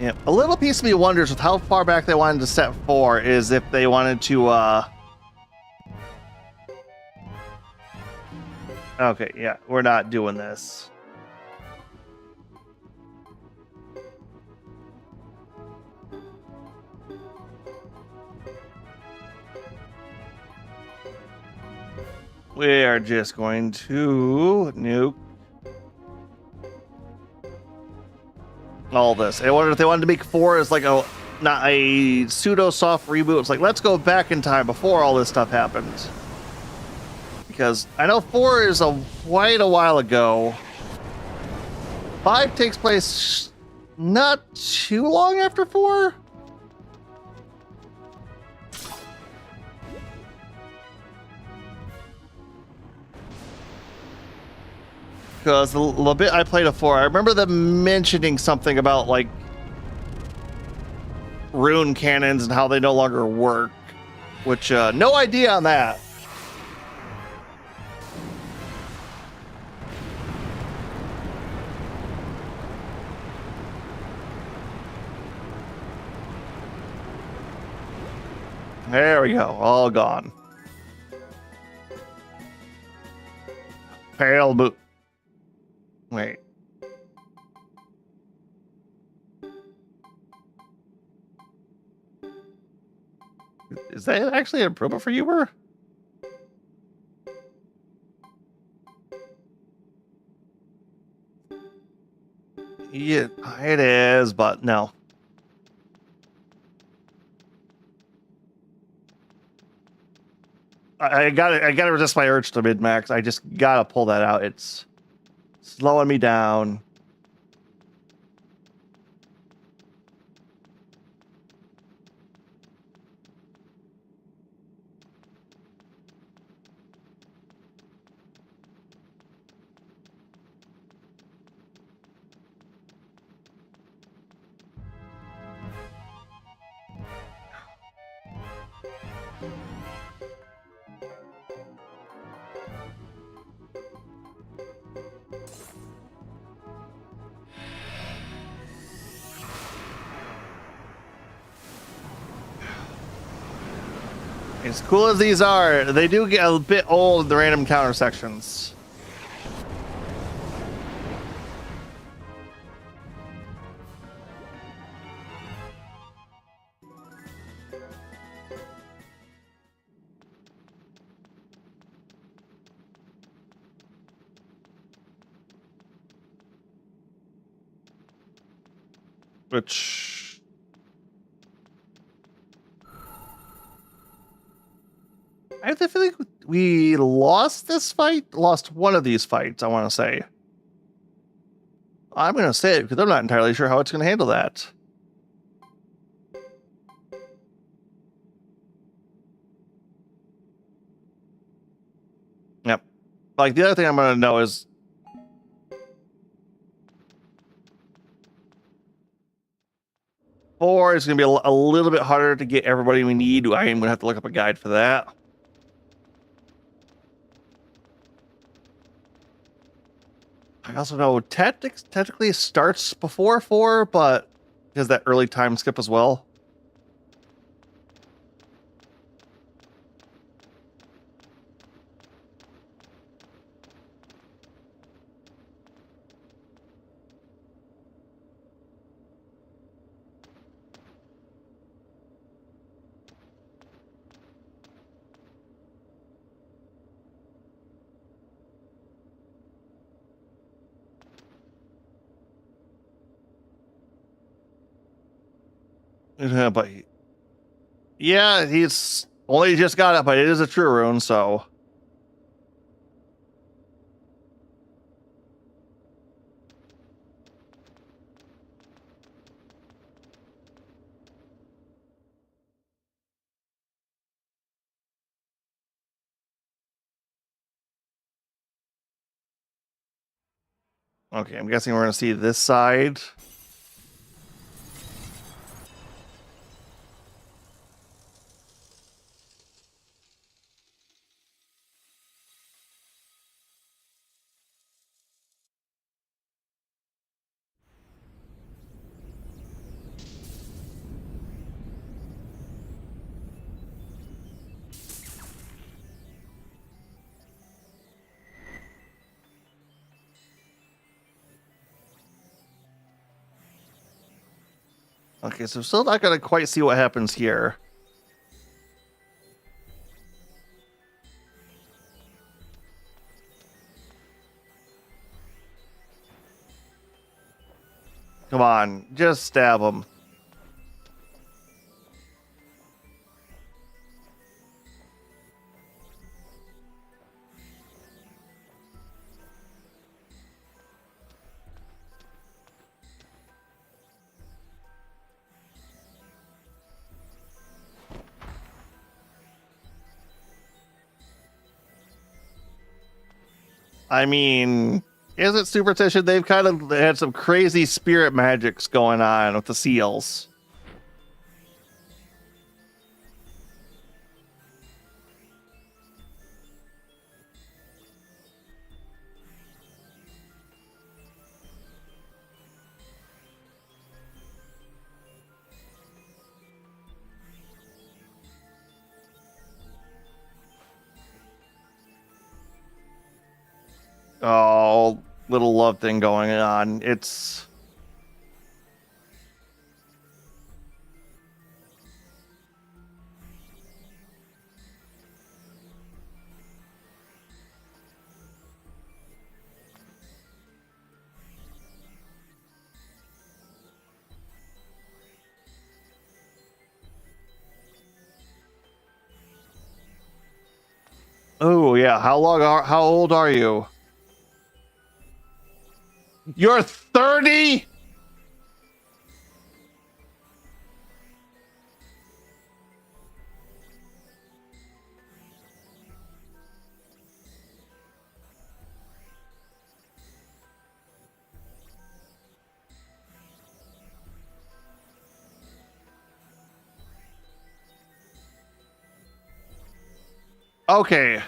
Yeah, a little piece of me wonders with how far back they wanted to set 4 is if they wanted to okay, yeah, we're not doing this. We are just going to nuke all this. I wonder if they wanted to make 4 as like a not a pseudo soft reboot. It's like, let's go back in time before all this stuff happened. Because I know 4 is quite a while ago. 5 takes place not too long after 4. Because the bit I played of 4, I remember them mentioning something about like rune cannons and how they no longer work, which no idea on that. There we go, all gone. Pale boot. Wait. Is that actually an improvement for Uber? Yeah, it is, but no. I gotta resist my urge to mid-max. I just gotta pull that out. It's slowing me down. As cool as these are, they do get a bit old in the random counter sections. Which I have the feeling we lost this fight, lost one of these fights, I want to say. I'm going to say it because I'm not entirely sure how it's going to handle that. Yep. Like, the other thing I'm going to know is four is going to be a little bit harder to get everybody we need. I am going to have to look up a guide for that. I also know technically it starts before 4, but it has that early time skip as well. But yeah, he's only just got it, but it is a true rune, so. Okay, I'm guessing we're going to see this side. Okay, so still not gonna quite see what happens here. Come on, just stab him. I mean, is it superstition? They've kind of had some crazy spirit magics going on with the seals. Oh, little love thing going on. It's... Oh yeah, how old are you? You're 30? Okay.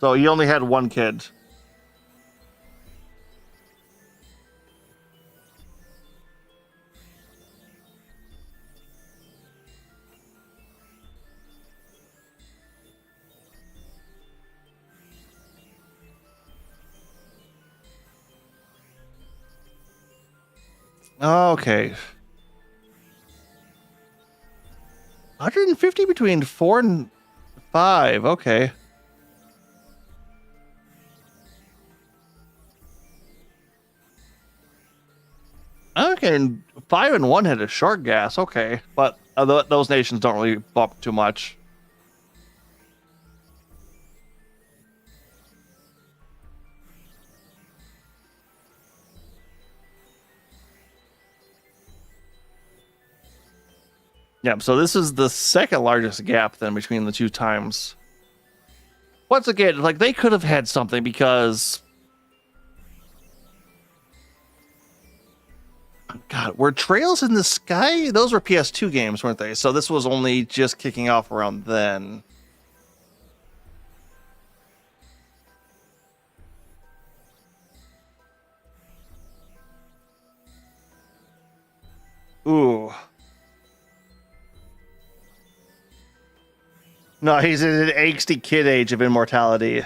So you only had one kid. Okay. 150 between 4 and 5. Okay. Okay, and 5 and 1 had a short gas. Okay, but those nations don't really bump too much. Yeah, so this is the second largest gap then between the two times. Once again, like they could have had something because God, were Trails in the Sky? Those were PS2 games, weren't they? So this was only just kicking off around then. Ooh. No, he's in an angsty kid age of immortality.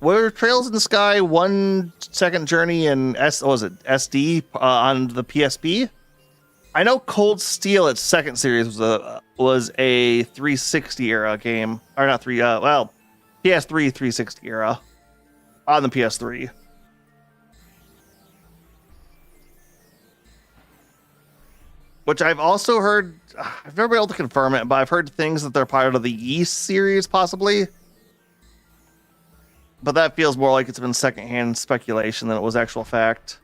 Were Trails in the Sky 1 Second Journey and SD on the PSP? I know Cold Steel, its second series, was a 360 era game, or not PS3 360 era on the PS3. Which I've also heard, I've never been able to confirm it, but I've heard things that they're part of the Yeast series, possibly. But that feels more like it's been secondhand speculation than it was actual fact.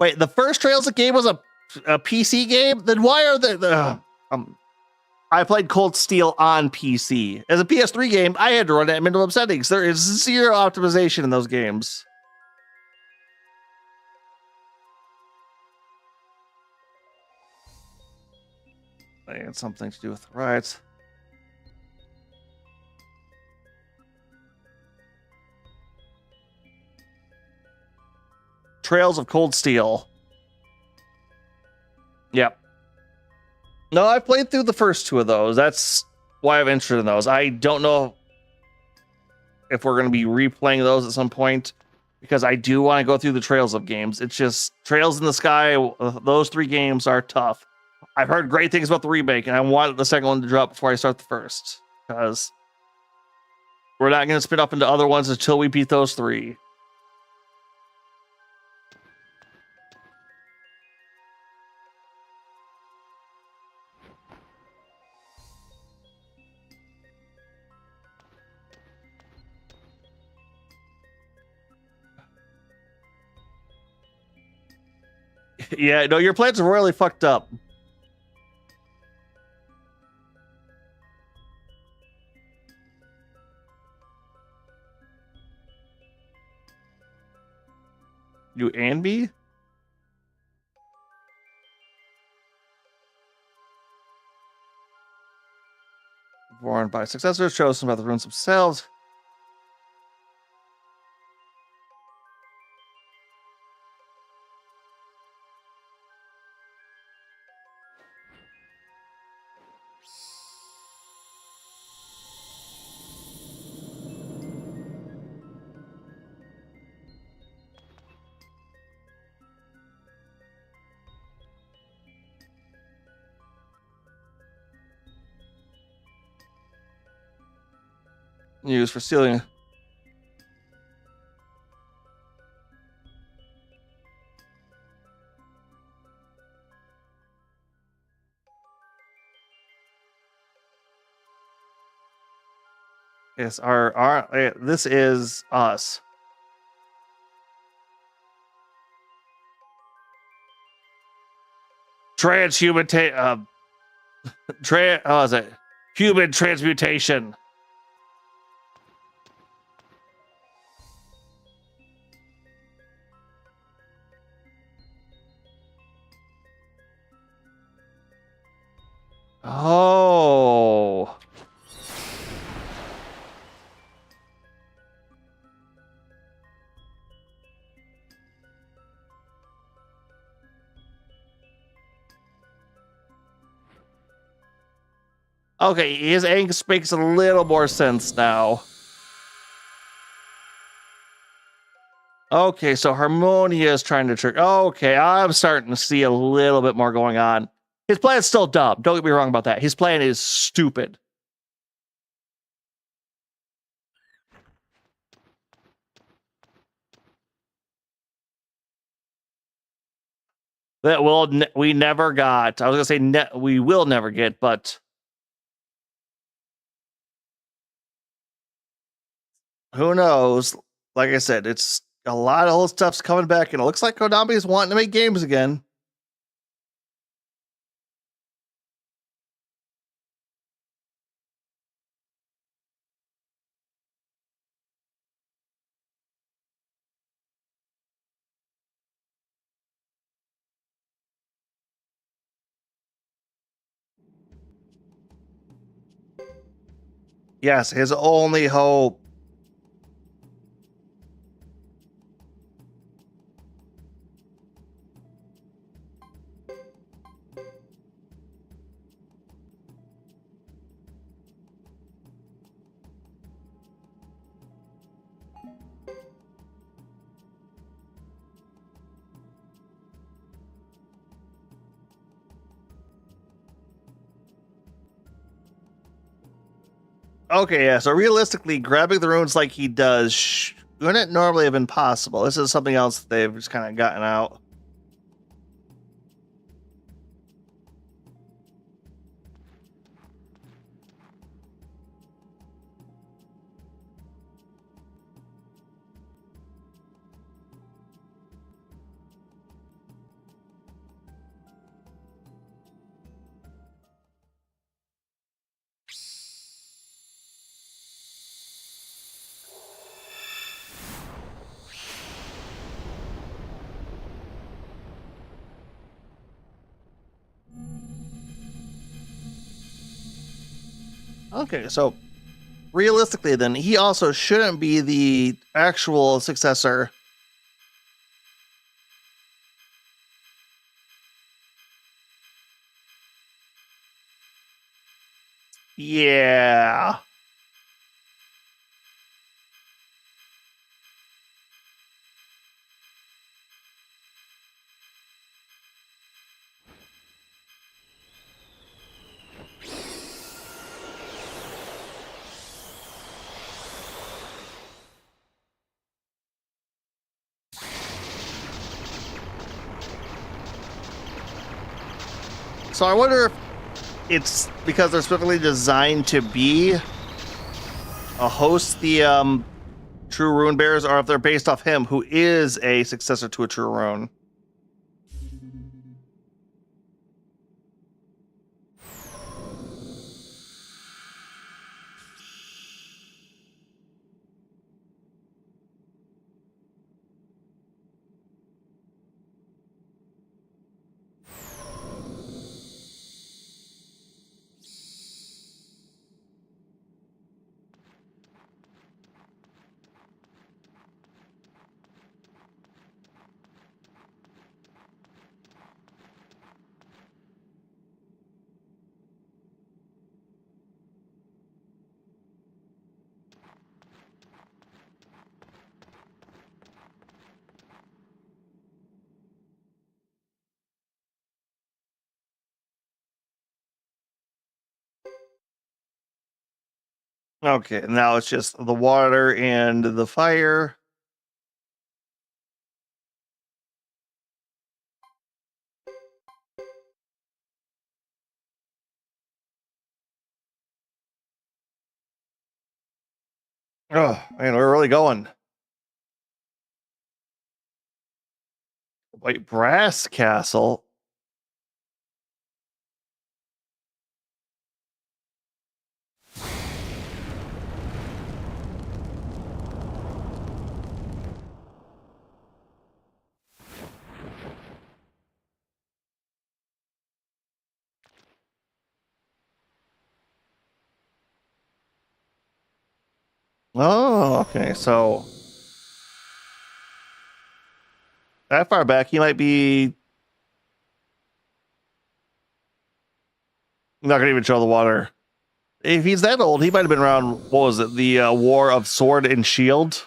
Wait, the first Trails game was a PC game? Then why are the I played Cold Steel on PC. As a PS3 game, I had to run it at minimum settings. There is zero optimization in those games. I had something to do with riots. Trails of Cold Steel. Yep. No, I played through the first two of those. That's why I'm interested in those. I don't know if we're going to be replaying those at some point, because I do want to go through the Trails of games. It's just Trails in the Sky. Those three games are tough. I've heard great things about the remake, and I want the second one to drop before I start the first, because we're not going to spin up into other ones until we beat those three. Yeah, no, your plans are really fucked up. You and me? Born by successors, chosen by the runes themselves. Used for stealing. Yes, this is us. Transhuman is it human transmutation? Oh. Okay, his angst makes a little more sense now. Okay, so Harmonia is trying to trick. Okay, I'm starting to see a little bit more going on. His plan's still dumb. Don't get me wrong about that. His plan is stupid. That we never got. I was gonna say we will never get, but who knows? Like I said, it's a lot of old stuff's coming back, and it looks like Konami is wanting to make games again. Yes, his only hope. Okay, yeah. So realistically, grabbing the runes like he does wouldn't normally have been possible. This is something else they've just kind of gotten out. Okay, so realistically, then he also shouldn't be the actual successor. Yeah. So I wonder if it's because they're specifically designed to be a host, the true rune bearers, or if they're based off him, who is a successor to a true rune. Okay, now it's just the water and the fire. Oh man, we're really going. White Brass Castle. Oh, okay. So that far back, he might be not gonna even show the water. If he's that old, he might have been around. What was it? The War of Sword and Shield.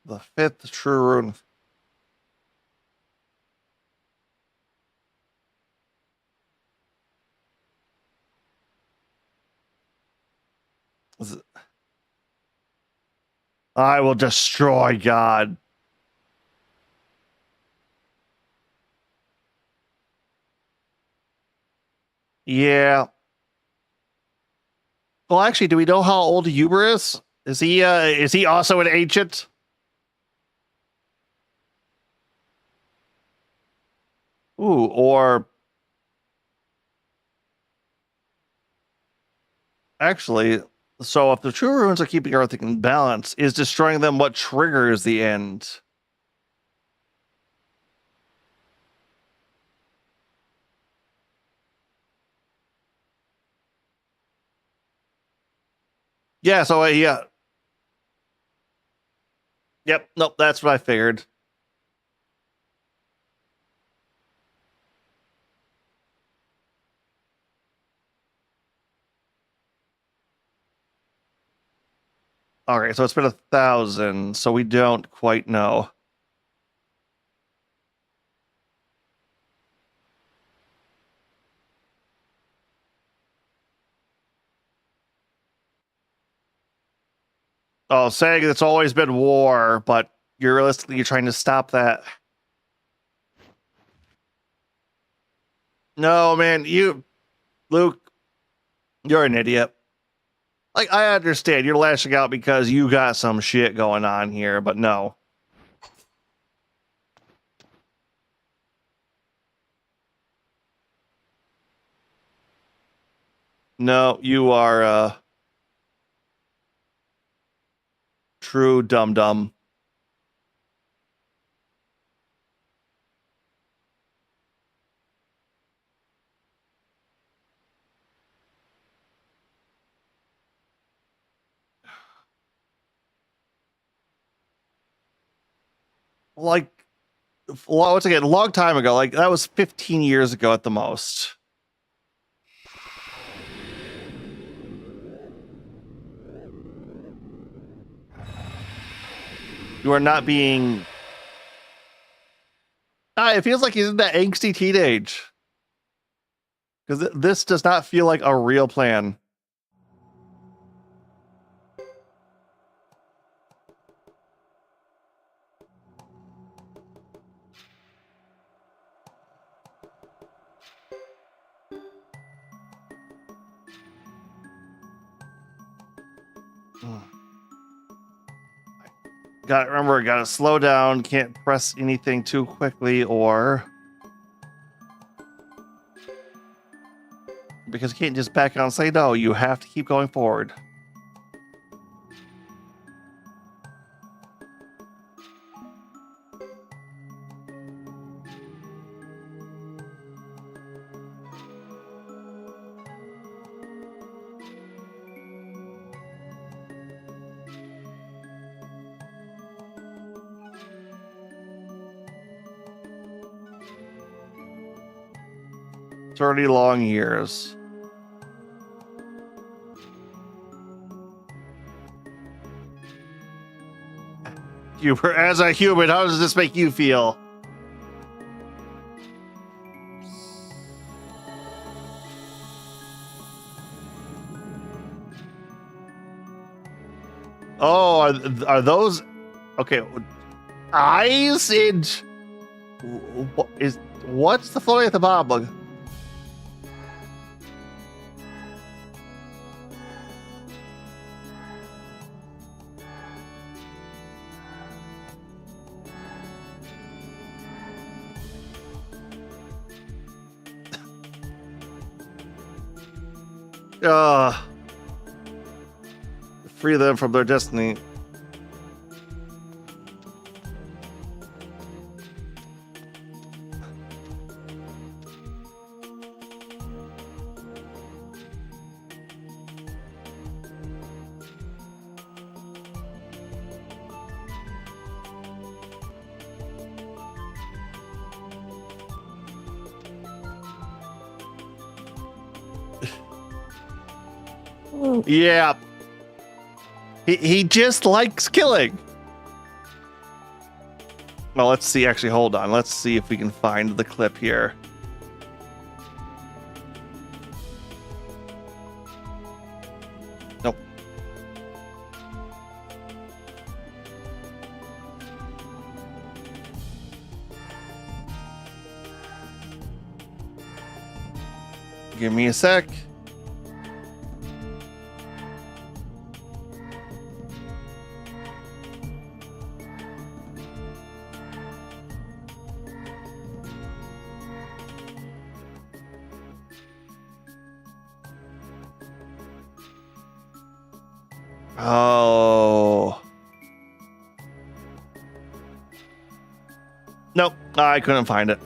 The fifth true rune. I will destroy God. Yeah. Well, actually, do we know how old Uber is? Is he also an ancient? Ooh, or actually, so if the true runes are keeping everything in balance, is destroying them what triggers the end? Yeah, so yeah. Yep, nope, that's what I figured. Okay, so it's been 1,000, so we don't quite know. Oh, saying it's always been war, but you're realistically you're trying to stop that. No, man, Luke, you're an idiot. Like, I understand you're lashing out because you got some shit going on here, but no. No, you are true dum-dum. Like, once again, a long time ago, like that was 15 years ago at the most. You are not being. It feels like he's in that angsty teenage. Because this does not feel like a real plan. Gotta slow down, can't press anything too quickly, or because you can't just back out and say no, you have to keep going forward. Thirty long years. As a human, how does this make you feel? Oh, are those okay? Eyes in what's the floating at the bottom? Free them from their destiny. Yeah. He just likes killing. Well, let's see. Actually, hold on. Let's see if we can find the clip here. Nope. Give me a sec. Oh. Nope, I couldn't find it.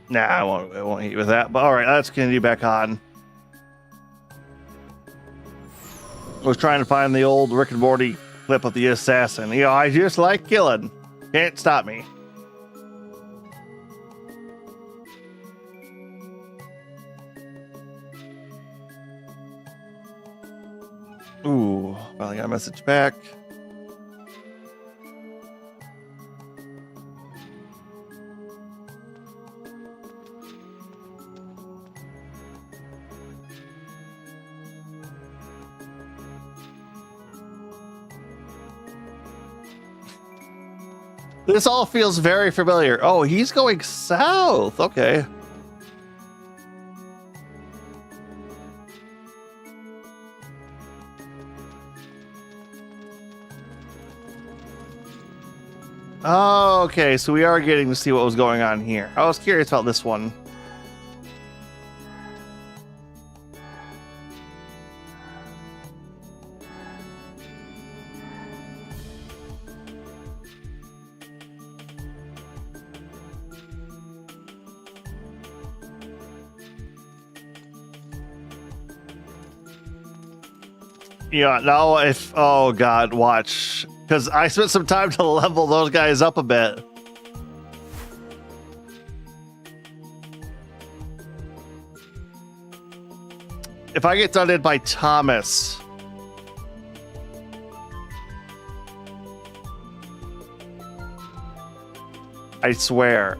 Nah, I won't hit you with that. But all right, let's continue back on. I was trying to find the old Rick and Morty clip of the assassin. You know, I just like killing. Can't stop me. Ooh, finally got a message back. This all feels very familiar. Oh, he's going south. Okay. Oh, okay, so we are getting to see what was going on here. I was curious about this one. Yeah, now if... Oh, God, watch. Because I spent some time to level those guys up a bit. If I get done in by Thomas... I swear.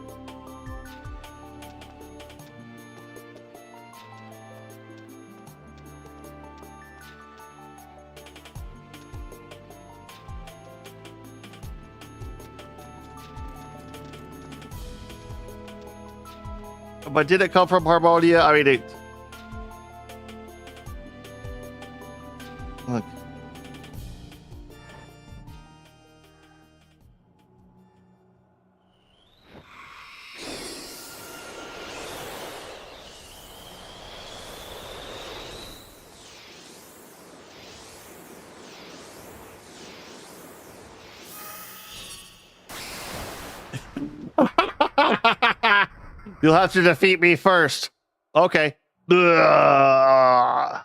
But did it come from Harmonia? I mean, it... Look. You'll have to defeat me first. Okay. Ugh.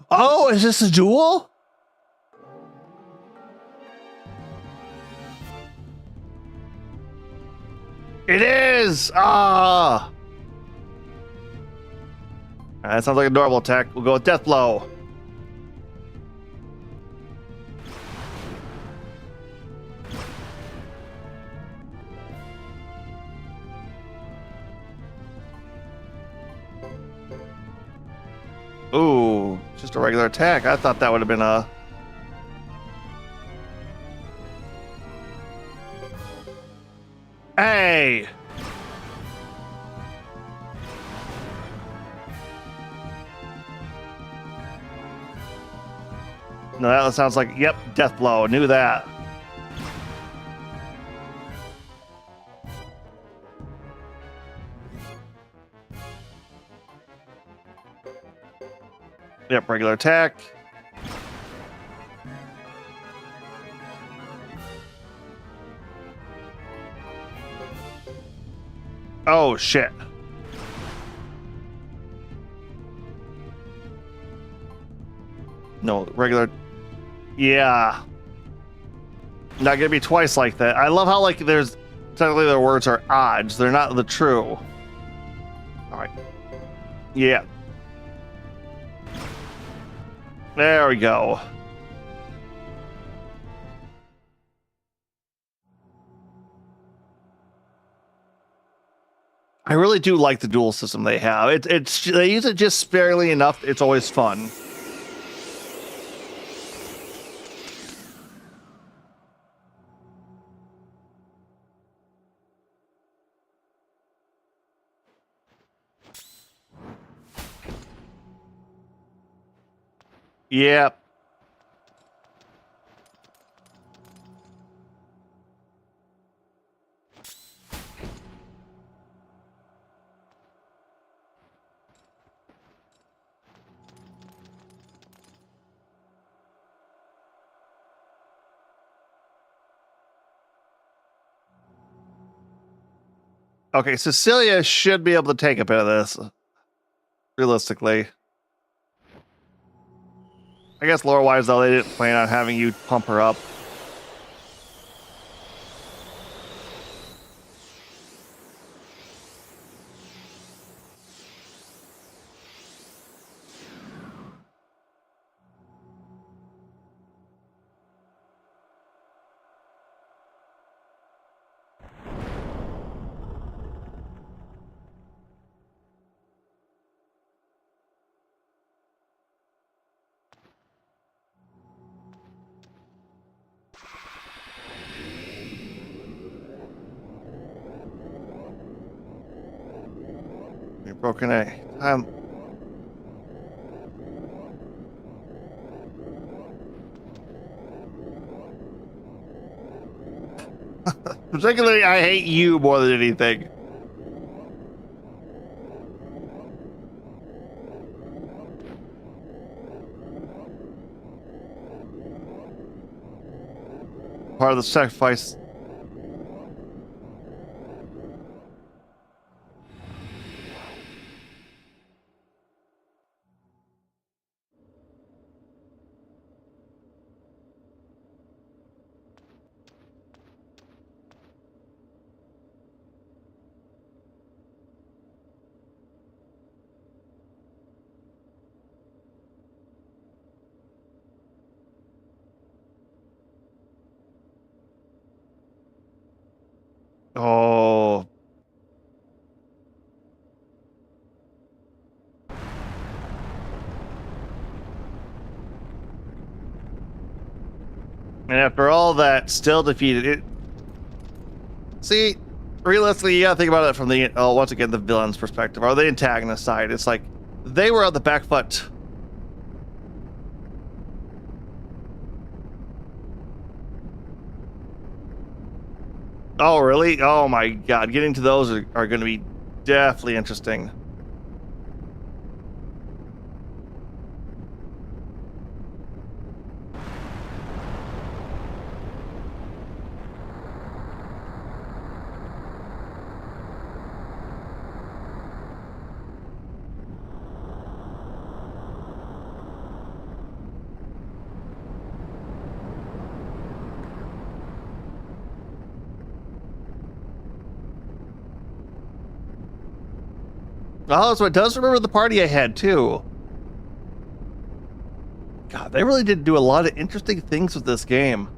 Oh, is this a duel? It is! Ah! That sounds like a normal attack. We'll go with Death Blow. Ooh, just a regular attack. I thought that would have been a... Hey! No, that sounds like, yep, Death Blow. Knew that. Yep, regular attack. Oh, shit. No, regular... Yeah. Not gonna be twice like that. I love how, like, there's... Technically, their words are odds. They're not the true. Alright. Yeah. There we go. I really do like the duel system they have. It's they use it just sparingly enough. It's always fun. Yep. Okay, Cecilia should be able to take a bit of this. Realistically. I guess lore-wise, though, they didn't plan on having you pump her up. broken egg. Particularly, I hate you more than anything. Part of the sacrifice. Oh. And after all that, still defeated it. See, realistically, you gotta think about it from the once again the villain's perspective or the antagonist side. It's like they were on the back foot. Oh, really? Oh my god, getting to those are going to be definitely interesting. Oh, so it does remember the party I had too. God, they really did do a lot of interesting things with this game.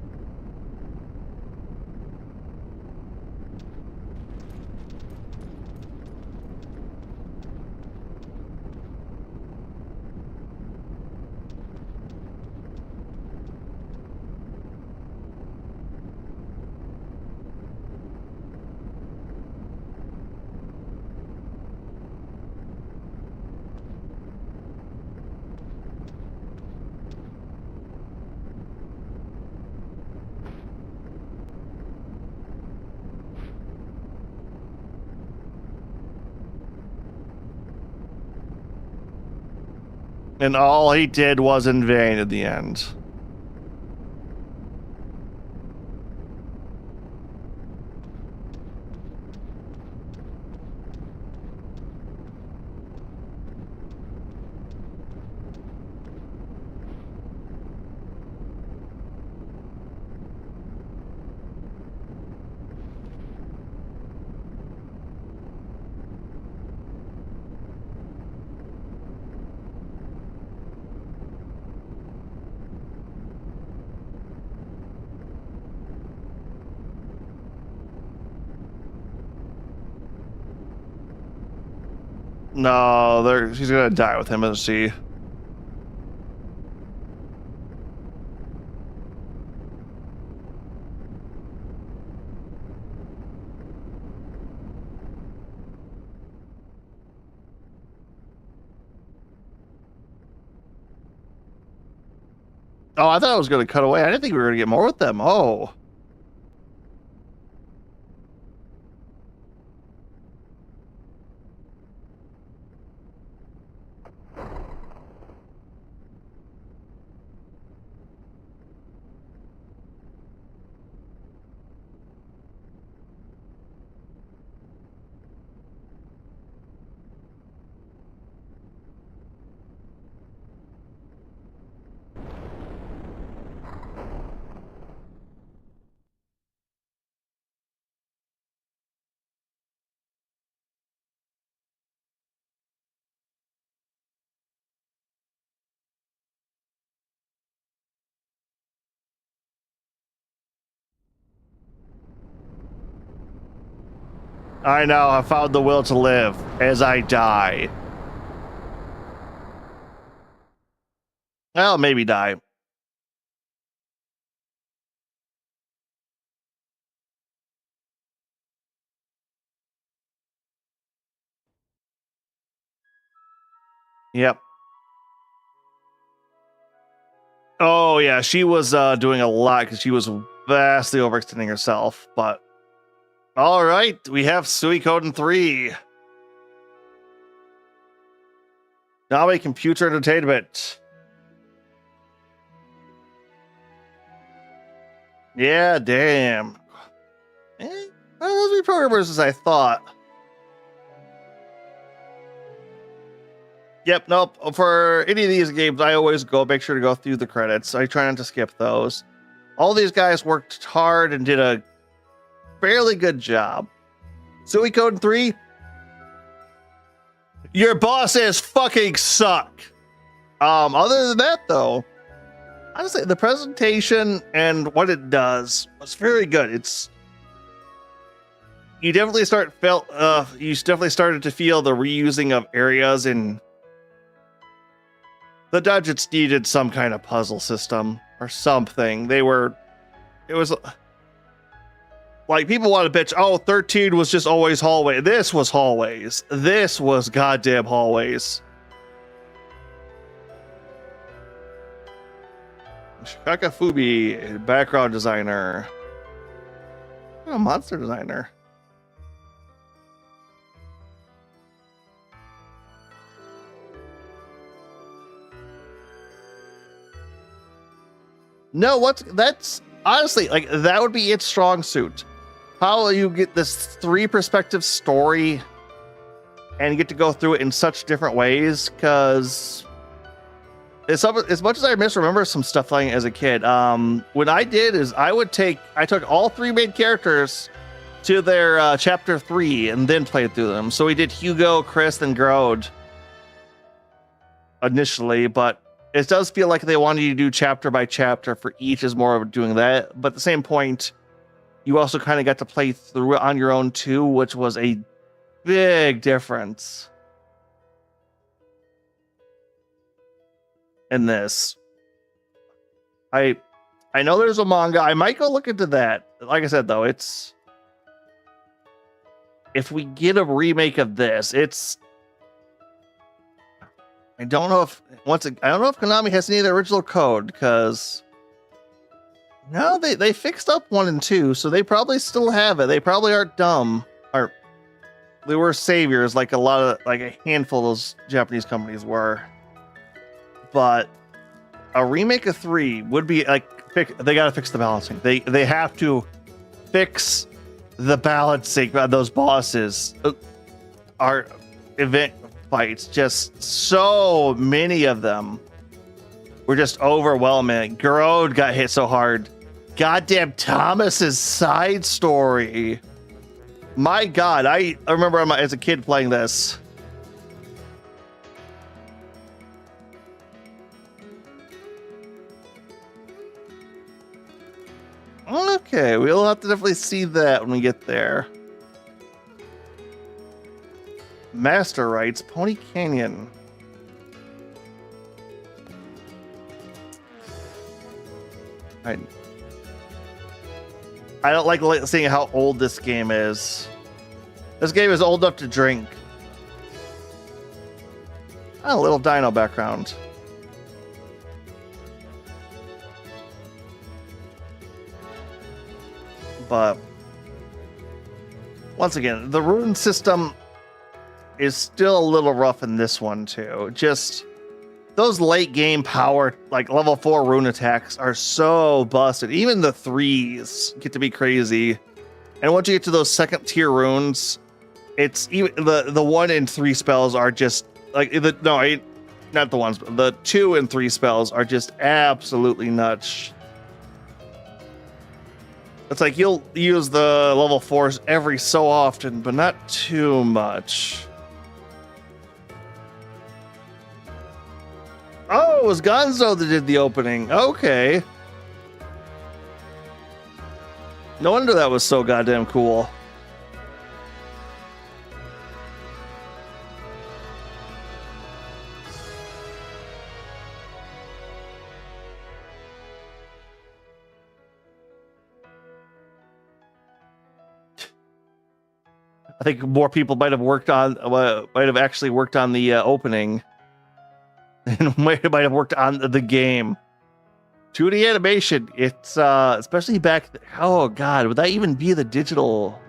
And all he did was in vain at the end. No, she's gonna die with him, isn't she? Oh, I thought I was gonna cut away. I didn't think we were gonna get more with them. Oh. I know, I found the will to live as I die. Well, maybe die. Yep. Oh yeah, she was doing a lot because she was vastly overextending herself. But all right, we have Suikoden 3. Now a computer entertainment. Yeah, damn. Not as many programmers as I thought. Yep, nope. For any of these games, I always make sure to go through the credits. I try not to skip those. All these guys worked hard and did a fairly good job. Suikoden 3, your bosses fucking suck. Other than that, though, honestly, the presentation and what it does was very good. You definitely started to feel the reusing of areas, and the dungeons needed some kind of puzzle system or something. It was like people want to bitch, oh, 13 was just always hallway. This was hallways. This was goddamn hallways. Shikaka Fubi, background designer. Oh, monster designer. No, that's honestly, like, that would be its strong suit. How you get this 3 perspective story and get to go through it in such different ways, because as much as I misremember some stuff like as a kid, what I did is I took all 3 main characters to their chapter 3 and then played through them. So we did Hugo, Chris, and Grode initially, but it does feel like they wanted you to do chapter by chapter for each is more of doing that. But at the same point, you also kind of got to play through it on your own too, which was a big difference in this. I know there's a manga. I might go look into that. Like I said, though, if we get a remake of this, I don't know if Konami has any of the original code, because no, they fixed up 1 and 2, so they probably still have it. They probably aren't dumb, or they were saviors like a handful of those Japanese companies were. But a remake of 3 would be like, they got to fix the balancing. They have to fix the balancing. Those bosses are event fights, just so many of them were just overwhelming. Garode got hit so hard. Goddamn Thomas's side story. My God, I remember as a kid playing this. Okay, we'll have to definitely see that when we get there. Master Rights, Pony Canyon. I don't like seeing how old this game is. This game is old enough to drink. Oh, a little dino background. But once again, the rune system is still a little rough in this one too. Just those late game power, like level 4 rune attacks, are so busted. Even the 3s get to be crazy. And once you get to those second tier runes, it's even the 1 and 3 spells are just like not the ones, but the 2 and 3 spells are just absolutely nuts. It's like you'll use the level 4s every so often, but not too much. Oh, it was Gonzo that did the opening. Okay. No wonder that was so goddamn cool. I think more people might have actually worked on the opening. and it might have worked on the game. 2D animation, it's especially back. Oh god, would that even be the digital?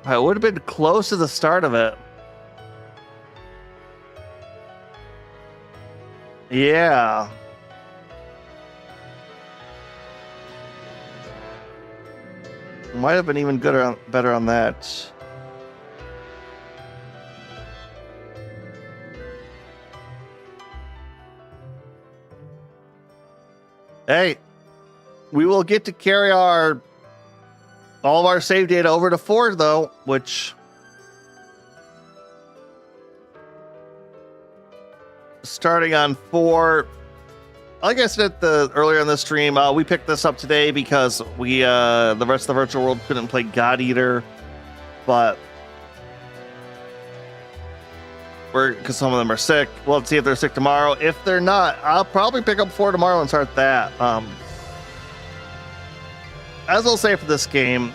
I would have been close to the start of it. Yeah. Might have been even better on that. Hey, we will get to carry all of our save data over to 4 though, which starting on 4, like I said earlier in the stream, we picked this up today because we the rest of the virtual world couldn't play God Eater, but because some of them are sick. We'll see if they're sick tomorrow. If they're not, I'll probably pick up 4 tomorrow and start that. As I'll say for this game,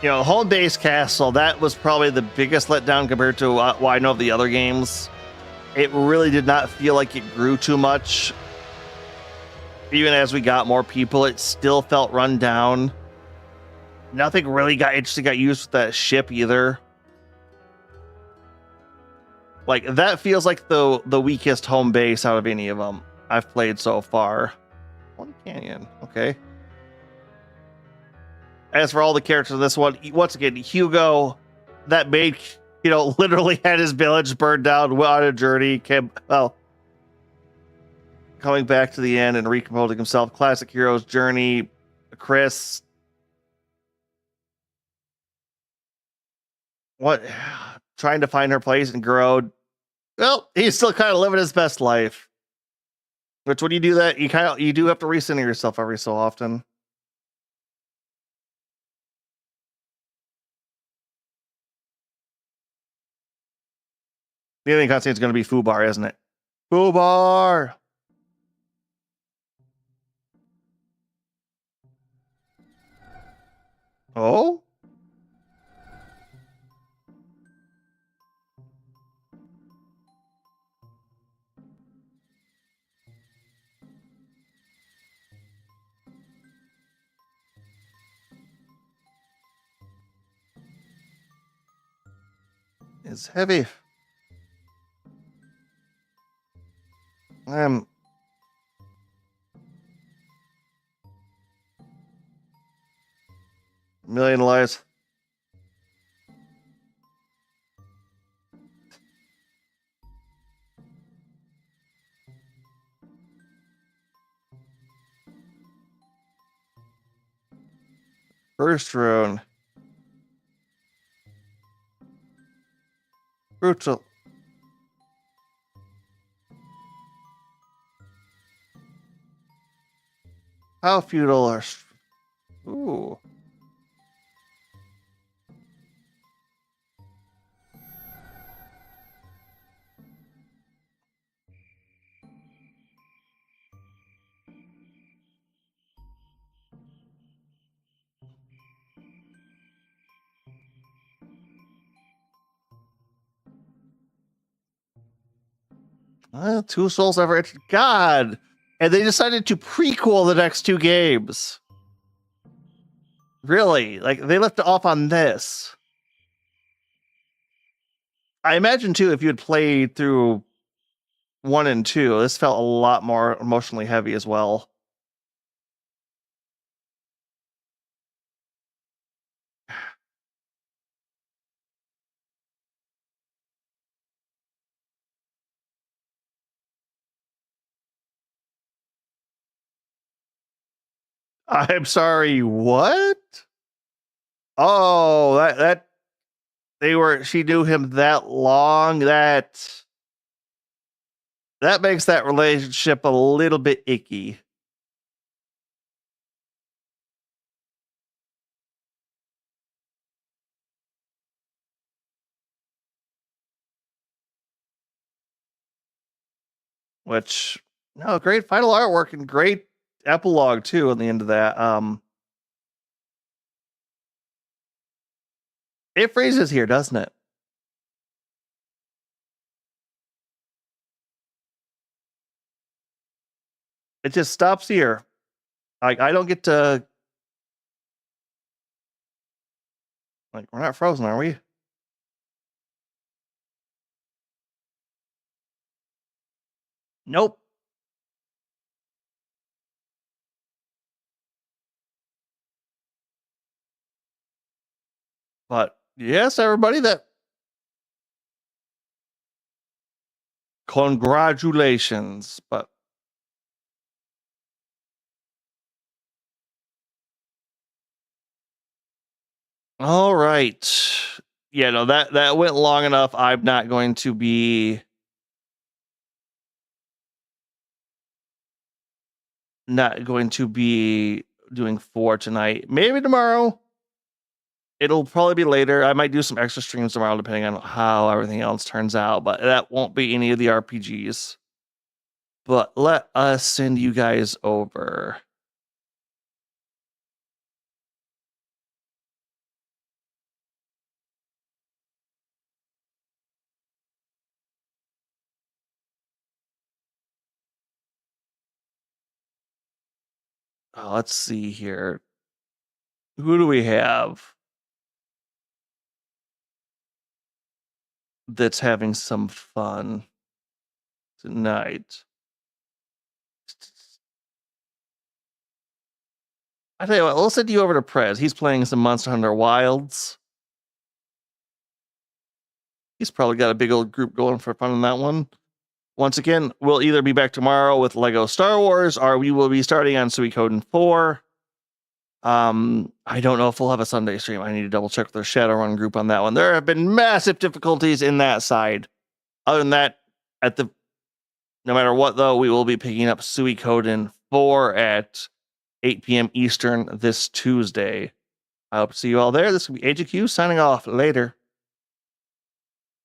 home base castle, that was probably the biggest letdown compared to what I know of the other games. It really did not feel like it grew too much. Even as we got more people, it still felt run down. Nothing really got used with that ship either. Like, that feels like the weakest home base out of any of them I've played so far. One canyon, okay. As for all the characters in this one, once again, Hugo, that maid, literally had his village burned down, went on a journey, coming back to the end and recomposing himself. Classic hero's journey. Chris, trying to find her place in Garrod. Well, he's still kind of living his best life. Which, when you do that, you do have to recenter yourself every so often. The only cutscene is going to be Fubar, isn't it? Fubar! Oh? It's heavy. A million lives. First rune. Brutal. How feudal are... Ooh. Two souls ever entered. God! And they decided to prequel the next 2 games. Really? Like, they left off on this. I imagine, too, if you had played through 1 and 2, this felt a lot more emotionally heavy as well. I'm sorry, what? Oh, she knew him that long. That makes that relationship a little bit icky. Which, no, great final artwork and great epilogue too on the end of that. It freezes here, doesn't it? It just stops here. Like, I don't get to. Like, we're not frozen, are we? Nope. But yes, everybody, that congratulations. But all right. Yeah, no, that went long enough. I'm not going to be doing 4 tonight. Maybe tomorrow. It'll probably be later. I might do some extra streams tomorrow depending on how everything else turns out, but that won't be any of the RPGs. But let us send you guys over. Let's see here. Who do we have that's having some fun tonight? I tell you what, we'll send you over to Prez. He's playing some Monster Hunter Wilds. He's probably got a big old group going for fun on that one. Once again, we'll either be back tomorrow with Lego Star Wars, or we will be starting on Suikoden 4. I don't know if we'll have a Sunday stream. I need to double check with their Shadowrun group on that one. There have been massive difficulties in that side. Other than that, no matter what though, we will be picking up Suikoden 4 at 8 p.m. Eastern this Tuesday. I hope to see you all there. This will be AGQ signing off. Later.